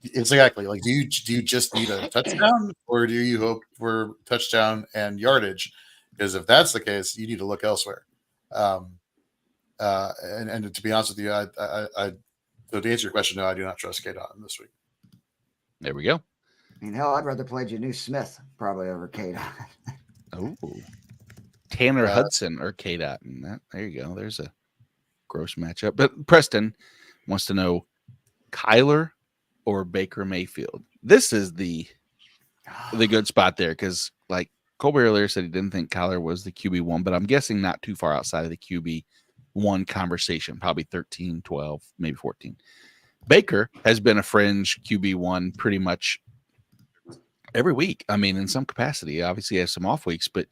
exactly like do you just need a touchdown or do you hope for touchdown and yardage? Because if that's the case, you need to look elsewhere. And to be honest with you, so to answer your question, no, I do not trust Cade Otton this week. There we go. I mean, hell, I'd rather play Janu Smith probably over Cade Otton. Oh, Tanner Hudson or Cade Otton. There you go. There's a gross matchup. But Preston wants to know Kyler or Baker Mayfield. This is the good spot there because, like Colby earlier said, he didn't think Kyler was the QB1, but I'm guessing not too far outside of the QB1 conversation, probably 13, 12, maybe 14. Baker has been a fringe QB1 pretty much every week. I mean, in some capacity, obviously he has some off weeks, but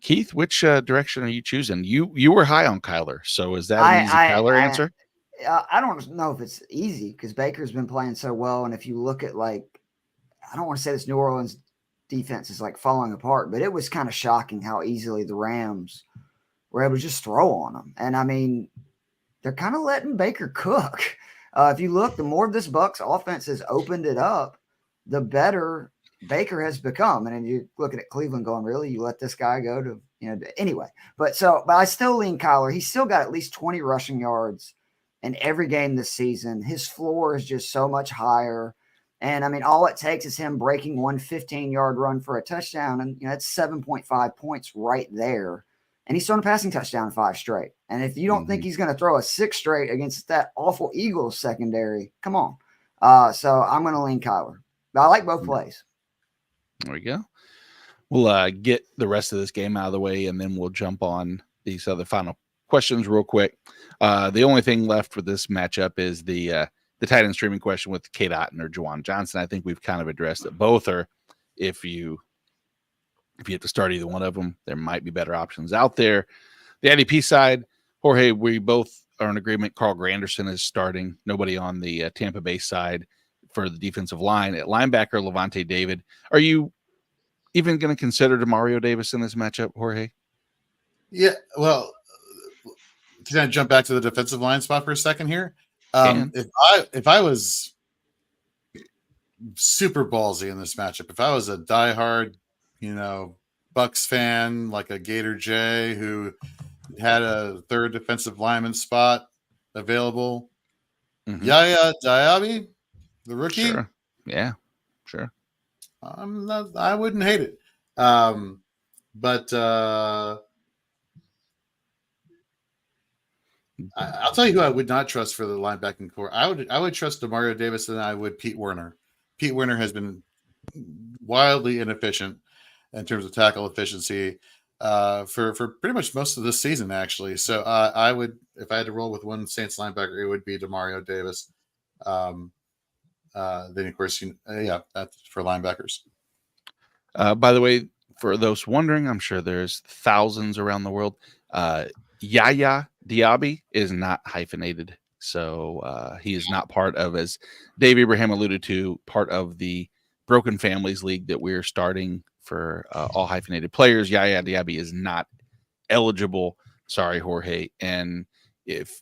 Keith, which direction are you choosing? You were high on Kyler. So is that an easy Kyler answer? I don't know if it's easy because Baker's been playing so well. And if you look at I don't want to say this New Orleans defense is like falling apart, but it was kind of shocking how easily the Rams were able to just throw on them. And I mean, they're kind of letting Baker cook. If you look, the more of this Bucs offense has opened it up, the better Baker has become. And then you're looking at Cleveland going, really, you let this guy go to, anyway. But I still lean Kyler. He's still got at least 20 rushing yards in every game this season. His floor is just so much higher. And I mean, all it takes is him breaking one 15-yard run for a touchdown. And that's 7.5 points right there. And he's thrown a passing touchdown 5 straight. And if you don't think he's going to throw a 6 straight against that awful Eagles secondary, come on. So I'm going to lean Kyler. But I like both plays. There we go. We'll get the rest of this game out of the way, and then we'll jump on these other final questions real quick. The only thing left for this matchup is the tight end streaming question with Kate Otten or Juwan Johnson. I think we've kind of addressed it. Both are, if you have to start either one of them, there might be better options out there. The IDP side, Jorge, we both are in agreement. Carl Granderson is starting. Nobody on the Tampa Bay side for the defensive line. At linebacker, Levante David. Are you even going to consider Demario Davis in this matchup, Jorge? Yeah, well, can I jump back to the defensive line spot for a second here? If I was super ballsy in this matchup, if I was a diehard, Bucks fan like a Gator J who had a third defensive lineman spot available, Yaya Diaby, the rookie, sure. Yeah, sure. I wouldn't hate it, but I'll tell you who I would not trust for the linebacking core. I would trust Demario Davis than I would Pete Werner. Pete Werner has been wildly inefficient in terms of tackle efficiency for pretty much most of this season, actually. So I would, if I had to roll with one Saints linebacker, it would be Demario Davis. Then, of course, that's for linebackers. By the way, for those wondering, I'm sure there's thousands around the world. Yaya Diaby is not hyphenated. So he is not part of, as Dave Abraham alluded to, part of the Broken Families League that we're starting for all hyphenated players. Yaya Diaby is not eligible. Sorry, Jorge. And if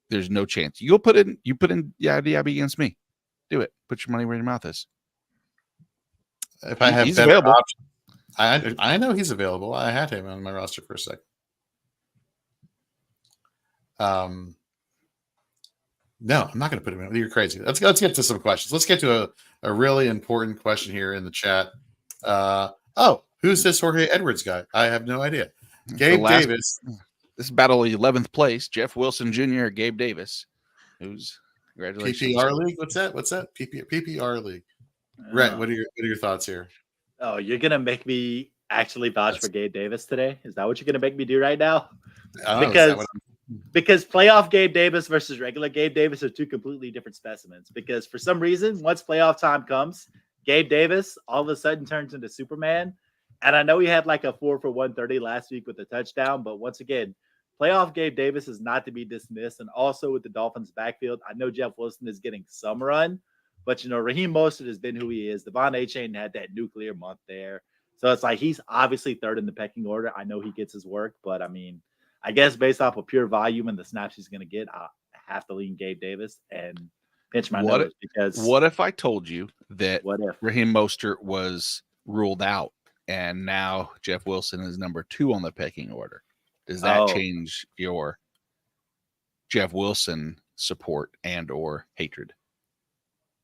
there's no chance, you put in Yaya Diaby against me. Do it. Put your money where your mouth is. If I have he's better available. options, I know he's available. I had him on my roster for a second. No, I'm not going to put him in. You're crazy. Let's get to some questions. Let's get to a really important question here in the chat. Who's this Jorge Edwards guy? I have no idea. Gabe Davis. This battle of 11th place, Jeff Wilson Jr., Gabe Davis. Congratulations. PPR League? What's that? PPR League. Rhett, what are your thoughts here? Oh, you're going to make me actually vouch for Gabe Davis today? Is that what you're going to make me do right now? Because playoff Gabe Davis versus regular Gabe Davis are two completely different specimens. Because for some reason, once playoff time comes, Gabe Davis all of a sudden turns into Superman. And I know he had like a 4 for 130 last week with a touchdown. But once again, playoff Gabe Davis is not to be dismissed. And also with the Dolphins backfield, I know Jeff Wilson is getting some run. But, Raheem Mostert has been who he is. Devon Achane had that nuclear month there. So it's like he's obviously third in the pecking order. I know he gets his work. But, I guess based off of pure volume and the snaps he's going to get, I have to lean Gabe Davis and pinch my nose. Because what if I told you that Raheem Mostert was ruled out and now Jeff Wilson is number 2 on the pecking order? Does that change your Jeff Wilson support and or hatred?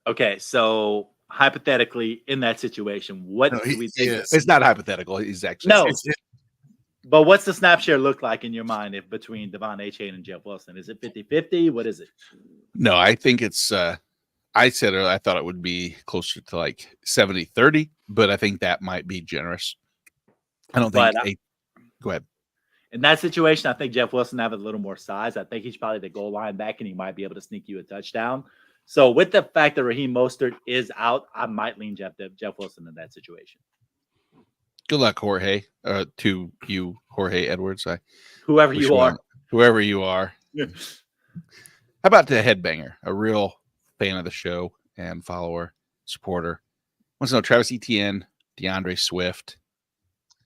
Okay, so hypothetically, in that situation, what do we think? It's not hypothetical. He's actually But what's the snap share look like in your mind between Devon Achane and Jeff Wilson? Is it 50-50? What is it? No, I think it's I thought it would be closer to like 70-30, but I think that might be generous. I don't think go ahead. In that situation, I think Jeff Wilson has a little more size. I think he's probably the goal line back, and he might be able to sneak you a touchdown. So with the fact that Raheem Mostert is out, I might lean Jeff Wilson in that situation. Good luck, Jorge. To you, Jorge Edwards. Whoever you are. How about the headbanger? A real fan of the show and follower, supporter. Wants to know Travis Etienne, DeAndre Swift.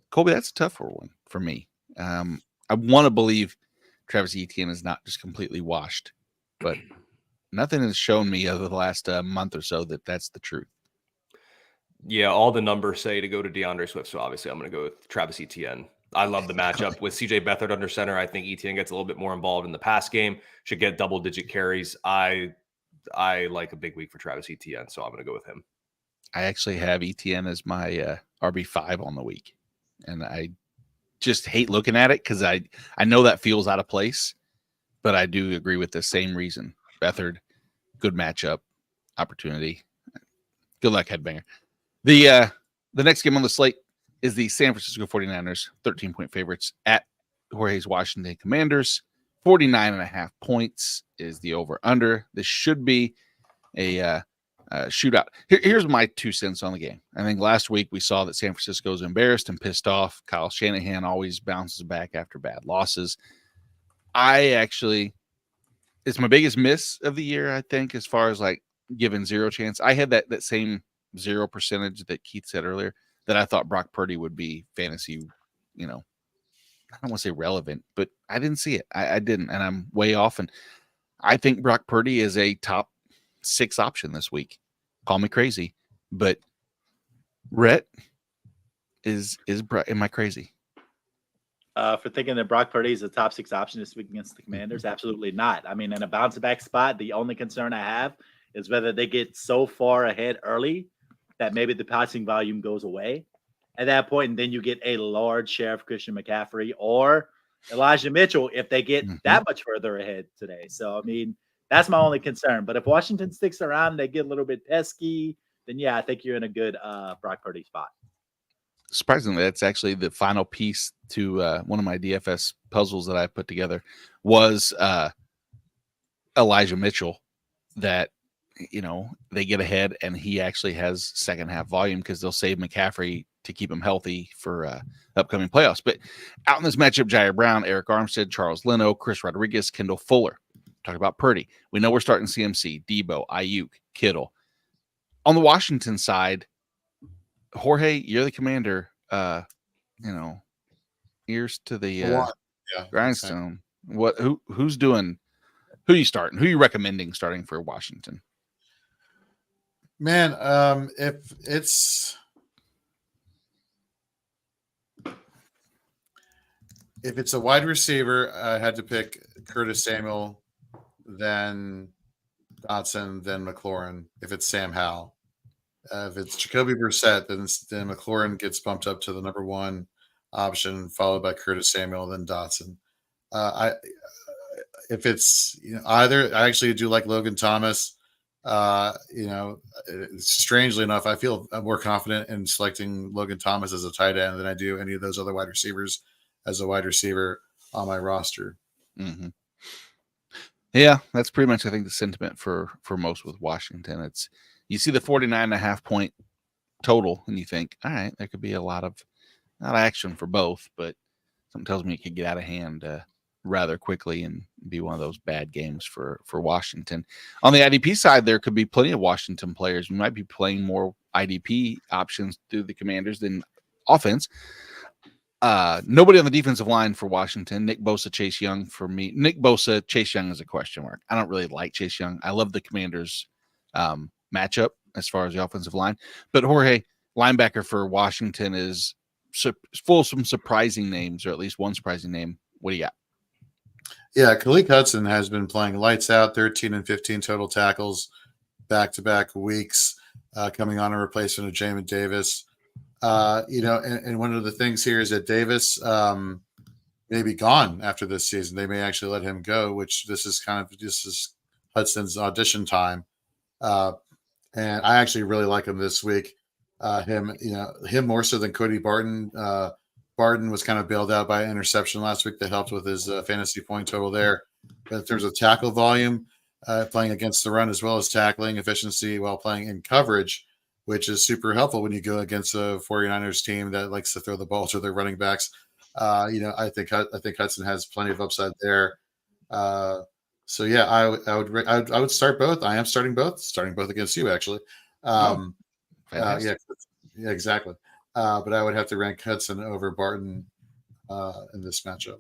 Colby, that's a tough one for me. I want to believe Travis Etienne is not just completely washed, but nothing has shown me over the last month or so that that's the truth. Yeah, all the numbers say to go to DeAndre Swift, so obviously I'm going to go with Travis Etienne. I love the matchup with CJ Beathard under center. I think Etienne gets a little bit more involved in the pass game, should get double-digit carries. I I like a big week for Travis Etienne, so I'm going to go with him. I actually have Etienne as my RB5 on the week, and I just hate looking at it because I know that feels out of place, but I do agree with the same reason. Beathard, good matchup, opportunity. Good luck, headbanger. The next game on the slate is the San Francisco 49ers, 13-point favorites at Jorge's Washington Commanders. 49.5 points is the over-under. This should be a shootout. Here's my 2 cents on the game. I think last week we saw that San Francisco was embarrassed and pissed off. Kyle Shanahan always bounces back after bad losses. It's my biggest miss of the year, I think, as far as like giving zero chance. I had that same 0% that Keith said earlier, that I thought Brock Purdy would be fantasy, I don't want to say relevant, but I didn't see it. I didn't, and I'm way off. And I think Brock Purdy is a top 6 option this week. Call me crazy, but Rhett am I crazy? For thinking that Brock Purdy is a top 6 option this week against the Commanders? Absolutely not. I mean, in a bounce back spot, the only concern I have is whether they get so far ahead early that maybe the passing volume goes away at that point, and then you get a large share of Christian McCaffrey or Elijah Mitchell if they get that much further ahead today. So, I mean, that's my only concern. But if Washington sticks around and they get a little bit pesky, then, yeah, I think you're in a good Brock Purdy spot. Surprisingly, that's actually the final piece to one of my DFS puzzles that I put together was Elijah Mitchell, that, they get ahead and he actually has second half volume because they'll save McCaffrey to keep him healthy for upcoming playoffs. But out in this matchup, Jair Brown, Eric Armstead, Charles Leno, Chris Rodriguez, Kendall Fuller. Talk about Purdy. We know we're starting CMC, Debo, Ayuk, Kittle. On the Washington side, Jorge, you're the commander. Ears to the grindstone. Who's doing? Who are you starting? Who are you recommending starting for Washington? Man, if it's a wide receiver, I had to pick Curtis Samuel, then Dotson, then McLaurin. If it's Sam Howell. If it's Jacoby Brissett, then McLaurin gets bumped up to the number 1 option, followed by Curtis Samuel, then Dotson. If it's either, I actually do like Logan Thomas. Strangely enough, I feel more confident in selecting Logan Thomas as a tight end than I do any of those other wide receivers as a wide receiver on my roster. Mm-hmm. Yeah, that's pretty much, I think, the sentiment for most with Washington. It's, you see the 49.5 point total and you think, all right, there could be a lot of not action for both, but something tells me it could get out of hand rather quickly and be one of those bad games for Washington. On the IDP side, there could be plenty of Washington players. We might be playing more IDP options through the Commanders than offense. Nobody on the defensive line for Washington. Nick Bosa, Chase Young for me. Nick Bosa, Chase Young is a question mark. I don't really like Chase Young. I love the Commanders matchup as far as the offensive line. But Jorge, linebacker for Washington, is full of some surprising names, or at least one surprising name. What do you got? Yeah, Khalil Hudson has been playing lights out, 13 and 15 total tackles back-to-back weeks, coming on a replacement of Jamin Davis. And one of the things here is that Davis may be gone after this season. They may actually let him go, which this is Hudson's audition time. And I actually really like him this week. Him more so than Cody Barton. Barton was kind of bailed out by an interception last week that helped with his fantasy point total there. But in terms of tackle volume, playing against the run as well as tackling efficiency while playing in coverage, which is super helpful when you go against a 49ers team that likes to throw the ball to their running backs. I think Hudson has plenty of upside there. So yeah, I would start both. I am starting both against you actually. Yeah, exactly. But I would have to rank Hudson over Barton in this matchup.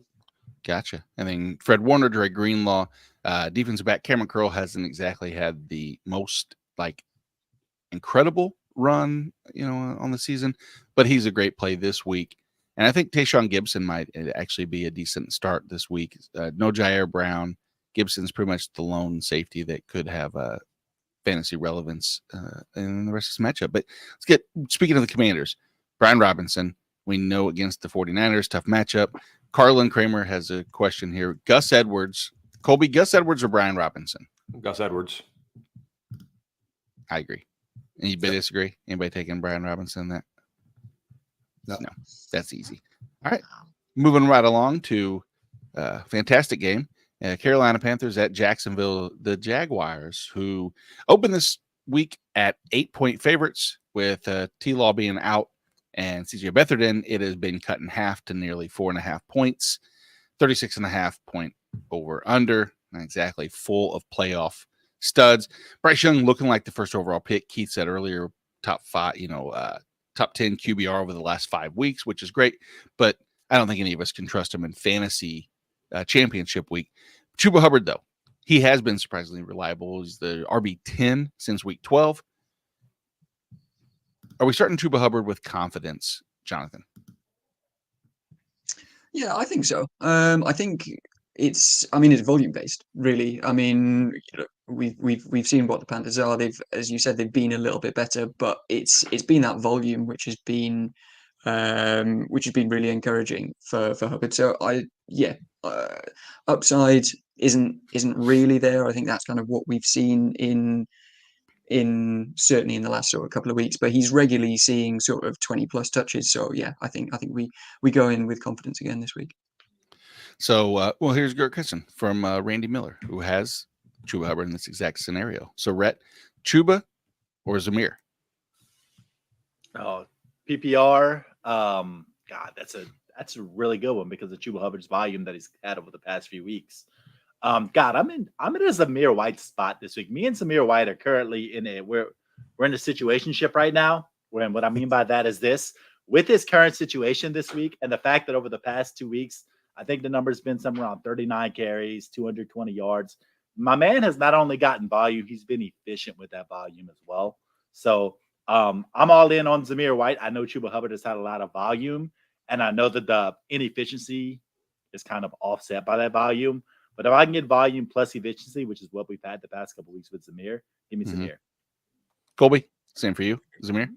Gotcha. And then Fred Warner, Dre Greenlaw, defensive back Cameron Curl hasn't exactly had the most incredible run, on the season, but he's a great play this week. And I think Tayshaun Gibson might actually be a decent start this week. No Jair Brown. Gibson's pretty much the lone safety that could have fantasy relevance in the rest of this matchup. But speaking of the Commanders, Brian Robinson, we know against the 49ers, tough matchup. Carlin Kramer has a question here. Gus Edwards, Colby, Gus Edwards or Brian Robinson? Gus Edwards. I agree. Anybody disagree? Anybody taking Brian Robinson? That no, that's easy. All right, moving right along to fantastic game. Carolina Panthers at Jacksonville, the Jaguars, who opened this week at 8-point favorites with T-Law being out and CJ Beathard. It has been cut in half to nearly 4.5 points, 36.5 point over under, not exactly full of playoff studs. Bryce Young looking like the first overall pick. Keith said earlier, top 10 QBR over the last 5 weeks, which is great, but I don't think any of us can trust him in fantasy championship week. Chuba Hubbard, though, he has been surprisingly reliable. He's the RB10 since week 12. Are we starting Chuba Hubbard with confidence, Jonathan? Yeah, I think so. I think it's volume based, really. I mean, we've seen what the Panthers are. They've, as you said, they've been a little bit better, but it's been that volume which has been really encouraging for Hubbard. So upside isn't really there. I think that's kind of what we've seen in certainly in the last sort of couple of weeks, but he's regularly seeing sort of 20 plus touches. So yeah, I think we go in with confidence again this week. So here's Gert Christen from Randy Miller, who has Chuba Hubbard in this exact scenario. So Rhett, Chuba or Zamir? Oh, PPR. God, that's a really good one because of Chuba Hubbard's volume that he's had over the past few weeks. God, I'm in a Zamir White spot this week. Me and Zamir White are currently we're in a situationship right now. And what I mean by that is this: with his current situation this week, and the fact that over the past 2 weeks, I think the number's been somewhere around 39 carries, 220 yards. My man has not only gotten volume, he's been efficient with that volume as well. So I'm all in on Zamir White. I know Chuba Hubbard has had a lot of volume, and I know that the inefficiency is kind of offset by that volume. But if I can get volume plus efficiency, which is what we've had the past couple of weeks with Zamir, give me Zamir. Colby, same for you, Zamir?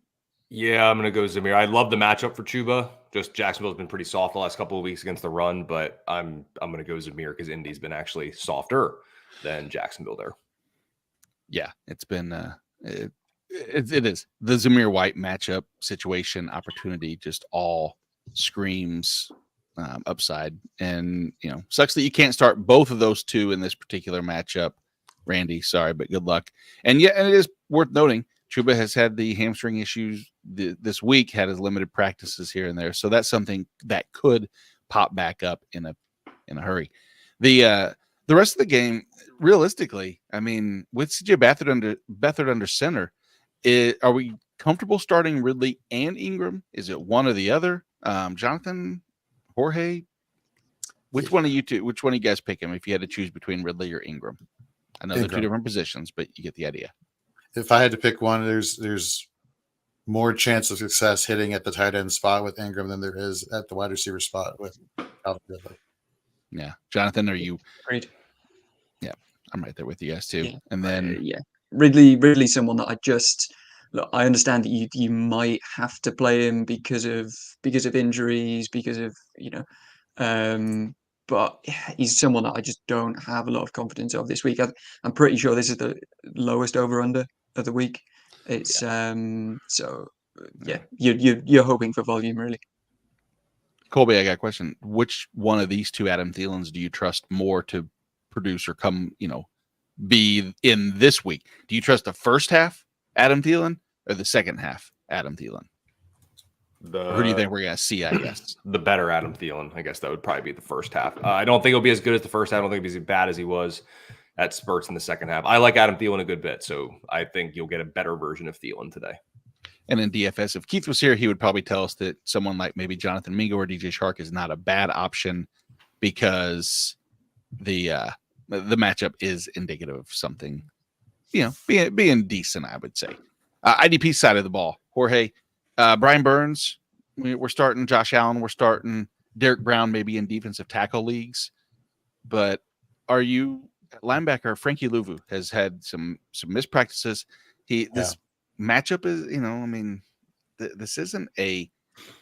Yeah, I'm going to go Zamir. I love the matchup for Chuba. Just Jacksonville's been pretty soft the last couple of weeks against the run, but I'm going to go Zamir because Indy's been actually softer than Jacksonville there. Yeah, it's been it is the Zamir White matchup situation opportunity just all screams upside, and sucks that you can't start both of those two in this particular matchup. Randy, sorry, but good luck. And it is worth noting Chuba has had the hamstring issues this week, had his limited practices here and there, so that's something that could pop back up in a hurry. The rest of the game, realistically, I mean, with CJ Beathard under center, are we comfortable starting Ridley and Ingram? Is it one or the other? Jonathan, Jorge, which one of you guys pick him if you had to choose between Ridley or Ingram? I know they're two different positions, but you get the idea. If I had to pick one, there's more chance of success hitting at the tight end spot with Ingram than there is at the wide receiver spot with Calvin Ridley. Yeah. Jonathan, are you? Great. Yeah, I'm right there with you guys too. Yeah. And then Ridley, someone that I understand that you might have to play him because of injuries, because of but he's someone that I just don't have a lot of confidence of this week. I'm pretty sure this is the lowest over under of the week. It's you're hoping for volume, really. Colby, I got a question. Which one of these two Adam Thielens do you trust more to produce or come, be in this week? Do you trust the first half Adam Thielen or the second half Adam Thielen? Who do you think we're going to see, I guess? The better Adam Thielen. I guess that would probably be the first half. I don't think it'll be as good as the first half. I don't think it'll be as bad as he was at spurts in the second half. I like Adam Thielen a good bit, so I think you'll get a better version of Thielen today. And in DFS, if Keith was here, he would probably tell us that someone like maybe Jonathan Mingo or DJ Shark is not a bad option because the matchup is indicative of something, being decent, I would say. IDP side of the ball, Jorge, Brian Burns, we're starting Josh Allen, we're starting Derek Brown, maybe in defensive tackle leagues. But are you linebacker Frankie Louvu has had some missed practices. This matchup is, I mean, this isn't a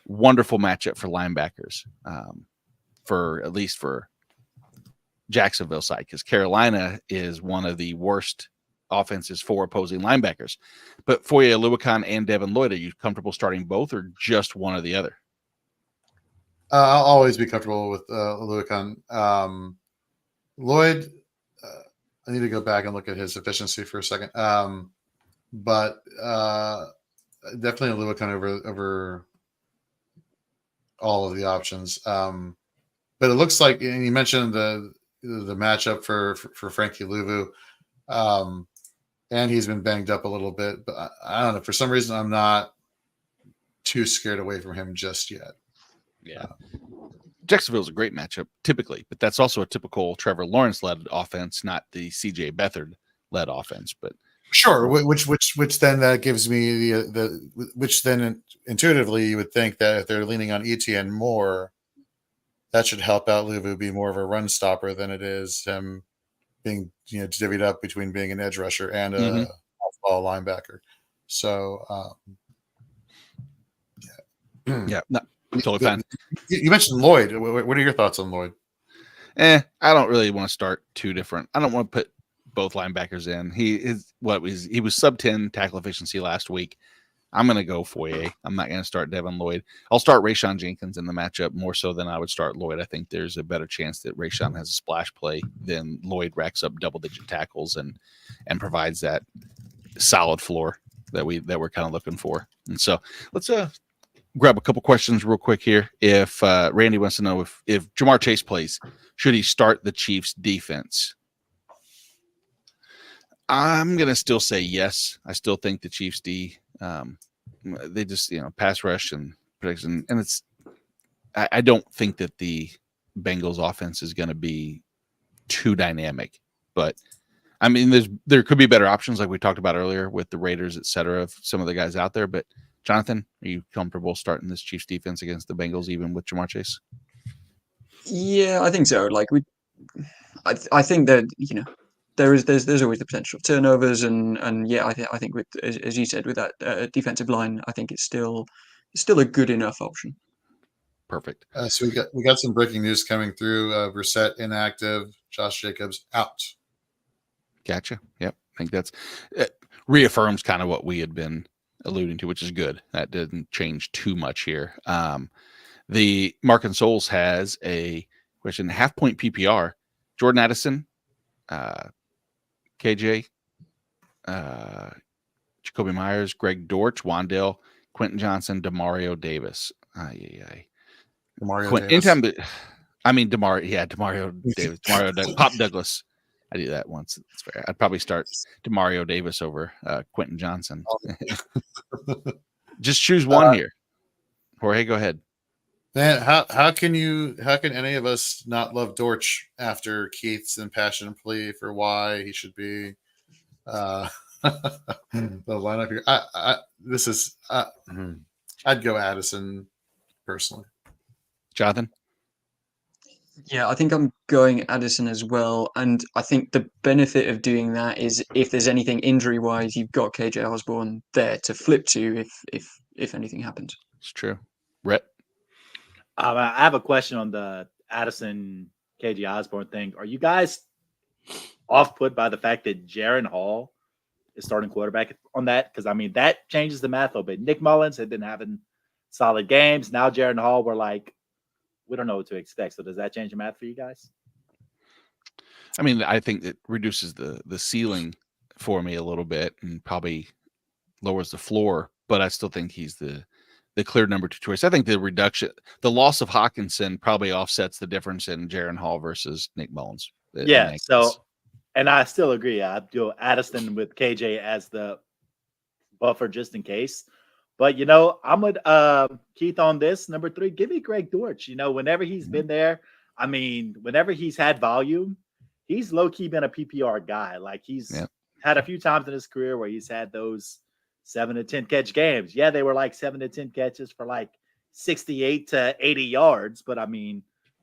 wonderful matchup for linebackers, at least for Jacksonville side, because Carolina is one of the worst offenses for opposing linebackers. But Foye Oluokun and Devin Lloyd, are you comfortable starting both or just one or the other? I'll always be comfortable with Oluokun. Lloyd, I need to go back and look at his efficiency for a second. But definitely Oluokun over all of the options. But it looks like, and you mentioned the matchup for Frankie Louvu, and he's been banged up a little bit. But I don't know. For some reason, I'm not too scared away from him just yet. Yeah. Jacksonville's a great matchup typically, but that's also a typical Trevor Lawrence-led offense, not the CJ Beathard-led offense. But sure, which then that gives me which then intuitively you would think that if they're leaning on ETN more, that should help out Louvu be more of a run stopper than it is him being divvied up between being an edge rusher and a off-ball linebacker. So yeah, no, totally fine. You mentioned Lloyd. What are your thoughts on Lloyd? I don't really want to start two different. I don't want to put both linebackers in. He was sub 10 tackle efficiency last week. I'm going to go Foye. I'm not going to start Devin Lloyd. I'll start Rayshon Jenkins in the matchup more so than I would start Lloyd. I think there's a better chance that Rayshon has a splash play than Lloyd racks up double-digit tackles and provides that solid floor that we're kind of looking for. And so let's grab a couple questions real quick here. If Randy wants to know if Jamar Chase plays, should he start the Chiefs defense? I'm going to still say yes. I still think the Chiefs D, they just, pass rush and protection. And I don't think that the Bengals offense is going to be too dynamic, but I mean, there could be better options like we talked about earlier with the Raiders, et cetera, of some of the guys out there. But Jonathan, are you comfortable starting this Chiefs defense against the Bengals, even with Jamar Chase? Yeah, I think so. Like I think that there's always the potential of turnovers, and yeah, I think with as you said with that defensive line, I think it's still a good enough option. Perfect. So we got some breaking news coming through. Brissett inactive, Josh Jacobs out. Gotcha. Yep. I think that's reaffirms kind of what we had been alluding to, which is good. That didn't change too much here. The Mark and Souls has a question: half point PPR, Jordan Addison, KJ, Jacoby Myers, Greg Dortch, Wandale, Quentin Johnson, Demario Davis. Demario Davis. Demario Davis. Pop Douglas. I do that once. It's fair. I'd probably start Demario Davis over Quentin Johnson. Just choose one here. Jorge, go ahead. Man, how can any of us not love Dortch after Keith's impassioned plea for why he should be the lineup here? I'd go Addison personally. Jonathan? Yeah, I think I'm going Addison as well, and I think the benefit of doing that is if there's anything injury-wise, you've got KJ Osborne there to flip to if anything happens. It's true. Rhett? I have a question on the Addison KJ Osborne thing. Are you guys off-put by the fact that Jaron Hall is starting quarterback on that? Because, that changes the math a little bit. Nick Mullins had been having solid games. Now Jaron Hall, we're like, we don't know what to expect. So does that change the math for you guys? I think it reduces the ceiling for me a little bit and probably lowers the floor, but I still think he's the clear number 2 choice. I think the loss of Hawkinson probably offsets the difference in Jaron Hall versus Nick Mullins. Yeah. So, and I still agree. I'd do Addison with KJ as the buffer just in case. But, I'm with Keith on this. Number 3, give me Greg Dortch. Whenever he's been there, whenever he's had volume, he's low-key been a PPR guy. Like, he's had a few times in his career where he's had those 7 to 10 catch games. Yeah, they were like 7 to 10 catches for like 68 to 80 yards. But,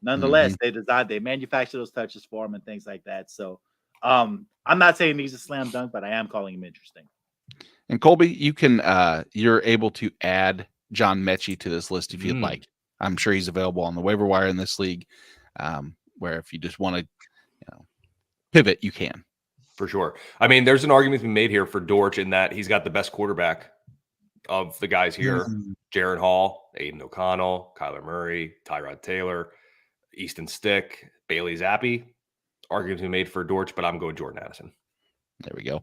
nonetheless, they manufacture those touches for him and things like that. So I'm not saying he's a slam dunk, but I am calling him interesting. And Colby, you can you're able to add John Mechie to this list if you'd like. I'm sure he's available on the waiver wire in this league, where if you just want to pivot, you can. For sure. I mean, there's an argument to be made here for Dortch in that he's got the best quarterback of the guys here. Jaron Hall, Aiden O'Connell, Kyler Murray, Tyrod Taylor, Easton Stick, Bailey Zappi. Argument to be made for Dortch, but I'm going Jordan Addison. There we go.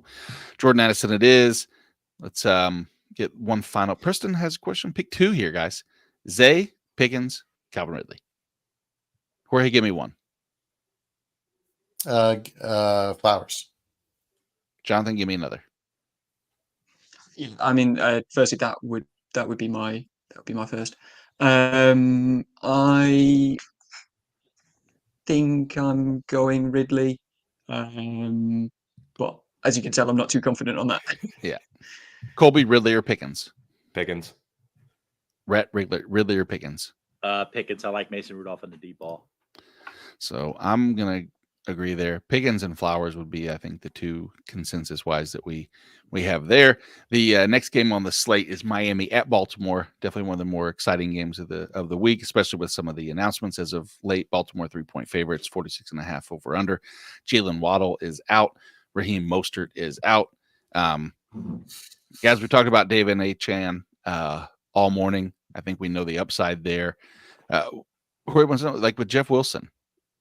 Jordan Addison it is. Let's get one final. Preston has a question. Pick 2 here, guys. Zay, Pickens, Calvin Ridley. Jorge, give me one. Flowers. Jonathan, give me another. I mean, firstly, that would be my first. I think I'm going Ridley, but as you can tell, I'm not too confident on that. Yeah, Colby, Ridley, or Pickens? Pickens. Rhett, Ridley, or Pickens? Pickens. I like Mason Rudolph in the deep ball. So I'm gonna agree there. Pickens and Flowers would be, I think, the 2 consensus-wise that we have there. The next game on the slate is Miami at Baltimore. Definitely one of the more exciting games of the week, especially with some of the announcements as of late. Baltimore 3-point favorites, 46.5 over under. Jalen Waddle is out. Raheem Mostert is out. Guys, we talked about David Achane all morning. I think we know the upside there. Like with Jeff Wilson,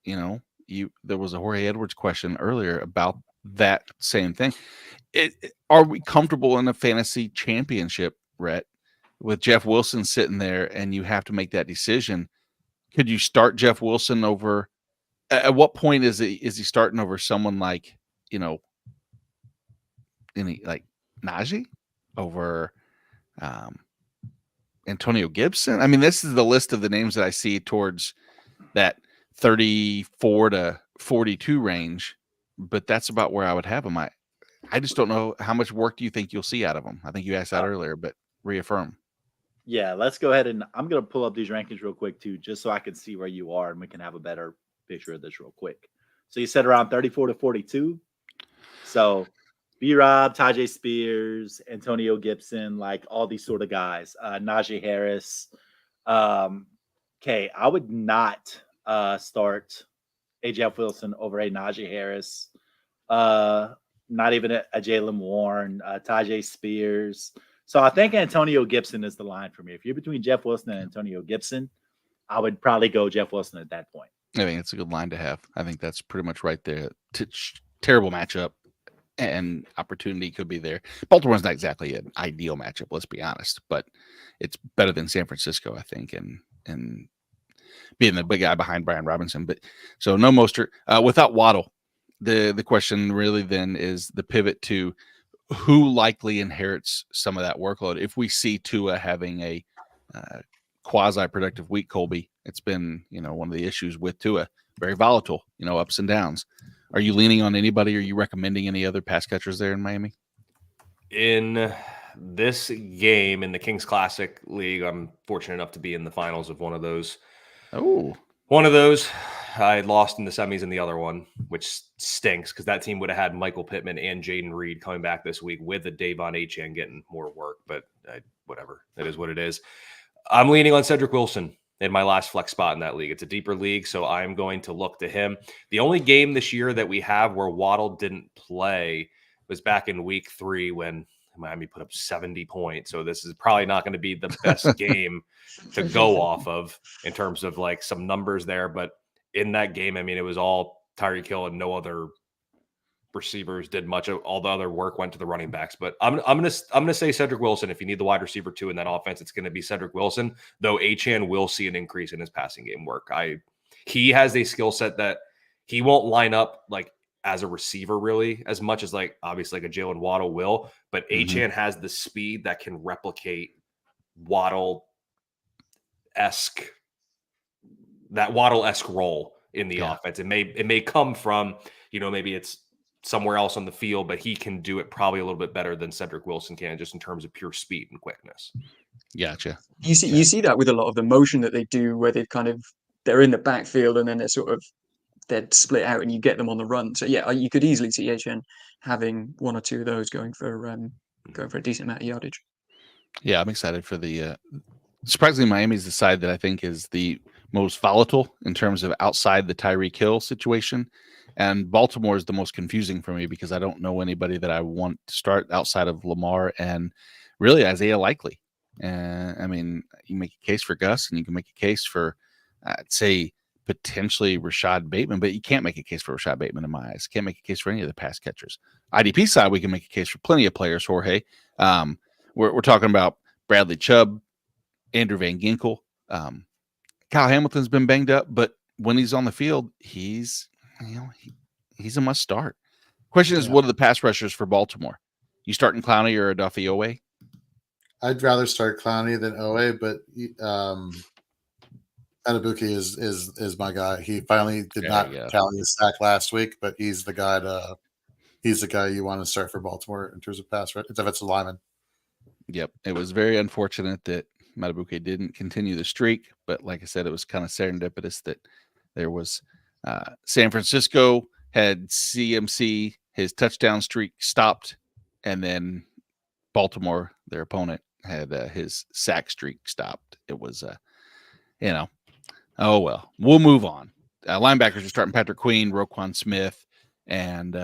there was a Jorge Edwards question earlier about that same thing. Are we comfortable in a fantasy championship, Rhett, with Jeff Wilson sitting there and you have to make that decision? Could you start Jeff Wilson over? At what point is he starting over someone like, like Najee over Antonio Gibson? I mean, this is the list of the names that I see towards that 34 to 42 range, but that's about where I would have him. I just don't know how much work do you think you'll see out of him? I think you asked that earlier, but reaffirm. Yeah, let's go ahead and I'm going to pull up these rankings real quick too, just so I can see where you are and we can have a better picture of this real quick. So you said around 34 to 42. So B-Rob, Tajay Spears, Antonio Gibson, like all these sort of guys, Najee Harris. Okay, I would not start a Jeff Wilson over a Najee Harris, not even a Jalen Warren, Tajay Spears. So I think Antonio Gibson is the line for me. If you're between Jeff Wilson and Antonio Gibson, I would probably go Jeff Wilson at that point. I think it's a good line to have. I think that's pretty much right there. Terrible matchup and opportunity could be there. Baltimore's not exactly an ideal matchup, let's be honest, but it's better than San Francisco, I think, and being the big guy behind Brian Robinson. But so no Mostert. Without Waddle, the question really then is the pivot to who likely inherits some of that workload. If we see Tua having a quasi-productive week, Colby, it's been one of the issues with Tua, very volatile, ups and downs. Are you leaning on anybody? Are you recommending any other pass catchers there in Miami? In this game in the Kings Classic League, I'm fortunate enough to be in the finals of one of those. Oh, one of those. I lost in the semis in the other one, which stinks because that team would have had Michael Pittman and Jaden Reed coming back this week with the Davon Achane getting more work, but whatever. It is what it is. I'm leaning on Cedric Wilson in my last flex spot in that league. It's a deeper league, so I'm going to look to him. The only game this year that we have where Waddle didn't play was back in week 3 when Miami put up 70 points. So this is probably not going to be the best game to go off of in terms of like some numbers there. But in that game, I mean, it was all Tyreek Hill and no other receivers did much of all the other work went to the running backs. But I'm gonna say Cedric Wilson. If you need the wide receiver 2 in that offense, it's going to be Cedric Wilson, though Achane will see an increase in his passing game work. He has a skill set that he won't line up like as a receiver really as much as like obviously like a Jalen Waddle will, but Achane has the speed that can replicate Waddle-esque role in the offense. It may come from, maybe it's somewhere else on the field, but he can do it probably a little bit better than Cedric Wilson can just in terms of pure speed and quickness. Gotcha. You see that with a lot of the motion that they do where they're in the backfield and then they're sort of they're split out and you get them on the run. So yeah, you could easily see HN having one or two of those going for a decent amount of yardage. Yeah, I'm excited for the. Surprisingly, Miami's the side that I think is the most volatile in terms of outside the Tyreek Hill situation, and Baltimore is the most confusing for me because I don't know anybody that I want to start outside of Lamar and really Isaiah Likely. And I mean, you make a case for Gus, and you can make a case for, I'd say, potentially Rashad Bateman, but you can't make a case for Rashad Bateman in my eyes. Can't make a case for any of the pass catchers. IDP side, we can make a case for plenty of players, Jorge. We're talking about Bradley Chubb, Andrew Van Ginkel. Kyle Hamilton's been banged up, but when he's on the field, he's a must start. Question is, what are the pass rushers for Baltimore? You starting Clowney or Duffy Owe? I'd rather start Clowney than Owe, but Adabuki is my guy. He finally did not tally his sack last week, but he's the guy you want to start for Baltimore in terms of pass rush. It's a lineman. Yep. It was very unfortunate that Matabuke didn't continue the streak, but like I said, it was kind of serendipitous that there was San Francisco had CMC, his touchdown streak stopped, and then Baltimore, their opponent, had his sack streak stopped. It was, oh well, we'll move on. Linebackers are starting Patrick Queen, Roquan Smith, and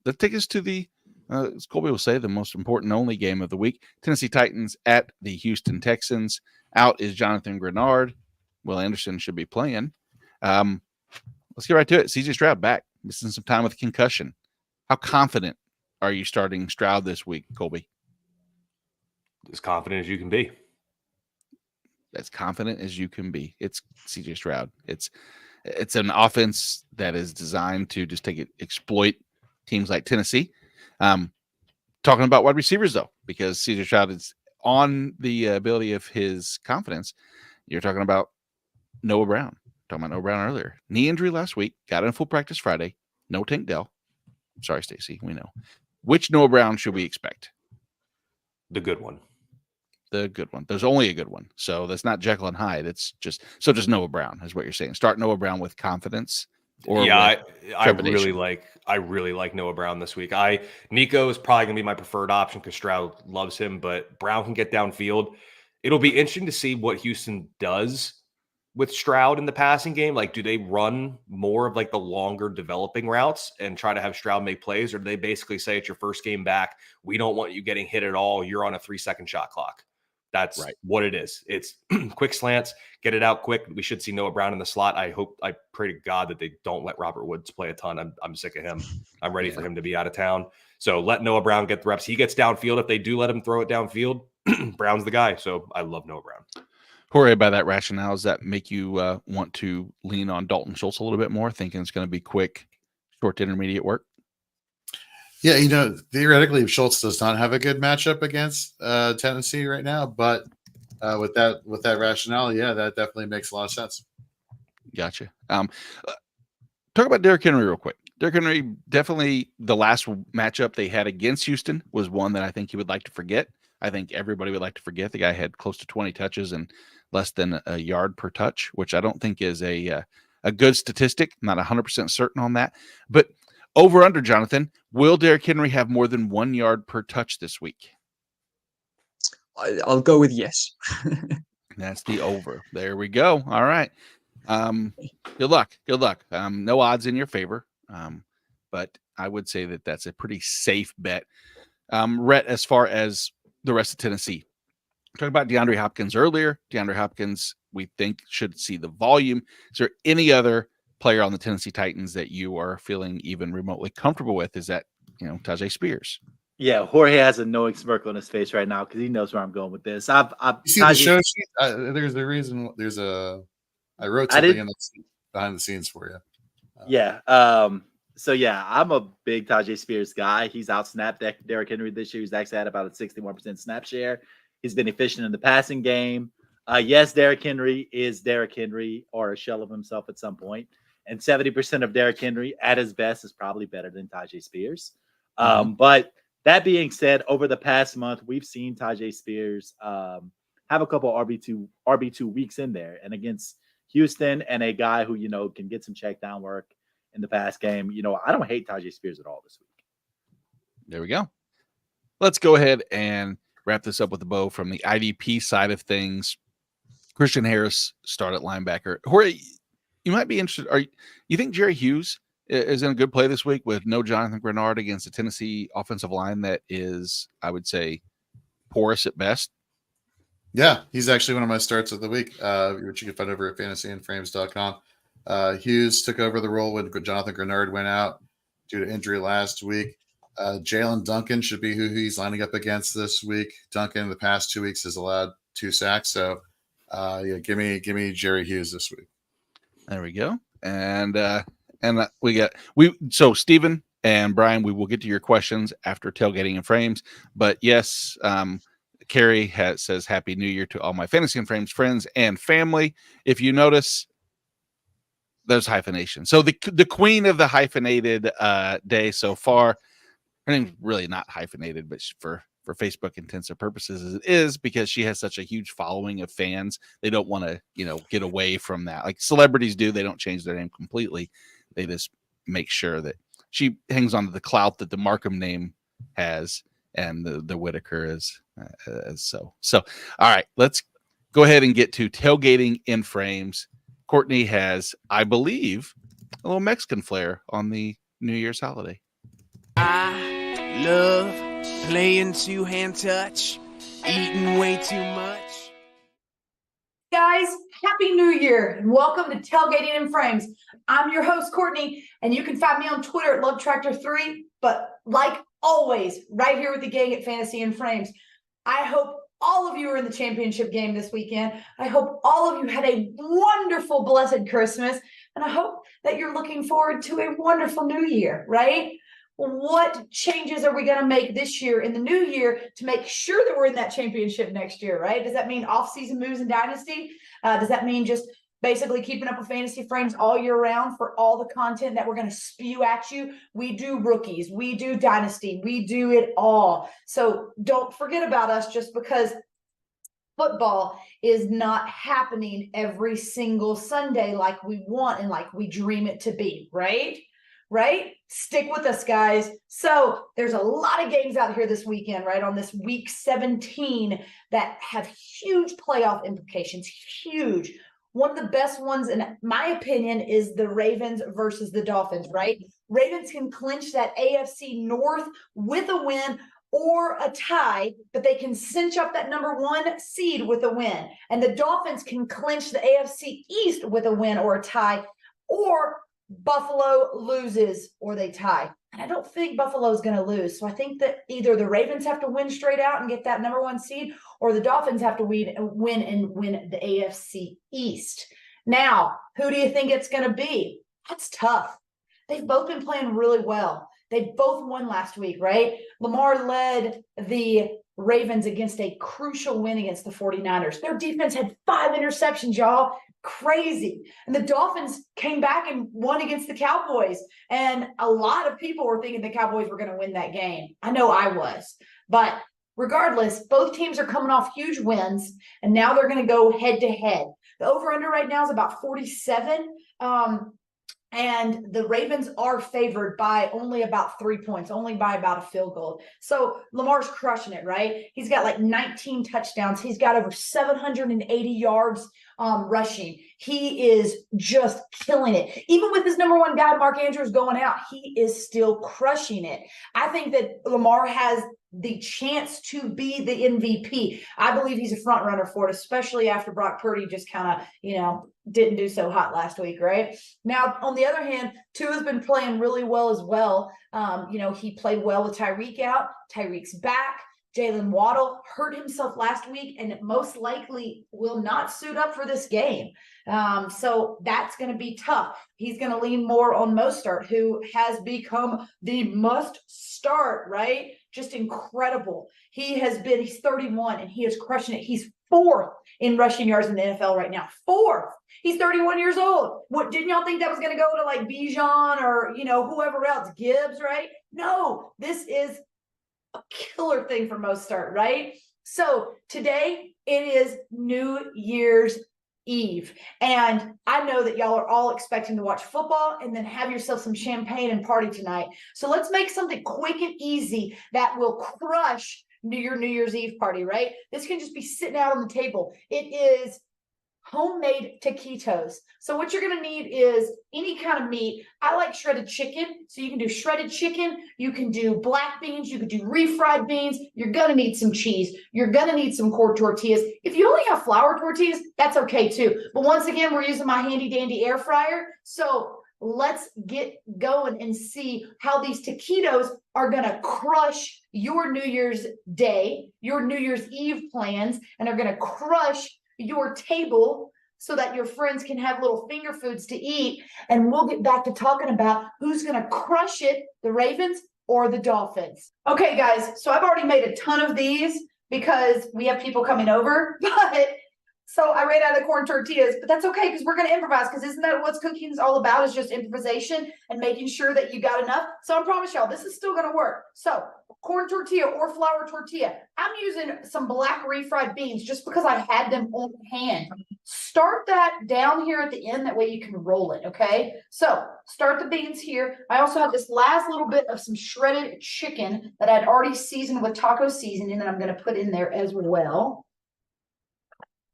let's take us to the, as Colby will say, the most important only game of the week. Tennessee Titans at the Houston Texans. Out is Jonathan Grenard. Will Anderson should be playing. Let's get right to it. CJ Stroud back, missing some time with a concussion. How confident are you starting Stroud this week, Colby? As confident as you can be. As confident as you can be. It's CJ Stroud. It's an offense that is designed to just exploit teams like Tennessee. Talking about wide receivers, though, because CJ Stroud is on the ability of his confidence. You're talking about Noah Brown. Talking about Noah Brown earlier. Knee injury last week. Got in full practice Friday. No Tank Dell. Sorry, Stacy. We know. Which Noah Brown should we expect? The good one. The good one. There's only a good one. So that's not Jekyll and Hyde. It's just Noah Brown is what you're saying. Start Noah Brown with confidence. Or yeah, I really like Noah Brown this week. Nico is probably going to be my preferred option because Stroud loves him, but Brown can get downfield. It'll be interesting to see what Houston does with Stroud in the passing game. Like, do they run more of like the longer developing routes and try to have Stroud make plays? Or do they basically say it's your first game back, we don't want you getting hit at all, you're on a 3-second shot clock? That's right. What it is. It's quick slants, get it out quick. We should see Noah Brown in the slot. I pray to God that they don't let Robert Woods play a ton. I'm sick of him. I'm ready for him to be out of town. So let Noah Brown get the reps. He gets downfield. If they do let him throw it downfield, Brown's the guy. So I love Noah Brown. Jorge, by that rationale, does that make you want to lean on Dalton Schultz a little bit more, thinking it's going to be quick, short to intermediate work? Yeah, theoretically, Schultz does not have a good matchup against Tennessee right now, but with that rationale, yeah, that definitely makes a lot of sense. Gotcha. Talk about Derrick Henry real quick. Derrick Henry, definitely the last matchup they had against Houston was one that I think he would like to forget. I think everybody would like to forget. The guy had close to 20 touches and less than a yard per touch, which I don't think is a good statistic. I'm not 100% certain on that, but over under, Jonathan, will Derrick Henry have more than 1 yard per touch this week? I'll go with yes. That's the over. There we go. All right. Good luck. Good luck. No odds in your favor, but I would say that that's a pretty safe bet. Rhett, as far as the rest of Tennessee, talking about DeAndre Hopkins earlier. DeAndre Hopkins, we think, should see the volume. Is there any other player on the Tennessee Titans that you are feeling even remotely comfortable with? Is that, Tajay Spears? Yeah, Jorge has a knowing smirk on his face right now because he knows where I'm going with this. You see the show sheet? There's a reason. I wrote something behind the scenes for you. Yeah. So yeah, I'm a big Tajay Spears guy. He's outsnapped Derrick Henry this year. He's actually had about a 61% snap share. He's been efficient in the passing game. Yes, Derrick Henry is Derrick Henry or a shell of himself at some point. And 70% of Derrick Henry at his best is probably better than Tajay Spears. But that being said, over the past month, we've seen Tajay Spears have a couple RB2 weeks in there. And against Houston and a guy who, can get some check down work in the past game. I don't hate Tajay Spears at all this week. There we go. Let's go ahead and wrap this up with a bow from the IDP side of things. Christian Harris start at linebacker. Jorge, you might be interested. You think Jerry Hughes is in a good play this week with no Jonathan Grenard against the Tennessee offensive line that is, I would say, porous at best? Yeah, he's actually one of my starts of the week, which you can find over at fantasyandframes.com. Hughes took over the role when Jonathan Grenard went out due to injury last week. Jalen Duncan should be who he's lining up against this week. Duncan in the past 2 weeks has allowed 2 sacks. So, give me Jerry Hughes this week. There we go. And so Stephen and Brian, we will get to your questions after tailgating and frames. But yes, Carrie says Happy New Year to all my Fantasy and Frames friends and family. If you notice, there's hyphenation. So the queen of the hyphenated day so far. Her name's really not hyphenated, but for Facebook intensive purposes, it is, because she has such a huge following of fans. They don't want to, get away from that. Like celebrities do. They don't change their name completely. They just make sure that she hangs on to the clout that the Markham name has, and the Whitaker is so. So, all right, let's go ahead and get to tailgating in frames. Courtney has, I believe, a little Mexican flair on the New Year's holiday. I love playing two-hand touch, eating way too much. Guys, Happy New Year and welcome to Tailgating in Frames. I'm your host, Courtney, and you can find me on Twitter at LoveTractor3, but like always, right here with the gang at Fantasy and Frames. I hope all of you are in the championship game this weekend. I hope all of you had a wonderful, blessed Christmas, and I hope that you're looking forward to a wonderful new year, right? What changes are we going to make this year in the new year to make sure that we're in that championship next year, right? Does that mean off-season moves in Dynasty? Does that mean just basically keeping up with Fantasy Frames all year round for all the content that we're going to spew at you? We do rookies, we do Dynasty, we do it all. So don't forget about us just because football is not happening every single Sunday like we want and like we dream it to be, right? Right? Stick with us, guys. So there's a lot of games out here this weekend, right? On this week 17 that have huge playoff implications, huge. One of the best ones, in my opinion, is the Ravens versus the Dolphins, right? Ravens can clinch that AFC North with a win or a tie, but they can cinch up that number 1 seed with a win. And the Dolphins can clinch the AFC East with a win or a tie, or Buffalo loses or they tie. And I don't think Buffalo is going to lose. So I think that either the Ravens have to win straight out and get that number 1 seed, or the Dolphins have to win the AFC East. Now, who do you think it's going to be? That's tough. They've both been playing really well. They both won last week, right? Lamar led the Ravens against a crucial win against the 49ers. Their defense had 5 interceptions, y'all. Crazy. And the Dolphins came back and won against the Cowboys. And a lot of people were thinking the Cowboys were going to win that game. I know I was. But regardless, both teams are coming off huge wins, and now they're going to go head-to-head. The over-under right now is about 47. And the Ravens are favored by only about 3 points, only by about a field goal. So Lamar's crushing it, right? He's got like 19 touchdowns. He's got over 780 yards rushing. He is just killing it. Even with his number 1 guy, Mark Andrews, going out, he is still crushing it. I think that Lamar has the chance to be the MVP. I believe he's a front runner for it, especially after Brock Purdy just kind of, didn't do so hot last week, right? Now, on the other hand, Tua's been playing really well as well. He played well with Tyreek out. Tyreek's back. Jalen Waddle hurt himself last week and most likely will not suit up for this game. So that's going to be tough. He's going to lean more on Mostert, who has become the must start, right? Just incredible. He's 31 and he is crushing it. He's 4th in rushing yards in the NFL right now. 4th. He's 31 years old. What, didn't y'all think that was going to go to like Bijan or, whoever else, Gibbs, right? No, this is a killer thing for Mostert, right? So today it is New Year's Eve. And I know that y'all are all expecting to watch football and then have yourself some champagne and party tonight. So let's make something quick and easy that will crush your New Year's Eve party, right? This can just be sitting out on the table. It is homemade taquitos. So what you're going to need is any kind of meat. I like shredded chicken. So you can do shredded chicken. You can do black beans. You can do refried beans. You're going to need some cheese. You're going to need some corn tortillas. If you only have flour tortillas, that's okay too. But once again, we're using my handy dandy air fryer. So let's get going and see how these taquitos are going to crush your New Year's Day, your New Year's Eve plans, and are going to crush your table so that your friends can have little finger foods to eat. And we'll get back to talking about who's going to crush it, the Ravens or the Dolphins. Okay, guys, so I've already made a ton of these because we have people coming over, but so I ran out of corn tortillas, but that's okay because we're going to improvise, because isn't that what cooking is all about, is just improvisation and making sure that you got enough. So I promise y'all, this is still going to work. So corn tortilla or flour tortilla. I'm using some black refried beans just because I had them on hand. Start that down here at the end. That way you can roll it, okay? So start the beans here. I also have this last little bit of some shredded chicken that I'd already seasoned with taco seasoning that I'm going to put in there as well.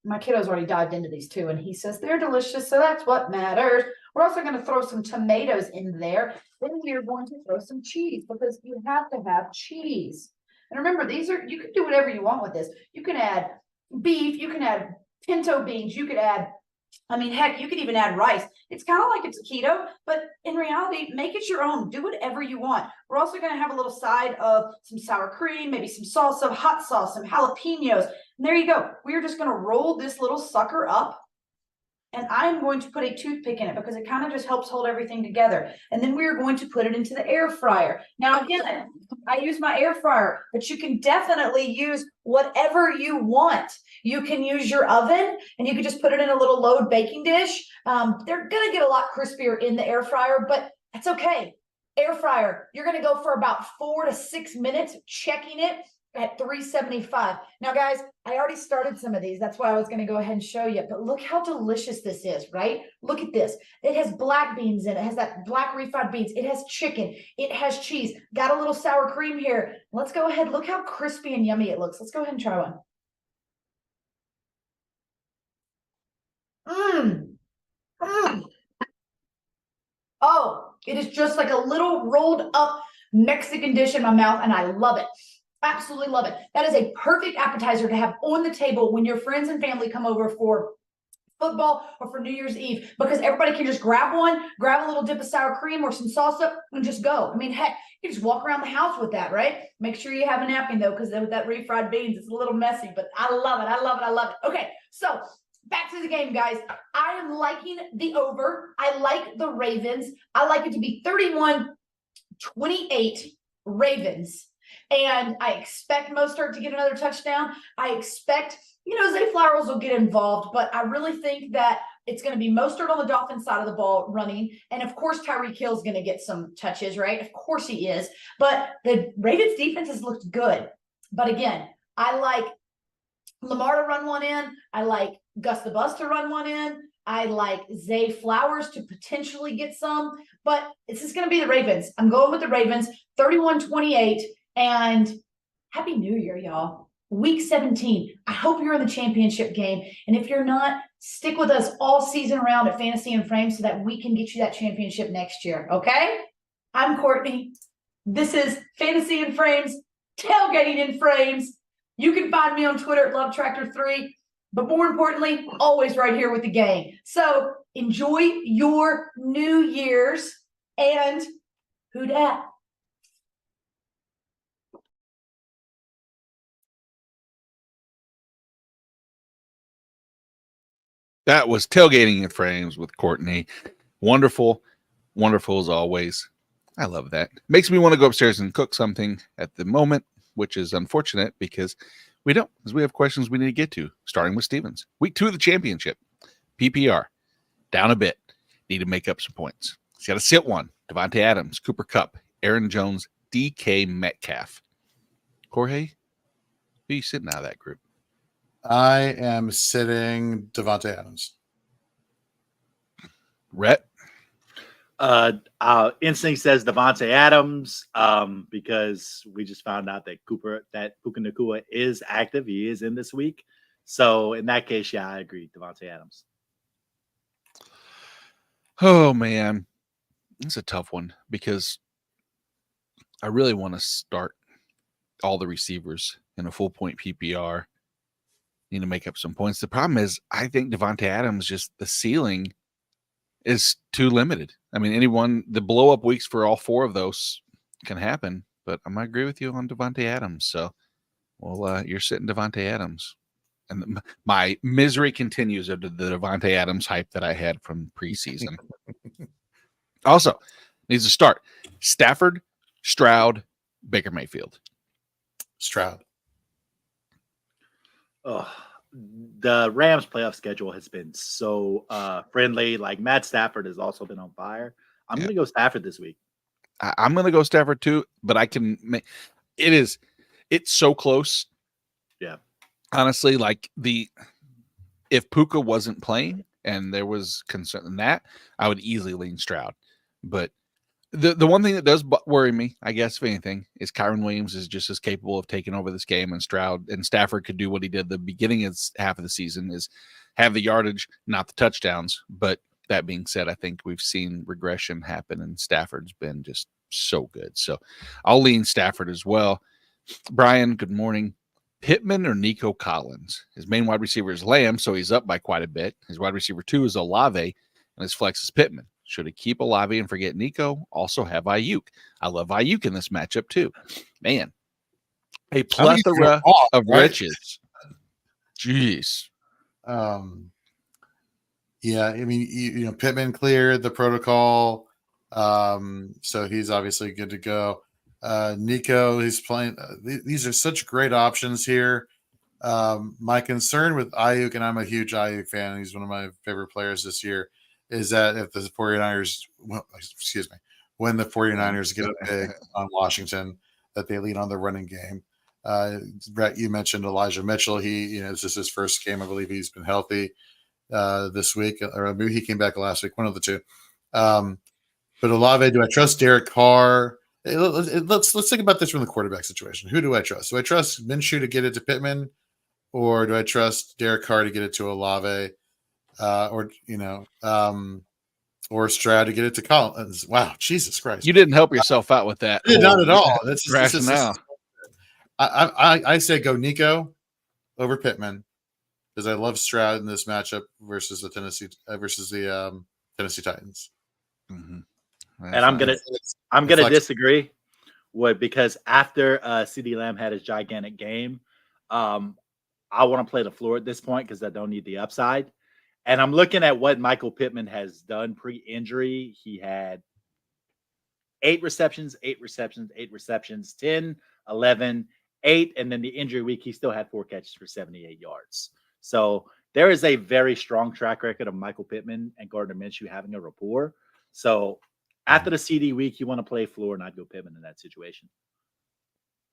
My kiddo's already dived into these too, and he says they're delicious, so that's what matters. We're also going to throw some tomatoes in there. Then we're going to throw some cheese, because you have to have cheese. And remember, these are, you can do whatever you want with this. You can add beef, you can add pinto beans, you could add, I mean, heck, you could even add rice. It's kind of like it's keto, but in reality, make it your own. Do whatever you want. We're also going to have a little side of some sour cream, maybe some salsa, hot sauce, some jalapenos. And there you go. We're just going to roll this little sucker up. And I'm going to put a toothpick in it because it kind of just helps hold everything together. And then we're going to put it into the air fryer. Now, again, I use my air fryer, but you can definitely use whatever you want. You can use your oven, and you can just put it in a little load baking dish. They're going to get a lot crispier in the air fryer, but that's okay. Air fryer, you're going to go for about 4 to 6 minutes checking it at 375. Now, guys, I already started some of these. That's why I was going to go ahead and show you. But look how delicious this is, right? Look at this. It has black beans in it. It has that black refried beans. It has chicken. It has cheese. Got a little sour cream here. Let's go ahead. Look how crispy and yummy it looks. Let's go ahead and try one. Oh, it is just like a little rolled up Mexican dish in my mouth, and I love it. Absolutely love it. That is a perfect appetizer to have on the table when your friends and family come over for football or for New Year's Eve, because everybody can just grab one, grab a little dip of sour cream or some salsa, and just go. I mean, heck, you just walk around the house with that, right? Make sure you have a napkin though, because with that refried beans, it's a little messy, but I love it. I love it. I love it. Okay, so back to the game, guys. I am liking the over. I like the Ravens. I like it to be 31-28 Ravens. And I expect Mostert to get another touchdown. I expect, Zay Flowers will get involved, but I really think that it's going to be Mostert on the Dolphins side of the ball running. And of course, Tyreek Hill's going to get some touches, right? Of course he is. But the Ravens defense has looked good. But again, I like Lamar to run one in. I like Gus the Bus to run one in. I like Zay Flowers to potentially get some. But this is going to be the Ravens. I'm going with the Ravens, 31-28. And Happy New Year, y'all. Week 17. I hope you're in the championship game. And if you're not, stick with us all season around at Fantasy and Frames so that we can get you that championship next year. Okay? I'm Courtney. This is Fantasy and Frames, tailgating in frames. You can find me on Twitter at LoveTractor3. But more importantly, always right here with the gang. So enjoy your New Year's, and who dat? That was Tailgating in Frames with Courtney. Wonderful, wonderful as always. I love that. Makes me want to go upstairs and cook something at the moment, which is unfortunate because we don't, because we have questions we need to get to, starting with Stevens. Week 2 of the championship. PPR. Down a bit. Need to make up some points. He's got to sit one. Devontae Adams, Cooper Kupp, Aaron Jones, DK Metcalf. Jorge, who are you sitting out of that group? I am sitting Devontae Adams. Rhett? Instinct says Devontae Adams, because we just found out that Puka Nacua is active. He is in this week. So in that case, yeah, I agree. Devontae Adams. Oh man, it's a tough one because I really want to start all the receivers in a full point PPR. Need to make up some points. The problem is I think Devontae Adams, just the ceiling is too limited. I mean, the blow up weeks for all four of those can happen, but I'm going to agree with you on Devontae Adams. So, well, you're sitting Devontae Adams. And my misery continues of the Devontae Adams hype that I had from preseason. Also, needs to start Stafford, Stroud, Baker Mayfield. Stroud. Oh, the Rams playoff schedule has been so friendly. Like Matt Stafford has also been on fire. I'm going to go Stafford this week. I'm going to go Stafford too, but I can make it's so close. Yeah. Honestly, like if Puka wasn't playing and there was concern in that, I would easily lean Stroud. But the one thing that does worry me, I guess, if anything, is Kyron Williams is just as capable of taking over this game, and Stafford could do what he did the beginning of half of the season, is have the yardage, not the touchdowns. But that being said, I think we've seen regression happen, and Stafford's been just so good. So I'll lean Stafford as well. Brian, good morning. Pittman or Nico Collins? His main wide receiver is Lamb, so he's up by quite a bit. His wide receiver 2 is Olave, and his flex is Pittman. Should he keep Olave and forget Nico? Also have Ayuk. I love Ayuk in this matchup too. Man, a plethora of riches. Jeez. Yeah, I mean, you know, Pittman cleared the protocol, so he's obviously good to go. Nico, he's playing. These are such great options here. My concern with Ayuk, and I'm a huge Ayuk fan, he's one of my favorite players this year, is that if the 49ers, when the 49ers get up big on Washington, that they lean on the running game. Brett, you mentioned Elijah Mitchell. This is his first game. I believe he's been healthy this week, or maybe he came back last week, one of the two. But Olave, do I trust Derek Carr? Let's think about this from the quarterback situation. Who do I trust? Do I trust Minshew to get it to Pittman, or do I trust Derek Carr to get it to Olave, or Stroud to get it to Collins? Wow, Jesus Christ! You didn't help yourself out with that. Not at all. That's rationale. I say go Nico over Pittman because I love Stroud in this matchup versus the Tennessee Titans. Mm-hmm. And I'm gonna disagree because after CeeDee Lamb had his gigantic game, I want to play the floor at this point because I don't need the upside. And I'm looking at what Michael Pittman has done pre-injury. He had 8 receptions, 10, 11, 8, and then the injury week he still had 4 catches for 78 yards. So there is a very strong track record of Michael Pittman and Gardner Minshew having a rapport. So after the CD week, you want to play floor and not go Pittman in that situation.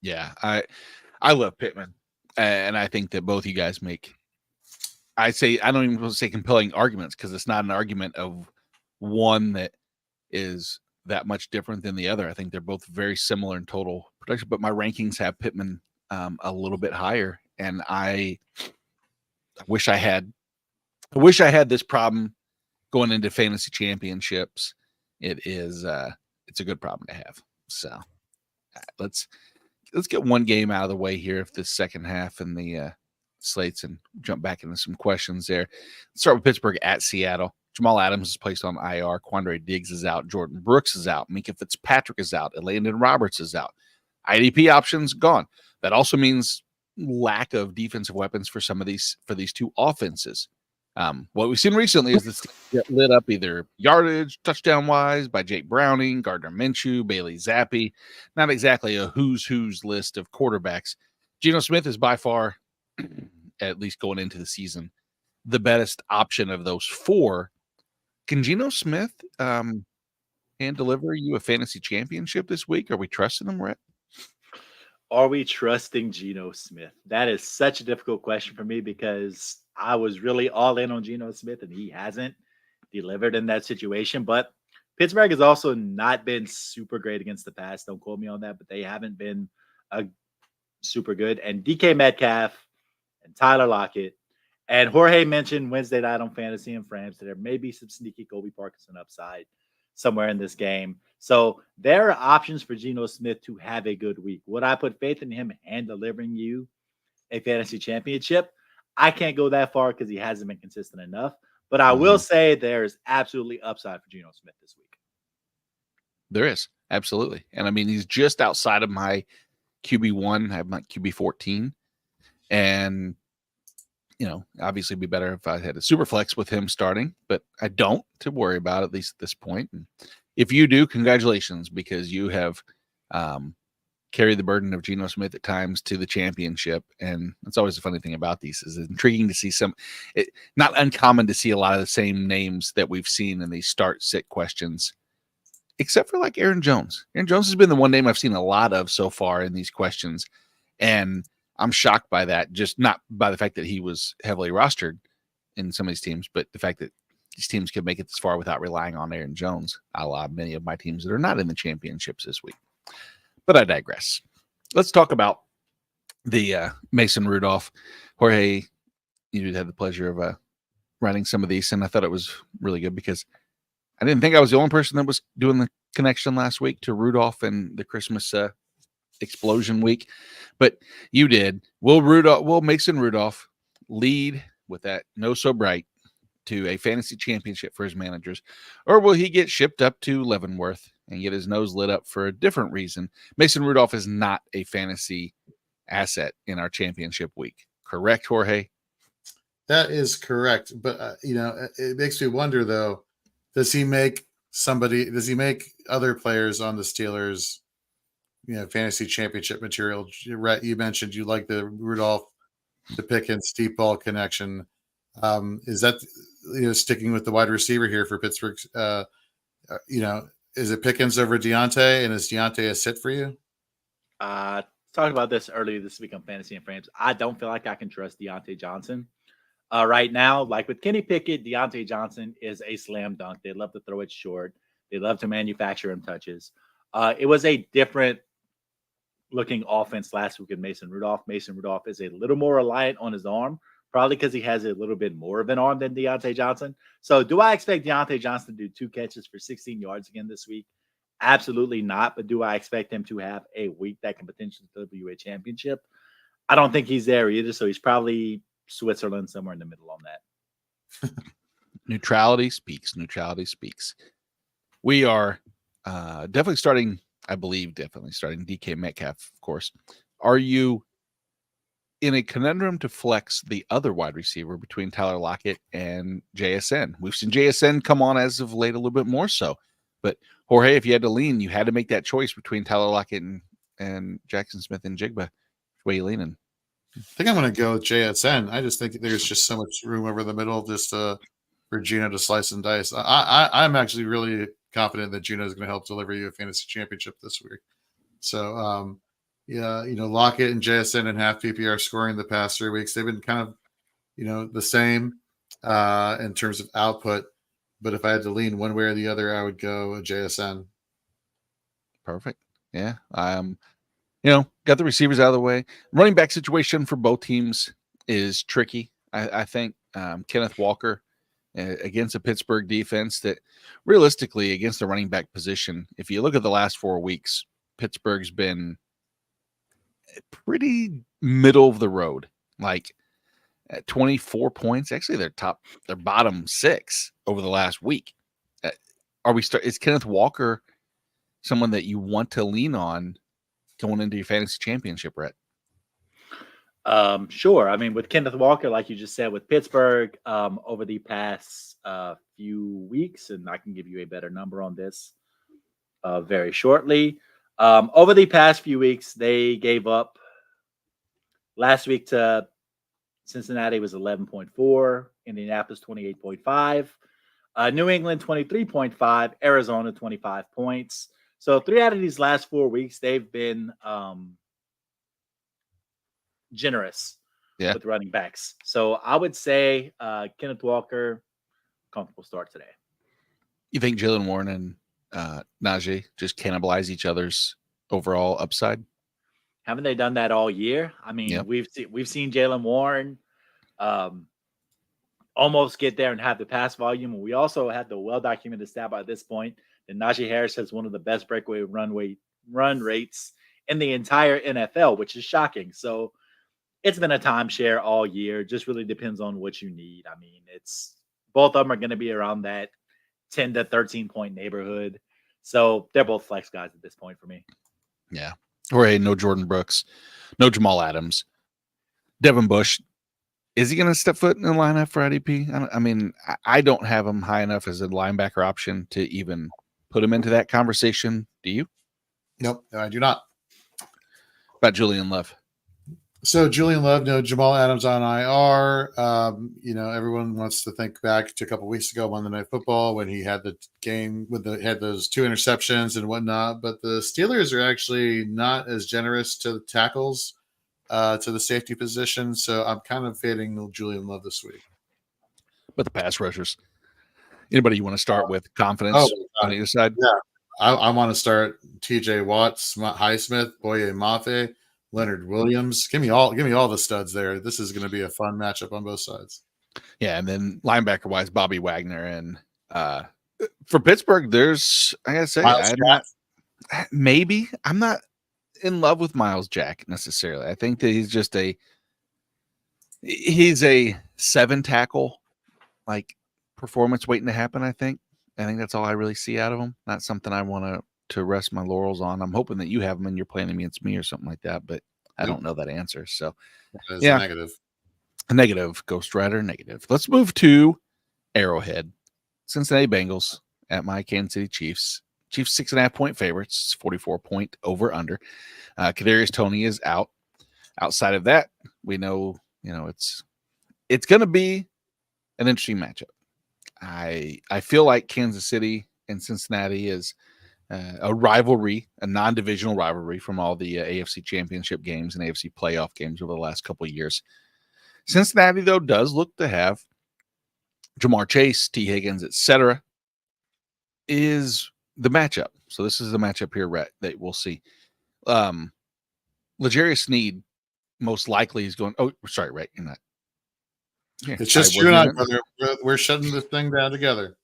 Yeah, I love Pittman, and I think that both you guys make. I don't even want to say compelling arguments because it's not an argument of one that is that much different than the other. I think they're both very similar in total production, but my rankings have Pittman a little bit higher, and I wish I had this problem going into fantasy championships. It's a good problem to have. So let's get one game out of the way here of this second half in the slates and jump back into some questions there. Let's start with Pittsburgh at Seattle. Jamal Adams is placed on IR. Quandre Diggs is out. Jordan Brooks is out. Minka Fitzpatrick is out. Landon Roberts is out. IDP options gone. That also means lack of defensive weapons for these two offenses. What we've seen recently is this get lit up either yardage, touchdown wise by Jake Browning, Gardner Minshew, Bailey Zappi. Not exactly a who's list of quarterbacks. Geno Smith is by far, at least going into the season, the best option of those 4. Can Geno Smith hand deliver you a fantasy championship this week? Are we trusting him, Rhett? Are we trusting Geno Smith? That is such a difficult question for me because I was really all in on Geno Smith and he hasn't. delivered in that situation. But Pittsburgh has also not been super great against the pass. Don't quote me on that, but they haven't been super good. And DK Metcalf and Tyler Lockett. And Jorge mentioned Wednesday night on Fantasy and Frames that there may be some sneaky Colby Parkinson upside somewhere in this game. So there are options for Geno Smith to have a good week. Would I put faith in him and delivering you a fantasy championship? I can't go that far because he hasn't been consistent enough. But I will say there's absolutely upside for Geno Smith this week. There is. Absolutely. And I mean, he's just outside of my QB1. I have my QB14. And, obviously it'd be better if I had a super flex with him starting, but I don't to worry about at least at this point. And if you do, congratulations, because you have carried the burden of Geno Smith at times to the championship. And that's always the funny thing about these is it's intriguing to see not uncommon to see a lot of the same names that we've seen in these start-sit questions, except for like Aaron Jones. Aaron Jones has been the one name I've seen a lot of so far in these questions. And I'm shocked by that, just not by the fact that he was heavily rostered in some of these teams, but the fact that these teams could make it this far without relying on Aaron Jones, a la many of my teams that are not in the championships this week. But I digress. Let's talk about the Mason Rudolph. Jorge, you did have the pleasure of writing some of these, and I thought it was really good because I didn't think I was the only person that was doing the connection last week to Rudolph and the Christmas explosion week, but you did. Will Mason Rudolph lead with that no so bright to a fantasy championship for his managers, or will he get shipped up to Leavenworth and get his nose lit up for a different reason? Mason Rudolph is not a fantasy asset in our championship week. Correct, Jorge? That is correct. But, it makes me wonder, though, does he make other players on the Steelers, fantasy championship material? Rhett, you mentioned you like the Rudolph, the Pickens deep ball connection. Is that, sticking with the wide receiver here for Pittsburgh? Is it Pickens over Deontay, and is Deontay a sit for you? Talked about this earlier this week on Fantasy and Frames. I don't feel like I can trust Deontay Johnson right now. Like with Kenny Pickett, Deontay Johnson is a slam dunk. They love to throw it short. They love to manufacture him touches. It was a different looking offense last week with Mason Rudolph. Mason Rudolph is a little more reliant on his arm, probably because he has a little bit more of an arm than Deontay Johnson. So do I expect Deontay Johnson to do 2 catches for 16 yards again this week? Absolutely not. But do I expect him to have a week that can potentially deliver you a championship? I don't think he's there either. So he's probably Switzerland, somewhere in the middle on that. Neutrality speaks. Neutrality speaks. We are definitely starting DK Metcalf, of course. Are you in a conundrum to flex the other wide receiver between Tyler Lockett and JSN? We've seen JSN come on as of late a little bit more so. But Jorge, if you had to lean, you had to make that choice between Tyler Lockett and Jackson Smith and Jigba. Which way you leaning? I think I'm going to go with JSN. I just think there's just so much room over the middle just for Geno to slice and dice. I'm actually really confident that Geno is going to help deliver you a fantasy championship this week. So, Lockett and JSN in half PPR scoring the past 3 weeks. They've been kind of, the same in terms of output. But if I had to lean one way or the other, I would go JSN. Perfect. Yeah. Got the receivers out of the way. Running back situation for both teams is tricky. I think Kenneth Walker against a Pittsburgh defense that realistically against the running back position, if you look at the last 4 weeks, Pittsburgh's been pretty middle of the road, like at 24 points. Actually, their bottom 6 over the last week. Is Kenneth Walker someone that you want to lean on going into your fantasy championship, Rhett? Sure. I mean, with Kenneth Walker, like you just said, with Pittsburgh over the past few weeks, and I can give you a better number on this very shortly. Over the past few weeks, they gave up. Last week to Cincinnati was 11.4, Indianapolis 28.5, New England 23.5, Arizona 25 points. So 3 out of these last 4 weeks, they've been generous with running backs. So I would say Kenneth Walker comfortable start today. You think Jalen Warren and Najee just cannibalize each other's overall upside? Haven't they done that all year? I mean, Yep. we've seen Jalen Warren almost get there and have the pass volume. And we also had the well-documented stat by this point that Najee Harris has one of the best breakaway run rates in the entire NFL, which is shocking. So it's been a timeshare all year. Just really depends on what you need. I mean, it's both of them are going to be around that 10 to 13 point neighborhood. So they're both flex guys at this point for me. Yeah. Or hey, no Jordan Brooks, no Jamal Adams, Devin Bush. Is he going to step foot in the lineup for IDP? I mean, I don't have him high enough as a linebacker option to even put him into that conversation. Do you? Nope, no, I do not. About Julian Love. So Julian Love, no Jamal Adams on IR. Everyone wants to think back to a couple weeks ago, Monday Night Football, when he had the game had those 2 interceptions and whatnot. But the Steelers are actually not as generous to the tackles, to the safety position. So I'm kind of fading Julian Love this week. But the pass rushers. Anybody you want to start with confidence on either side? Yeah, I want to start T.J. Watts, Highsmith, Boye Mafe, Leonard Williams. Give me all the studs there. This is going to be a fun matchup on both sides. Yeah, and then linebacker wise, Bobby Wagner, and for Pittsburgh, there's I gotta say, I'm not in love with Miles Jack necessarily. I think that he's a 7 tackle like performance waiting to happen. I think that's all I really see out of him. Not something I want to rest my laurels on. I'm hoping that you have him and you're playing him against me or something like that, but I don't know that answer. So yeah, a negative, Ghost Rider, negative. Let's move to Arrowhead. Cincinnati Bengals at my Kansas City Chiefs. Chiefs 6.5 point favorites, 44 point over under. Kadarius Toney is out. Outside of that, we know it's going to be an interesting matchup. I feel like Kansas City and Cincinnati is a rivalry, a non-divisional rivalry from all the AFC Championship games and AFC playoff games over the last couple of years. Cincinnati, though, does look to have Jamar Chase, T. Higgins, etc. is the matchup. So this is the matchup here, Rhett, that we'll see. L'Jarius Sneed most likely is going. Oh, sorry, Rhett, you're not. Here, it's just you and I, brother. We're shutting this thing down together.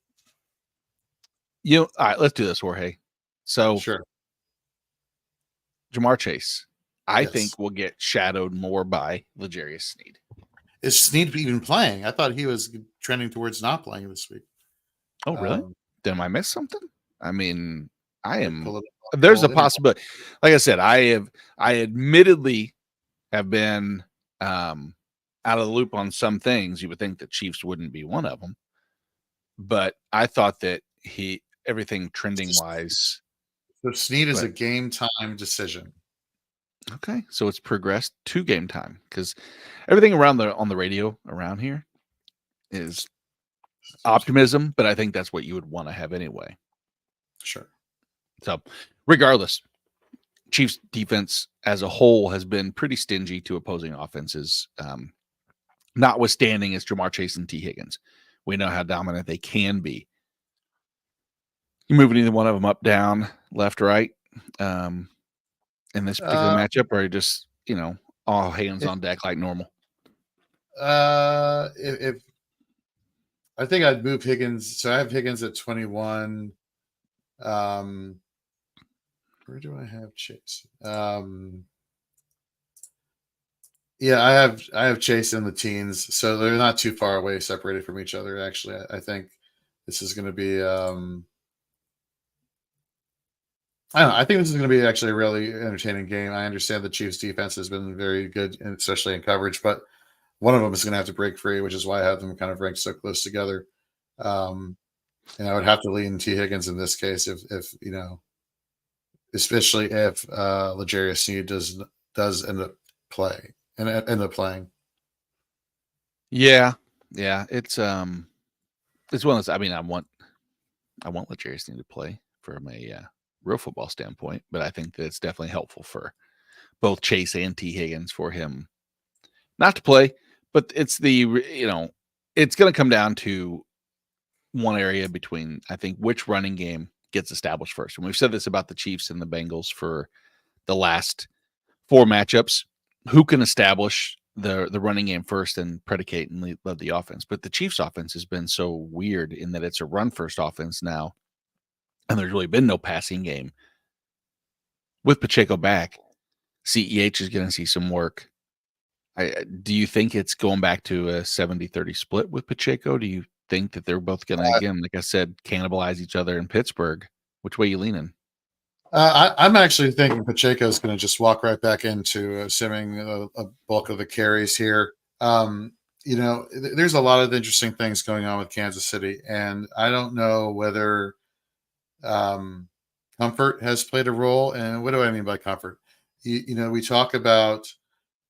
All right, let's do this, Jorge. So, sure. Jamar Chase, I think, will get shadowed more by L'Jarius Sneed. Is Sneed even playing? I thought he was trending towards not playing this week. Oh, really? Did I miss something? I mean, there's a possibility. Like I said, I admittedly have been out of the loop on some things. You would think that Chiefs wouldn't be one of them, but I thought that everything trending wise. So Sneed is a game time decision. Okay, so it's progressed to game time because everything on the radio around here is optimism, but I think that's what you would want to have anyway. Sure. So, regardless, Chiefs defense as a whole has been pretty stingy to opposing offenses. Notwithstanding is Jamar Chase and T. Higgins. We know how dominant they can be. You moving either one of them up, down, left, right, in this particular matchup, or just all hands on deck like normal? If I think I'd move Higgins, so I have Higgins at 21. Where do I have Chase? Yeah, I have Chase in the teens, so they're not too far away, separated from each other. Actually, I think this is going to be. I don't know. I think this is going to be actually a really entertaining game. I understand the Chiefs' defense has been very good, especially in coverage, but one of them is going to have to break free, which is why I have them kind of ranked so close together. And I would have to lean T. Higgins in this case, if especially if L'Jarius Sneed does end up playing. Yeah, it's one of those. I mean, I want L'Jarius Sneed to play from a real football standpoint, but I think that it's definitely helpful for both Chase and T. Higgins for him not to play. But it's it's going to come down to one area between, I think, which running game gets established first. And we've said this about the Chiefs and the Bengals for the last 4 matchups. Who can establish the running game first and predicate and lead the offense? But the Chiefs offense has been so weird in that it's a run first offense now, and there's really been no passing game. With Pacheco back, CEH is going to see some work. Do you think it's going back to a 70-30 split with Pacheco? Do you think that they're both going to, again, like I said, cannibalize each other in Pittsburgh? Which way are you leaning? I'm actually thinking Pacheco is going to just walk right back into assuming a bulk of the carries here. There's a lot of interesting things going on with Kansas City, and I don't know whether comfort has played a role. And what do I mean by comfort? We talk about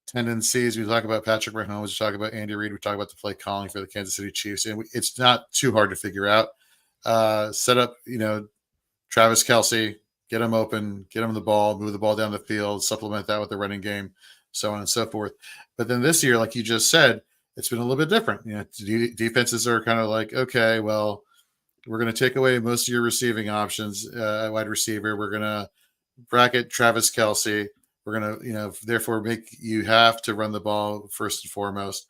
tendencies. We talk about Patrick Mahomes. We talk about Andy Reid. We talk about the play calling for the Kansas City Chiefs, and it's not too hard to figure out. Set up, Travis Kelce. Get them open, get them the ball, move the ball down the field, supplement that with the running game, so on and so forth. But then this year, like you just said, it's been a little bit different. Defenses are kind of like, okay, well, we're going to take away most of your receiving options at wide receiver. We're going to bracket Travis Kelce. We're going to, therefore make you have to run the ball first and foremost.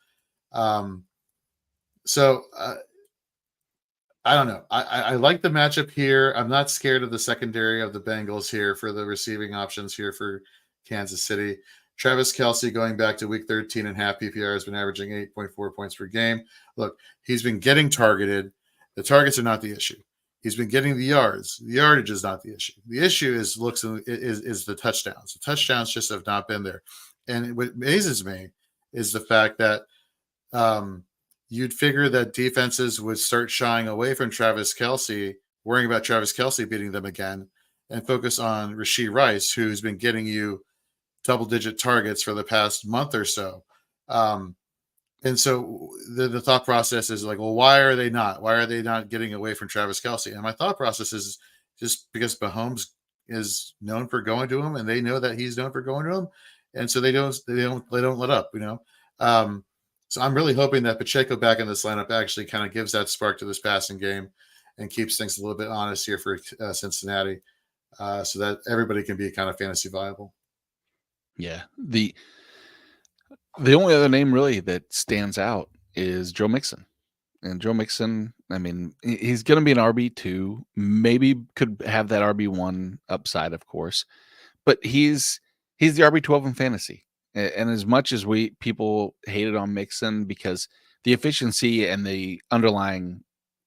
I don't know. I like the matchup here. I'm not scared of the secondary of the Bengals here for the receiving options here for Kansas City. Travis Kelce going back to week 13 and half PPR has been averaging 8.4 points per game. Look, he's been getting targeted. The targets are not the issue. He's been getting the yards. The yardage is not the issue. The issue is the touchdowns. The touchdowns just have not been there. And what amazes me is the fact that you'd figure that defenses would start shying away from Travis Kelce, worrying about Travis Kelce beating them again, and focus on Rashee Rice, who's been getting you double-digit targets for the past month or so. And so the thought process is like, well, why are they not? Why are they not getting away from Travis Kelce? And my thought process is just because Mahomes is known for going to him, and they know that he's known for going to him, and so they don't let up, So I'm really hoping that Pacheco back in this lineup actually kind of gives that spark to this passing game and keeps things a little bit honest here for Cincinnati, so that everybody can be kind of fantasy viable. Yeah. The only other name really that stands out is Joe Mixon. And Joe Mixon, I mean, he's going to be an RB2, maybe could have that RB1 upside, of course, but he's the RB12 in fantasy. And as much as people hated on Mixon because the efficiency and the underlying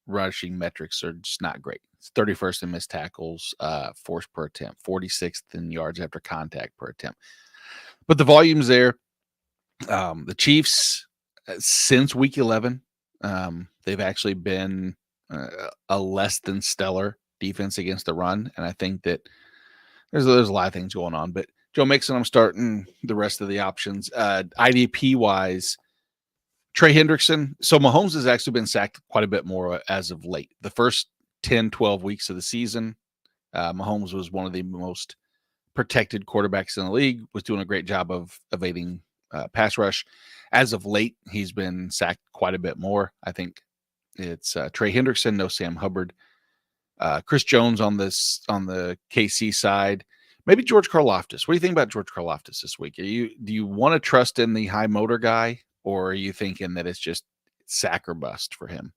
rushing metrics are just not great. It's 31st in missed tackles, forced per attempt, 46th in yards after contact per attempt. But the volume's there. The Chiefs, since week 11, they've actually been a less than stellar defense against the run. And I think that there's a lot of things going on, but Joe Mixon, I'm starting the rest of the options. IDP-wise, Trey Hendrickson. So Mahomes has actually been sacked quite a bit more as of late. The first 10, 12 weeks of the season, Mahomes was one of the most protected quarterbacks in the league, was doing a great job of evading pass rush. As of late, he's been sacked quite a bit more. I think it's Trey Hendrickson, no Sam Hubbard. Chris Jones on the KC side. Maybe George Karlaftis. What do you think about George Karlaftis this week? Do you want to trust in the high motor guy, or are you thinking that it's just sack or bust for him?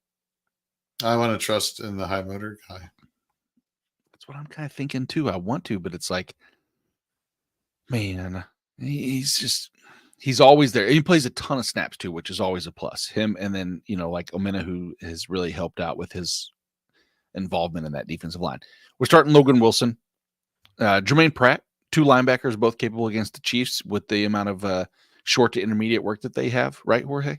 I want to trust in the high motor guy. That's what I'm kind of thinking too. I want to, but it's like, man, he's always there. He plays a ton of snaps too, which is always a plus. Him, and then like Omena, who has really helped out with his involvement in that defensive line. We're starting Logan Wilson. Jermaine Pratt, 2 linebackers, both capable against the Chiefs with the amount of short to intermediate work that they have, right, Jorge?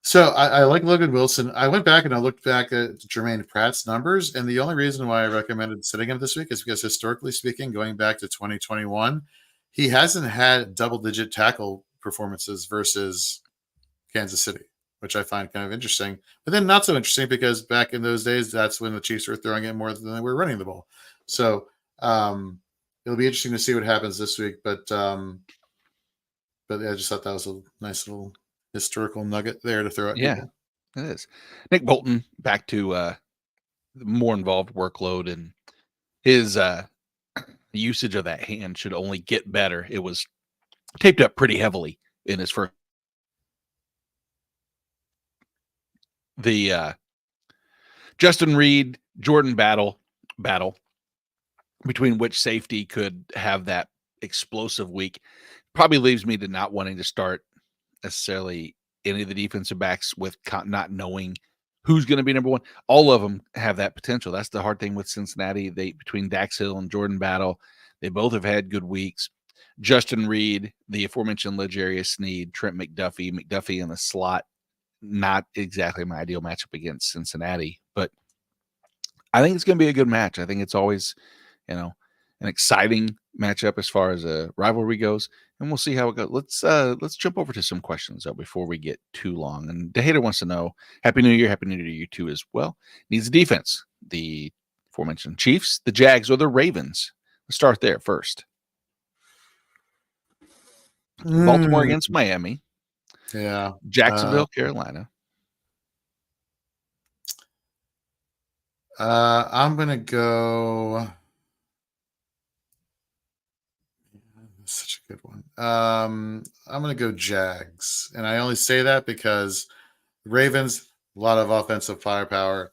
So I like Logan Wilson. I went back and I looked back at Jermaine Pratt's numbers, and the only reason why I recommended sitting him this week is because historically speaking, going back to 2021, he hasn't had double-digit tackle performances versus Kansas City, which I find kind of interesting. But then not so interesting because back in those days, that's when the Chiefs were throwing it more than they were running the ball. So it'll be interesting to see what happens this week. But I just thought that was a nice little historical nugget there to throw at people. It is. Nick Bolton back to more involved workload, and his usage of that hand should only get better. It was taped up pretty heavily in his first. The Justin Reed, Jordan battle between which safety could have that explosive week probably leaves me to not wanting to start necessarily any of the defensive backs with not knowing who's going to be number one. All of them have that potential. That's the hard thing with Cincinnati. Between Dax Hill and Jordan Battle, they both have had good weeks. Justin Reed, the aforementioned L'Jarius Sneed, Trent McDuffie in the slot, not exactly my ideal matchup against Cincinnati, but I think it's going to be a good match. I think it's always, an exciting matchup as far as a rivalry goes, and we'll see how it goes. Let's jump over to some questions though before we get too long. And DeHater wants to know, Happy New Year to you too as well. Needs a defense. The aforementioned Chiefs, the Jags, or the Ravens. Let's start there first. Baltimore against Miami. Yeah. Jacksonville, Carolina. I'm going to go. Such a good one. I'm going to go Jags. And I only say that because Ravens, a lot of offensive firepower.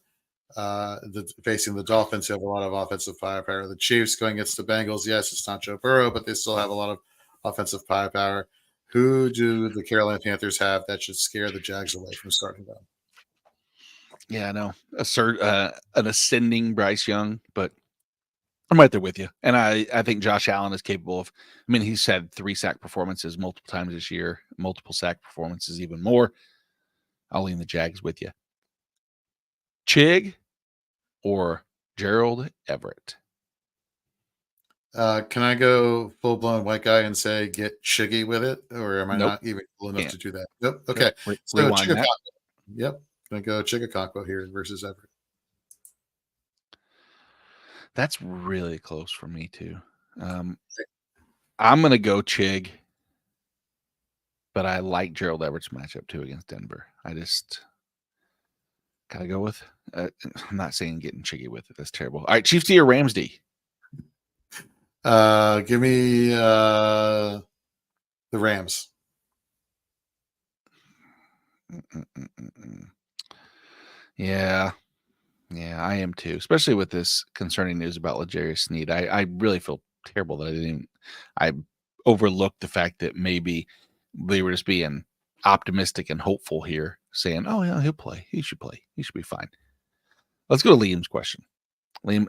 Facing the Dolphins, who have a lot of offensive firepower. The Chiefs going against the Bengals. Yes, it's not Joe Burrow, but they still have a lot of offensive firepower. Who do the Carolina Panthers have that should scare the Jags away from starting them? Yeah, I know. An ascending Bryce Young, but I'm right there with you. And I think Josh Allen is capable of, he's had 3 sack performances multiple times this year, multiple sack performances even more. I'll lean the Jags with you. Chig or Gerald Everett? Can I go full-blown white guy and say get Chiggy with it? Or am I not even cool enough to do that? Nope. Okay. Nope. So Chigga. Yep. Going to go Chigga here versus Everett. That's really close for me too. I'm going to go Chig, but I like Gerald Everett's matchup too against Denver. I just got to go with I'm not saying getting Chiggy with it. That's terrible. All right, Chiefs D or Rams D? Give me the Rams. Yeah, I am too. Especially with this concerning news about L'Jarius Sneed. I really feel terrible that I overlooked the fact that maybe they were just being optimistic and hopeful here, saying, "Oh yeah, he'll play. He should play. He should be fine." Let's go to Liam's question. Liam,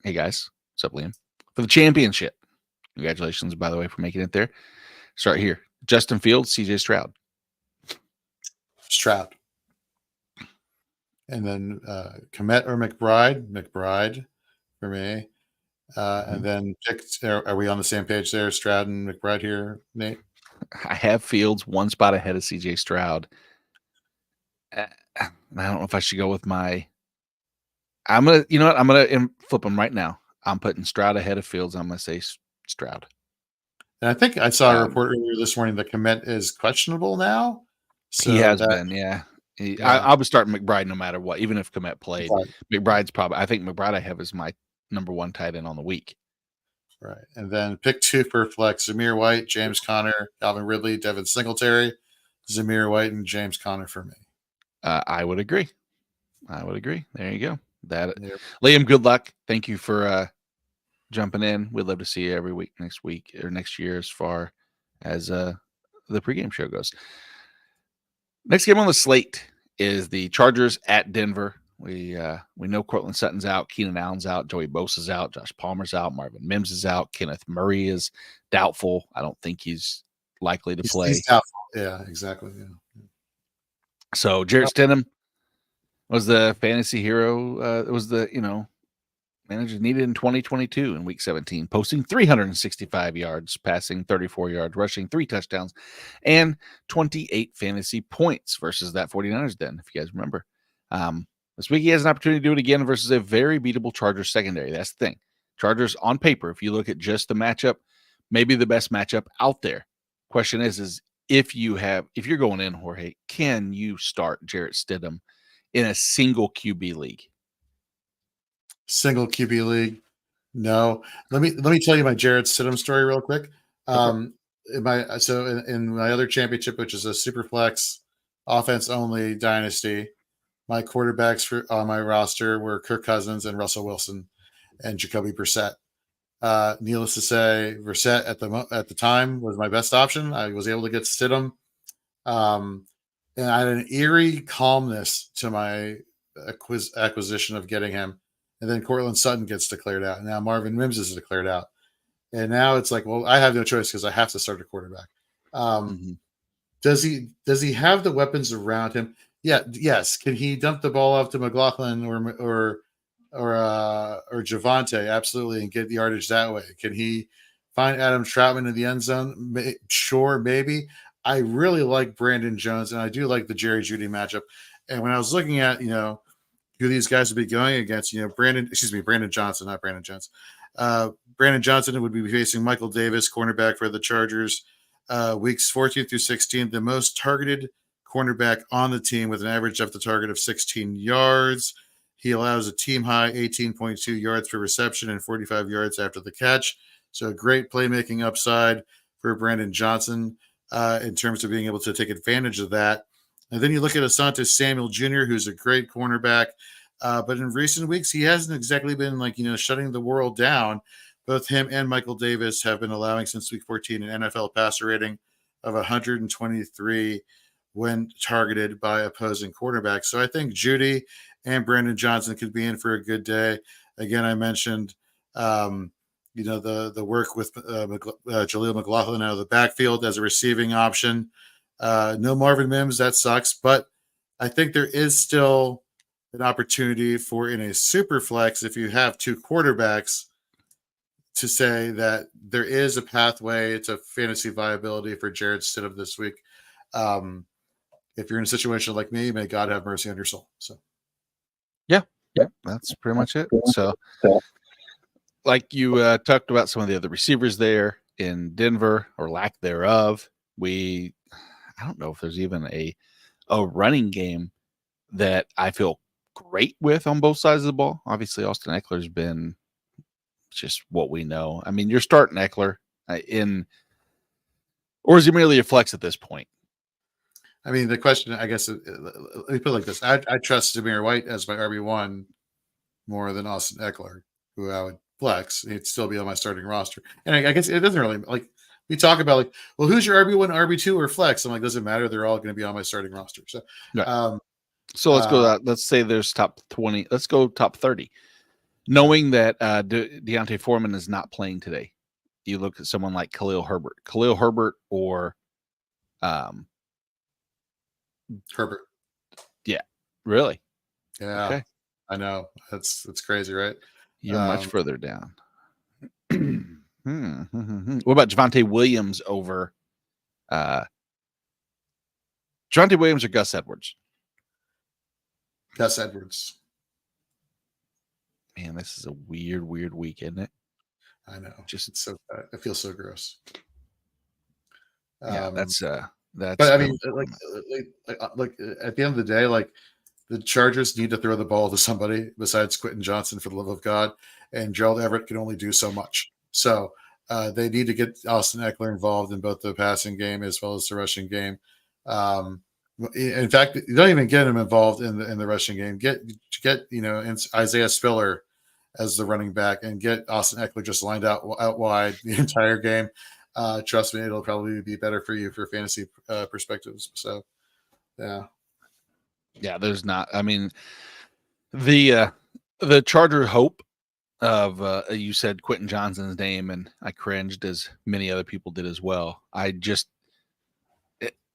hey guys, what's up, Liam? For the championship, congratulations, by the way, for making it there. Start here. Justin Fields, CJ Stroud. Stroud. And then Komet or McBride? McBride for me. And then are we on the same page there? Stroud and McBride here, Nate? I have Fields one spot ahead of CJ Stroud. I don't know if I should go with I'm going to flip them right now. I'm putting Stroud ahead of Fields. I'm going to say Stroud. And I think I saw a report earlier this morning that Komet is questionable now. So he has been, yeah. I would start McBride no matter what, even if Komet played. Right. McBride's I think McBride I have as my number 1 tight end on the week. Right. And then pick 2 for flex: Zamir White, James Conner, Calvin Ridley, Devin Singletary. Zamir White and James Conner for me. I would agree. There you go. Liam, good luck. Thank you for jumping in. We'd love to see you every week next year as far as the pregame show goes. Next game on the slate is the Chargers at Denver. We know Cortland Sutton's out, Keenan Allen's out, Joey Bosa's out, Josh Palmer's out, Marvin Mims is out, Kenneth Murray is doubtful. I don't think he's likely to play. He's doubtful. Yeah, exactly. Yeah. So Jarrett Stidham was the fantasy hero. It was the manager needed in 2022 in week 17, posting 365 yards, passing 34 yards, rushing 3 touchdowns, and 28 fantasy points versus that 49ers den, if you guys remember. This week he has an opportunity to do it again versus a very beatable Chargers secondary. That's the thing. Chargers on paper, if you look at just the matchup, maybe the best matchup out there. Question is if you're going in, Jorge, can you start Jarrett Stidham in a single QB league? single QB league, no. Let me tell you my Jarrett Stidham story real quick. In my other championship, which is a super flex offense only dynasty, my quarterbacks on my roster were Kirk Cousins and Russell Wilson and Jacoby Brissett. Needless to say, Brissett at the time was my best option. I was able to get Stidham, and I had an eerie calmness to my acquisition of getting him. And then Cortland Sutton gets declared out. And now Marvin Mims is declared out. And now it's like, well, I have no choice because I have to start a quarterback. Does he have the weapons around him? Yeah. Yes. Can he dump the ball off to McLaughlin or Javante? Absolutely. And get the yardage that way. Can he find Adam Troutman in the end zone? Sure. Maybe. I really like Brandon Jones, and I do like the Jerry Jeudy matchup. And when I was looking at, who these guys would be going against, Brandon Johnson, not Brandon Jones. Brandon Johnson would be facing Michael Davis, cornerback for the Chargers, weeks 14 through 16, the most targeted cornerback on the team with an average depth of target of 16 yards. He allows a team high 18.2 yards per reception and 45 yards after the catch. So great playmaking upside for Brandon Johnson in terms of being able to take advantage of that. And then you look at Asante Samuel Jr., who's a great cornerback. But in recent weeks, he hasn't exactly been shutting the world down. Both him and Michael Davis have been allowing since week 14 an NFL passer rating of 123 when targeted by opposing quarterbacks. So I think Jeudy and Brandon Johnson could be in for a good day. Again, I mentioned, the work with Jaleel McLaughlin out of the backfield as a receiving option. No Marvin Mims, that sucks. But I think there is still an opportunity for in a super flex, if you have two quarterbacks, to say that there is a pathway to fantasy viability for Jarrett Stidham this week. If you're in a situation like me, may God have mercy on your soul. So, yeah, that's pretty much it. So, like you talked about some of the other receivers there in Denver or lack thereof. I don't know if there's even a running game that I feel great with on both sides of the ball. Obviously, Austin Eckler's been just what we know. I mean, you're starting Eckler or is he merely a flex at this point? I mean, the question, I guess, let me put it like this. I trust Zamir White as my RB1 more than Austin Eckler, who I would flex. He'd still be on my starting roster. And I guess it doesn't really, we talk about who's your RB1, RB2, or flex? I'm like, doesn't matter. They're all going to be on my starting roster. So, right. So let's go. Let's say there's top 20. Let's go top 30. Knowing that Deontay Foreman is not playing today, you look at someone like Khalil Herbert or Herbert. Yeah, really. Yeah, okay. I know. That's crazy, right? You're much further down. What about Javonte Williams over Javonte Williams or Gus Edwards? Gus Edwards. Man, this is a weird week, isn't it? I know. It's so bad. I feel so gross. Yeah, that's. But I mean, like at the end of the day, the Chargers need to throw the ball to somebody besides Quentin Johnson, for the love of God, and Gerald Everett can only do so much. So they need to get Austin Eckler involved in both the passing game as well as the rushing game. In fact, you don't even get him involved in the rushing game. Get Isaiah Spiller as the running back and get Austin Eckler just lined out wide the entire game. Trust me, it'll probably be better for you for fantasy perspectives. So, yeah. There's not. I mean, the Charger hope of you said Quentin Johnson's name, and I cringed as many other people did as well.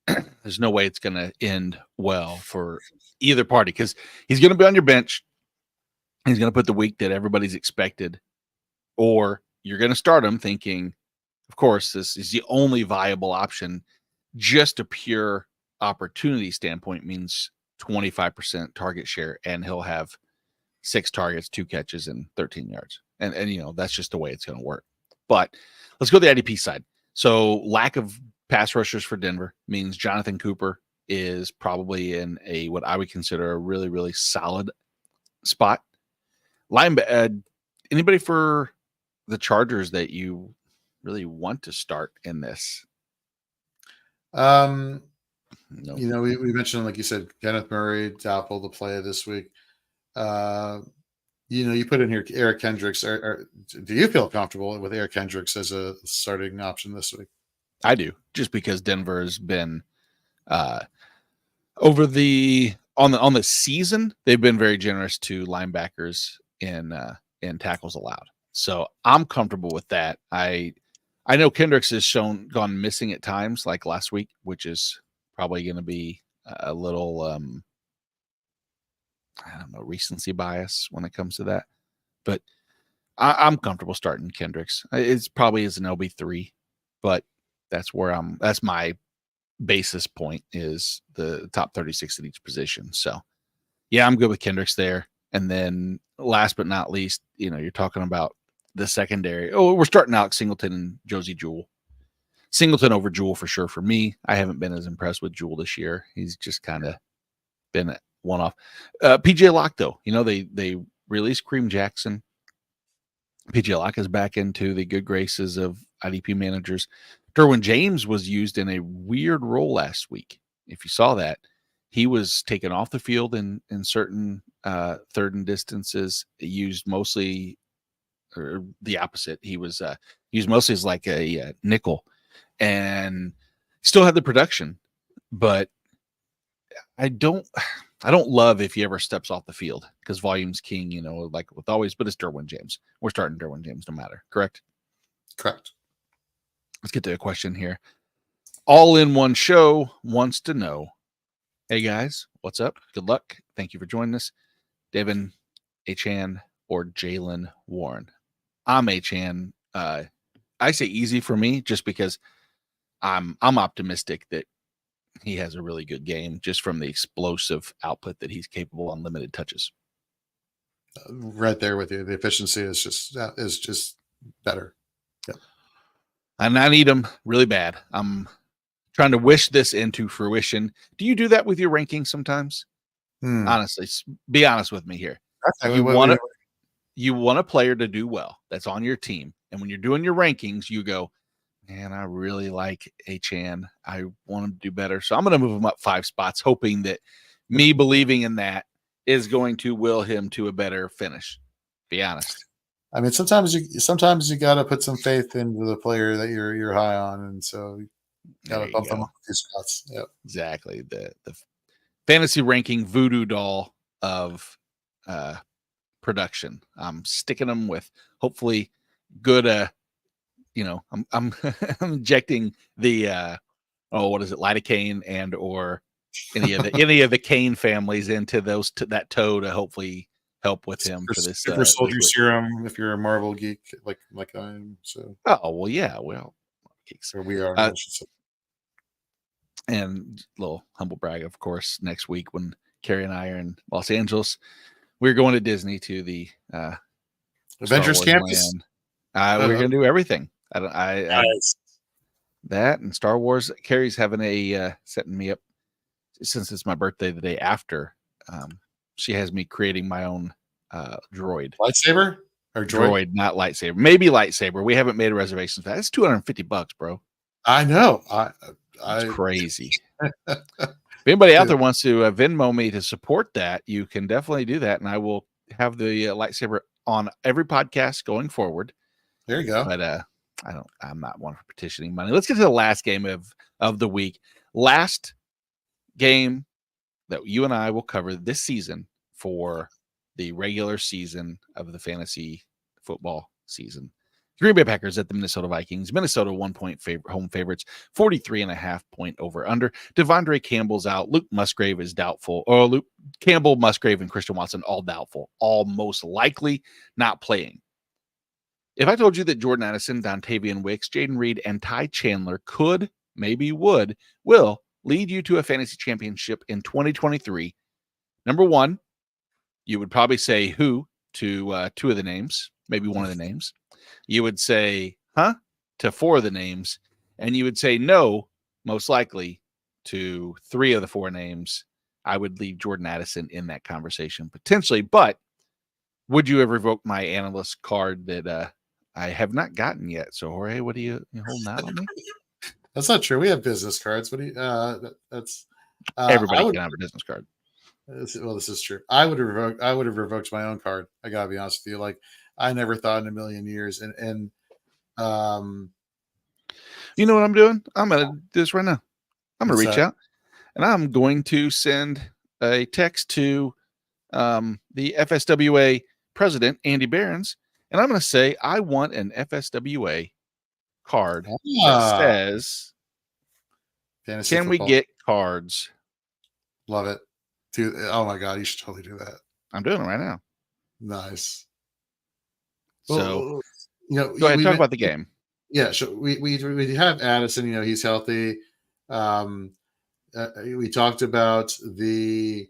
There's no way it's going to end well for either party because he's going to be on your bench. He's going to put the week that everybody's expected, or you're going to start him thinking, of course, this is the only viable option. Just a pure opportunity standpoint means 25% target share, and he'll have 6 targets, 2 catches, and 13 yards. And that's just the way it's going to work. But let's go to the IDP side. So lack of pass rushers for Denver means Jonathan Cooper is probably in what I would consider a really, really solid spot. Anybody for the Chargers that you really want to start in this? No. No. You know, we mentioned, like you said, Kenneth Murray, doubtful to play this week. You know, you put in here Eric Kendricks. Do you feel comfortable with Eric Kendricks as a starting option this week? I do, just because Denver has been over on the season, they've been very generous to linebackers in tackles allowed. So I'm comfortable with that. I know Kendricks has gone missing at times, like last week, which is probably going to be a little I don't know, recency bias when it comes to that. But I'm comfortable starting Kendricks. It's probably as an LB3, but that's my basis point is the top 36 at each position. So yeah, I'm good with Kendricks there. And then last but not least, you know, you're talking about the secondary. Oh, we're starting Alex Singleton and Josie Jewell. Singleton over Jewell for sure for me. I haven't been as impressed with Jewell this year. He's just kind of been one off. PJ Locke, though, you know, they released Kareem Jackson. PJ Locke is back into the good graces of IDP managers. Derwin James was used in a weird role last week. If you saw that, he was taken off the field in certain third and distances, used mostly, or the opposite. He was used mostly as like a nickel, and still had the production. But I don't love if he ever steps off the field because volume's king, you know, like with always. But it's Derwin James. We're starting Derwin James no matter. Correct? Correct. Let's get to a question here. All in One Show wants to know, hey guys, what's up? Good luck. Thank you for joining us. Devin Achan or Jalen Warren? I'm Achan. I say easy for me just because I'm optimistic that he has a really good game just from the explosive output that he's capable on limited touches. Right there with you. The efficiency is just better. Yep. And I need him really bad. I'm trying to wish this into fruition. Do you do that with your rankings sometimes? Honestly, be honest with me here. You want a player to do well that's on your team. And when you're doing your rankings, you go, man, I really like Achan. I want him to do better. So I'm going to move him up 5 spots, hoping that me believing in that is going to will him to a better finish. Be honest. I mean, sometimes you got to put some faith into the player that you're high on, and so you got to bump them up a few spots. Yep. Exactly. The fantasy ranking voodoo doll of production. I'm sticking them with hopefully good. I'm I'm injecting the what is it, lidocaine and or any of the cane families into that toe to hopefully help with him for this super soldier serum if you're a Marvel geek like I am. So well so we are. And a little humble brag, of course, next week when Carrie and I are in Los Angeles, we're going to Disney to the Avengers campus. We're going to do everything. That and Star Wars. Carrie's having setting me up since it's my birthday the day after. She has me creating my own droid. Lightsaber or droid, not lightsaber. Maybe lightsaber. We haven't made a reservation for that. It's $250, bro. I know. It's crazy. If anybody out there wants to Venmo me to support that, you can definitely do that, and I will have the lightsaber on every podcast going forward. There you go. But I'm not one for petitioning money. Let's get to the last game of the week. Last game that you and I will cover this season for the regular season of the fantasy football season. Green Bay Packers at the Minnesota Vikings. Minnesota 1-point home favorites, 43.5 point over under. Devondre Campbell's out. Luke Musgrave is doubtful. Luke Campbell, Musgrave, and Christian Watson all doubtful. All most likely not playing. If I told you that Jordan Addison, Dontavian Wicks, Jaden Reed, and Ty Chandler could, maybe will lead you to a fantasy championship in 2023, number one, you would probably say who to 2 of the names, maybe 1 of the names. You would say, to 4 of the names, and you would say no, most likely, to 3 of the 4 names. I would leave Jordan Addison in that conversation potentially, but would you have revoked my analyst card that I have not gotten yet? So Jorge, what are you holding out on me? That's not true. We have business cards. What do you? That's Everybody can have a business card. Well, this is true. I would have revoked my own card. I gotta be honest with you. Like, I never thought in a million years. And you know what I'm doing? I'm gonna do this right now. I'm gonna What's reach that? out and I'm going to send a text to the FSWA president, Andy Behrens, and I'm going to say, I want an FSWA card that says, Fantasy can we football. get cards? Love it. Dude, oh my God, you should totally do that. I'm doing it right now. Nice. So, Well, you know, go ahead, talk about the game. Yeah, so we have Addison. You know, he's healthy. We talked about the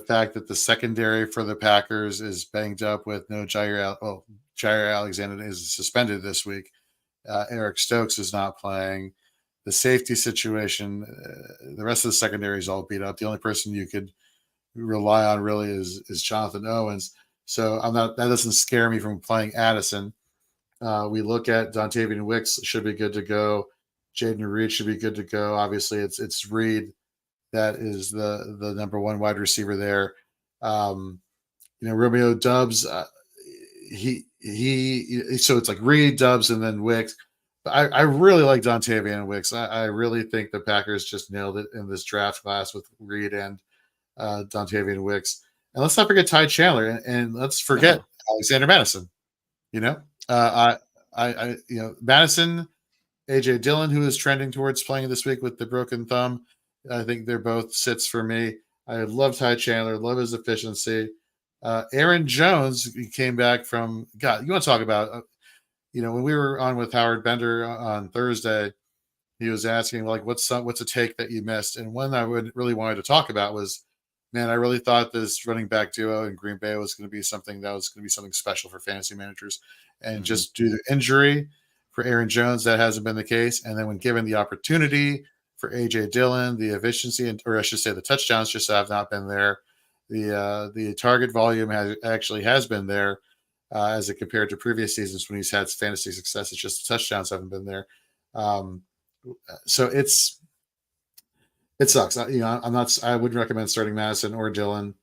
fact that the secondary for the Packers is banged up with no Jair Alexander is suspended this week. Eric Stokes is not playing. The safety situation, the rest of the secondary is all beat up. The only person you could rely on really is Jonathan Owens. So that doesn't scare me from playing Addison. We look at Dontavian Wicks should be good to go. Jaden Reed should be good to go. Obviously, it's Reed that is the number one wide receiver there. Romeo Dubs, so it's like Reed, Dubs, and then Wicks. But I really like Dontavian Wicks. I really think the Packers just nailed it in this draft class with Reed and Dontavian Wicks. And let's not forget Ty Chandler, and let's forget Alexander Madison. Madison, AJ Dillon, who is trending towards playing this week with the broken thumb. I think they're both sits for me. I love Ty Chandler, love his efficiency. Aaron Jones, he came back from God. You want to talk about, when we were on with Howard Bender on Thursday, he was asking like, what's a take that you missed? And one I really wanted to talk about was, man, I really thought this running back duo in Green Bay was going to be something special for fantasy managers. And just due to injury for Aaron Jones, that hasn't been the case. And then when given the opportunity for AJ Dillon, the efficiency, or I should say the touchdowns just have not been there. The target volume has been there as it compared to previous seasons when he's had fantasy success. It's just the touchdowns haven't been there. So it sucks. I wouldn't recommend starting Madison or Dillon.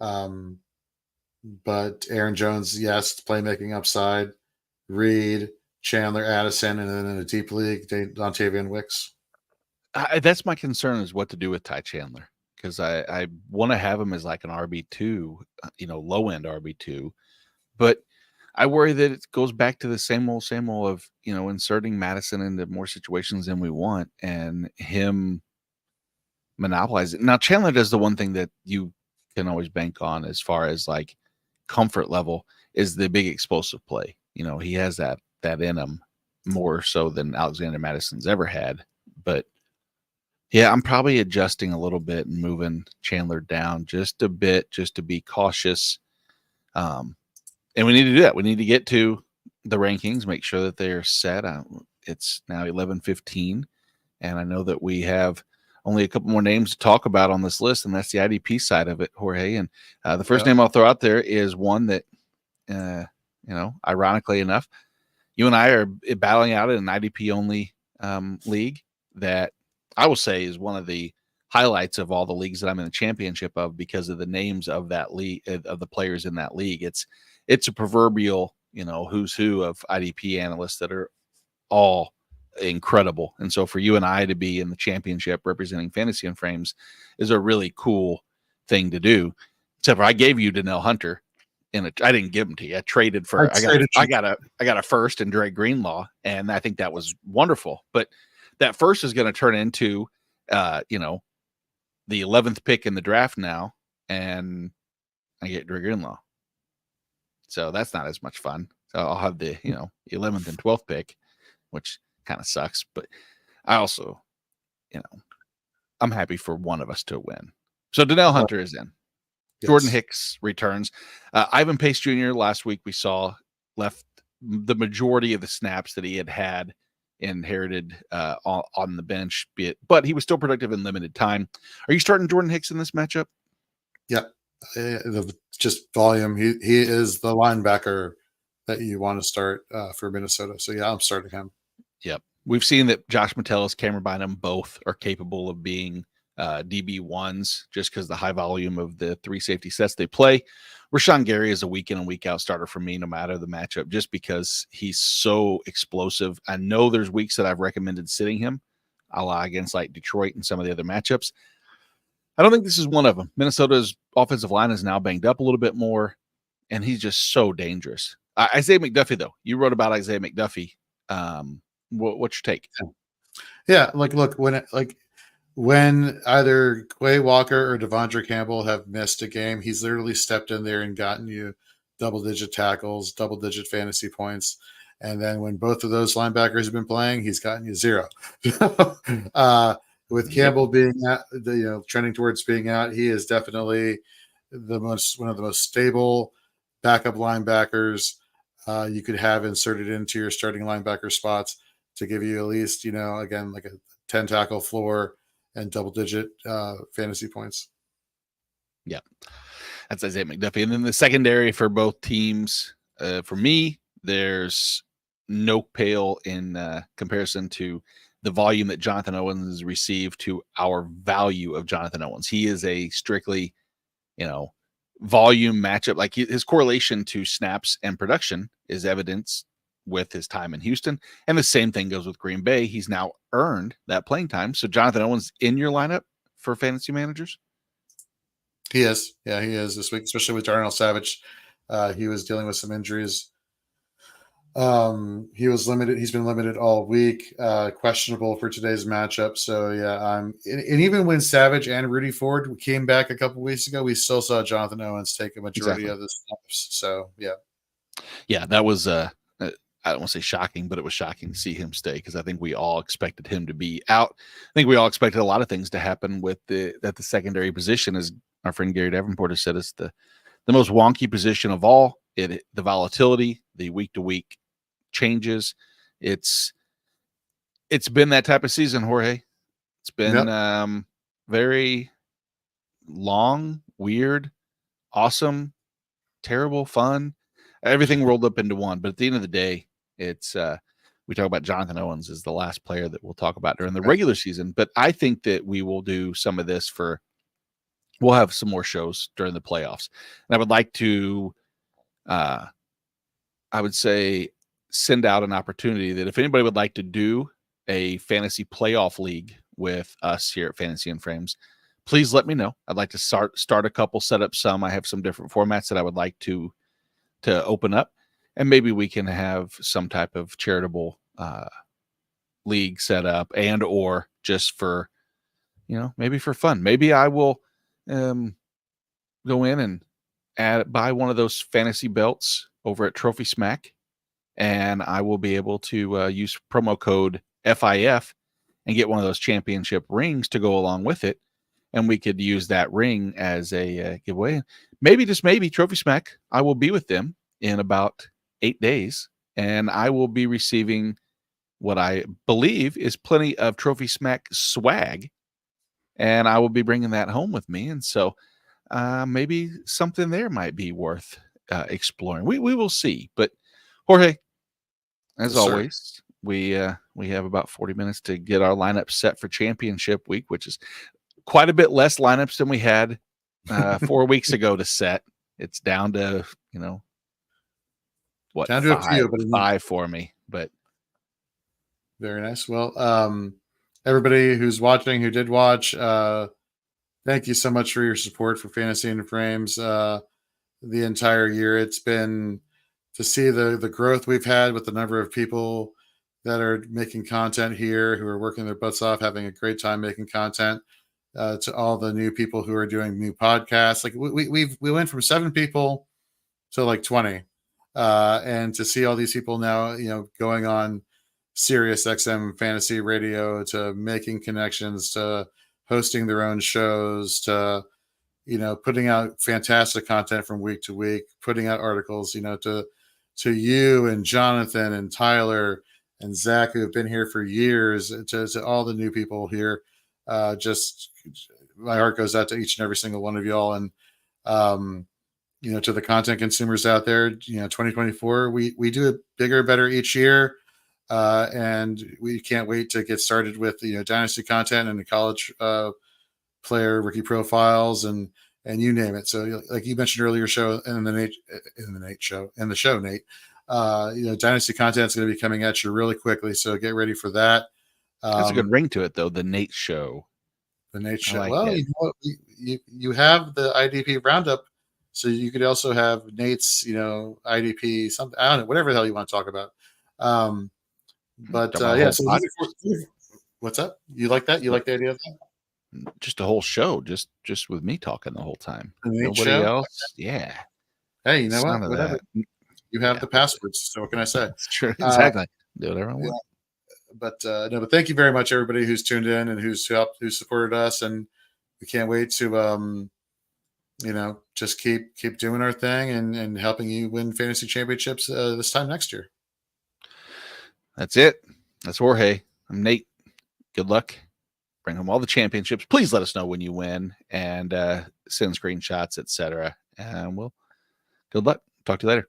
But Aaron Jones, yes, playmaking upside. Reed, Chandler, Addison, and then in a deep league, Dontavian Wicks. That's my concern is what to do with Ty Chandler, because I want to have him as like an RB2, low end RB2, but I worry that it goes back to the same old of, inserting Madison into more situations than we want and him monopolize it. Now, Chandler does the one thing that you can always bank on as far as like comfort level is the big explosive play. He has that in him more so than Alexander Madison's ever had. But yeah, I'm probably adjusting a little bit and moving Chandler down just a bit, just to be cautious. And we need to do that. We need to get to the rankings, make sure that they're set. It's now 11:15, and I know that we have only a couple more names to talk about on this list, and that's the IDP side of it, Jorge. And the first name I'll throw out there is one that, ironically enough, you and I are battling out in an IDP-only league that I will say is one of the highlights of all the leagues that I'm in the championship of because of the names of that league, of the players in that league. It's a proverbial, who's who of IDP analysts that are all incredible. And so for you and I to be in the championship representing Fantasy and Frames is a really cool thing to do. Except for I gave you Danielle Hunter, and I didn't give him to you. I traded for I got a first and Dre Greenlaw, and I think that was wonderful. But that first is going to turn into the 11th pick in the draft now, and I get Dre Greenlaw. So that's not as much fun. So I'll have the 11th and 12th pick, which kind of sucks. But I also, I'm happy for one of us to win. So Danielle Hunter is in. Yes. Jordan Hicks returns. Ivan Pace Jr. last week we saw left the majority of the snaps that he had inherited on the bench, but he was still productive in limited time. Are you starting Jordan Hicks in this matchup? Yep. just volume. He is the linebacker that you want to start for Minnesota. So yeah, I'm starting him. Yep. We've seen that Josh Metellus, Cameron Bynum both are capable of being DB1s just because the high volume of the 3 safety sets they play. Rashawn Gary is a week in and week out starter for me, no matter the matchup, just because he's so explosive. I know there's weeks that I've recommended sitting him, a la against like Detroit and some of the other matchups. I don't think this is one of them. Minnesota's offensive line is now banged up a little bit more, and he's just so dangerous. Isaiah McDuffie, though, you wrote about Isaiah McDuffie. What's your take? Yeah, look, when either Quay Walker or Devondre Campbell have missed a game, he's literally stepped in there and gotten you double-digit tackles, double-digit fantasy points. And then when both of those linebackers have been playing, he's gotten you 0. With Campbell being out, trending towards being out, he is definitely one of the most stable backup linebackers you could have inserted into your starting linebacker spots to give you at least, again, like a 10 tackle floor and double-digit fantasy points. Yeah, that's Isaiah McDuffie. And then the secondary for both teams, for me, there's no pale in comparison to the volume that Jonathan Owens has received to our value of Jonathan Owens. He is a strictly, volume matchup. Like his correlation to snaps and production is evidenced with his time in Houston. And the same thing goes with Green Bay. He's now earned that playing time. So Jonathan Owens in your lineup for fantasy managers? He is. Yeah, he is this week, especially with Darnell Savage. He was dealing with some injuries. He was limited. He's been limited all week, questionable for today's matchup. So yeah, and even when Savage and Rudy Ford came back a couple weeks ago, we still saw Jonathan Owens take a majority of the snaps. So yeah, that was I don't want to say shocking, but it was shocking to see him stay because I think we all expected him to be out. I think we all expected a lot of things to happen with the secondary position, as our friend Gary Davenport has said, it's the most wonky position of all. The volatility, the week to week changes. It's been that type of season, Jorge. It's been very long, weird, awesome, terrible, fun, everything rolled up into one. But at the end of the day, it's we talk about Jonathan Owens as the last player that we'll talk about during the regular season. But I think that we will do some of this we'll have some more shows during the playoffs. And I would like to I would say send out an opportunity that if anybody would like to do a fantasy playoff league with us here at Fantasy and Frames, please let me know. I'd like to start a couple, set up some. I have some different formats that I would like to open up, and maybe we can have some type of charitable league set up, and or just for maybe for fun. Maybe I will go in and buy one of those fantasy belts over at Trophy Smack, and I will be able to use promo code FIF and get one of those championship rings to go along with it. And we could use that ring as a giveaway. Maybe, just maybe, Trophy Smack, I will be with them in about 8 days, and I will be receiving what I believe is plenty of Trophy Smack swag, and I will be bringing that home with me. And so maybe something there might be worth exploring. We will see. But Jorge, as always, we have about 40 minutes to get our lineup set for championship week, which is quite a bit less lineups than we had 4 weeks ago to set. It's down to, down to a few, but five for me. But very nice. Well, everybody who's watching, who did watch, thank you so much for your support for Fantasy and Frames the entire year. It's been to see the growth we've had with the number of people that are making content here, who are working their butts off, having a great time making content. To all the new people who are doing new podcasts, like we went from 7 people to like 20, and to see all these people now, going on Sirius XM Fantasy Radio, to making connections, to hosting their own shows, to putting out fantastic content from week to week, putting out articles, to you and Jonathan and Tyler and Zach, who have been here for years, to all the new people here. Just my heart goes out to each and every single one of y'all. And To the content consumers out there, 2024, we do it bigger, better each year. And we can't wait to get started with Dynasty content and the college player rookie profiles and you name it. So like you mentioned earlier, Nate, Dynasty content is going to be coming at you really quickly. So get ready for that. That's a good ring to it, though. The Nate Show. The Nate Show. Like well, you have the IDP roundup, so you could also have Nate's, IDP something. I don't know, whatever the hell you want to talk about. So what's up? You like that? You like the idea of that? Just a whole show, just with me talking the whole time. Nobody show? Else. Yeah. Hey, you know what? Whatever. That. You have the passwords, so what can I say? That's true. Exactly. Do whatever I want. But thank you very much, everybody who's tuned in and who supported us, and we can't wait to just keep doing our thing and helping you win fantasy championships this time next year. That's it. That's Jorge. I'm Nate. Good luck. Bring home all the championships. Please let us know when you win and send screenshots, etc. And good luck. Talk to you later.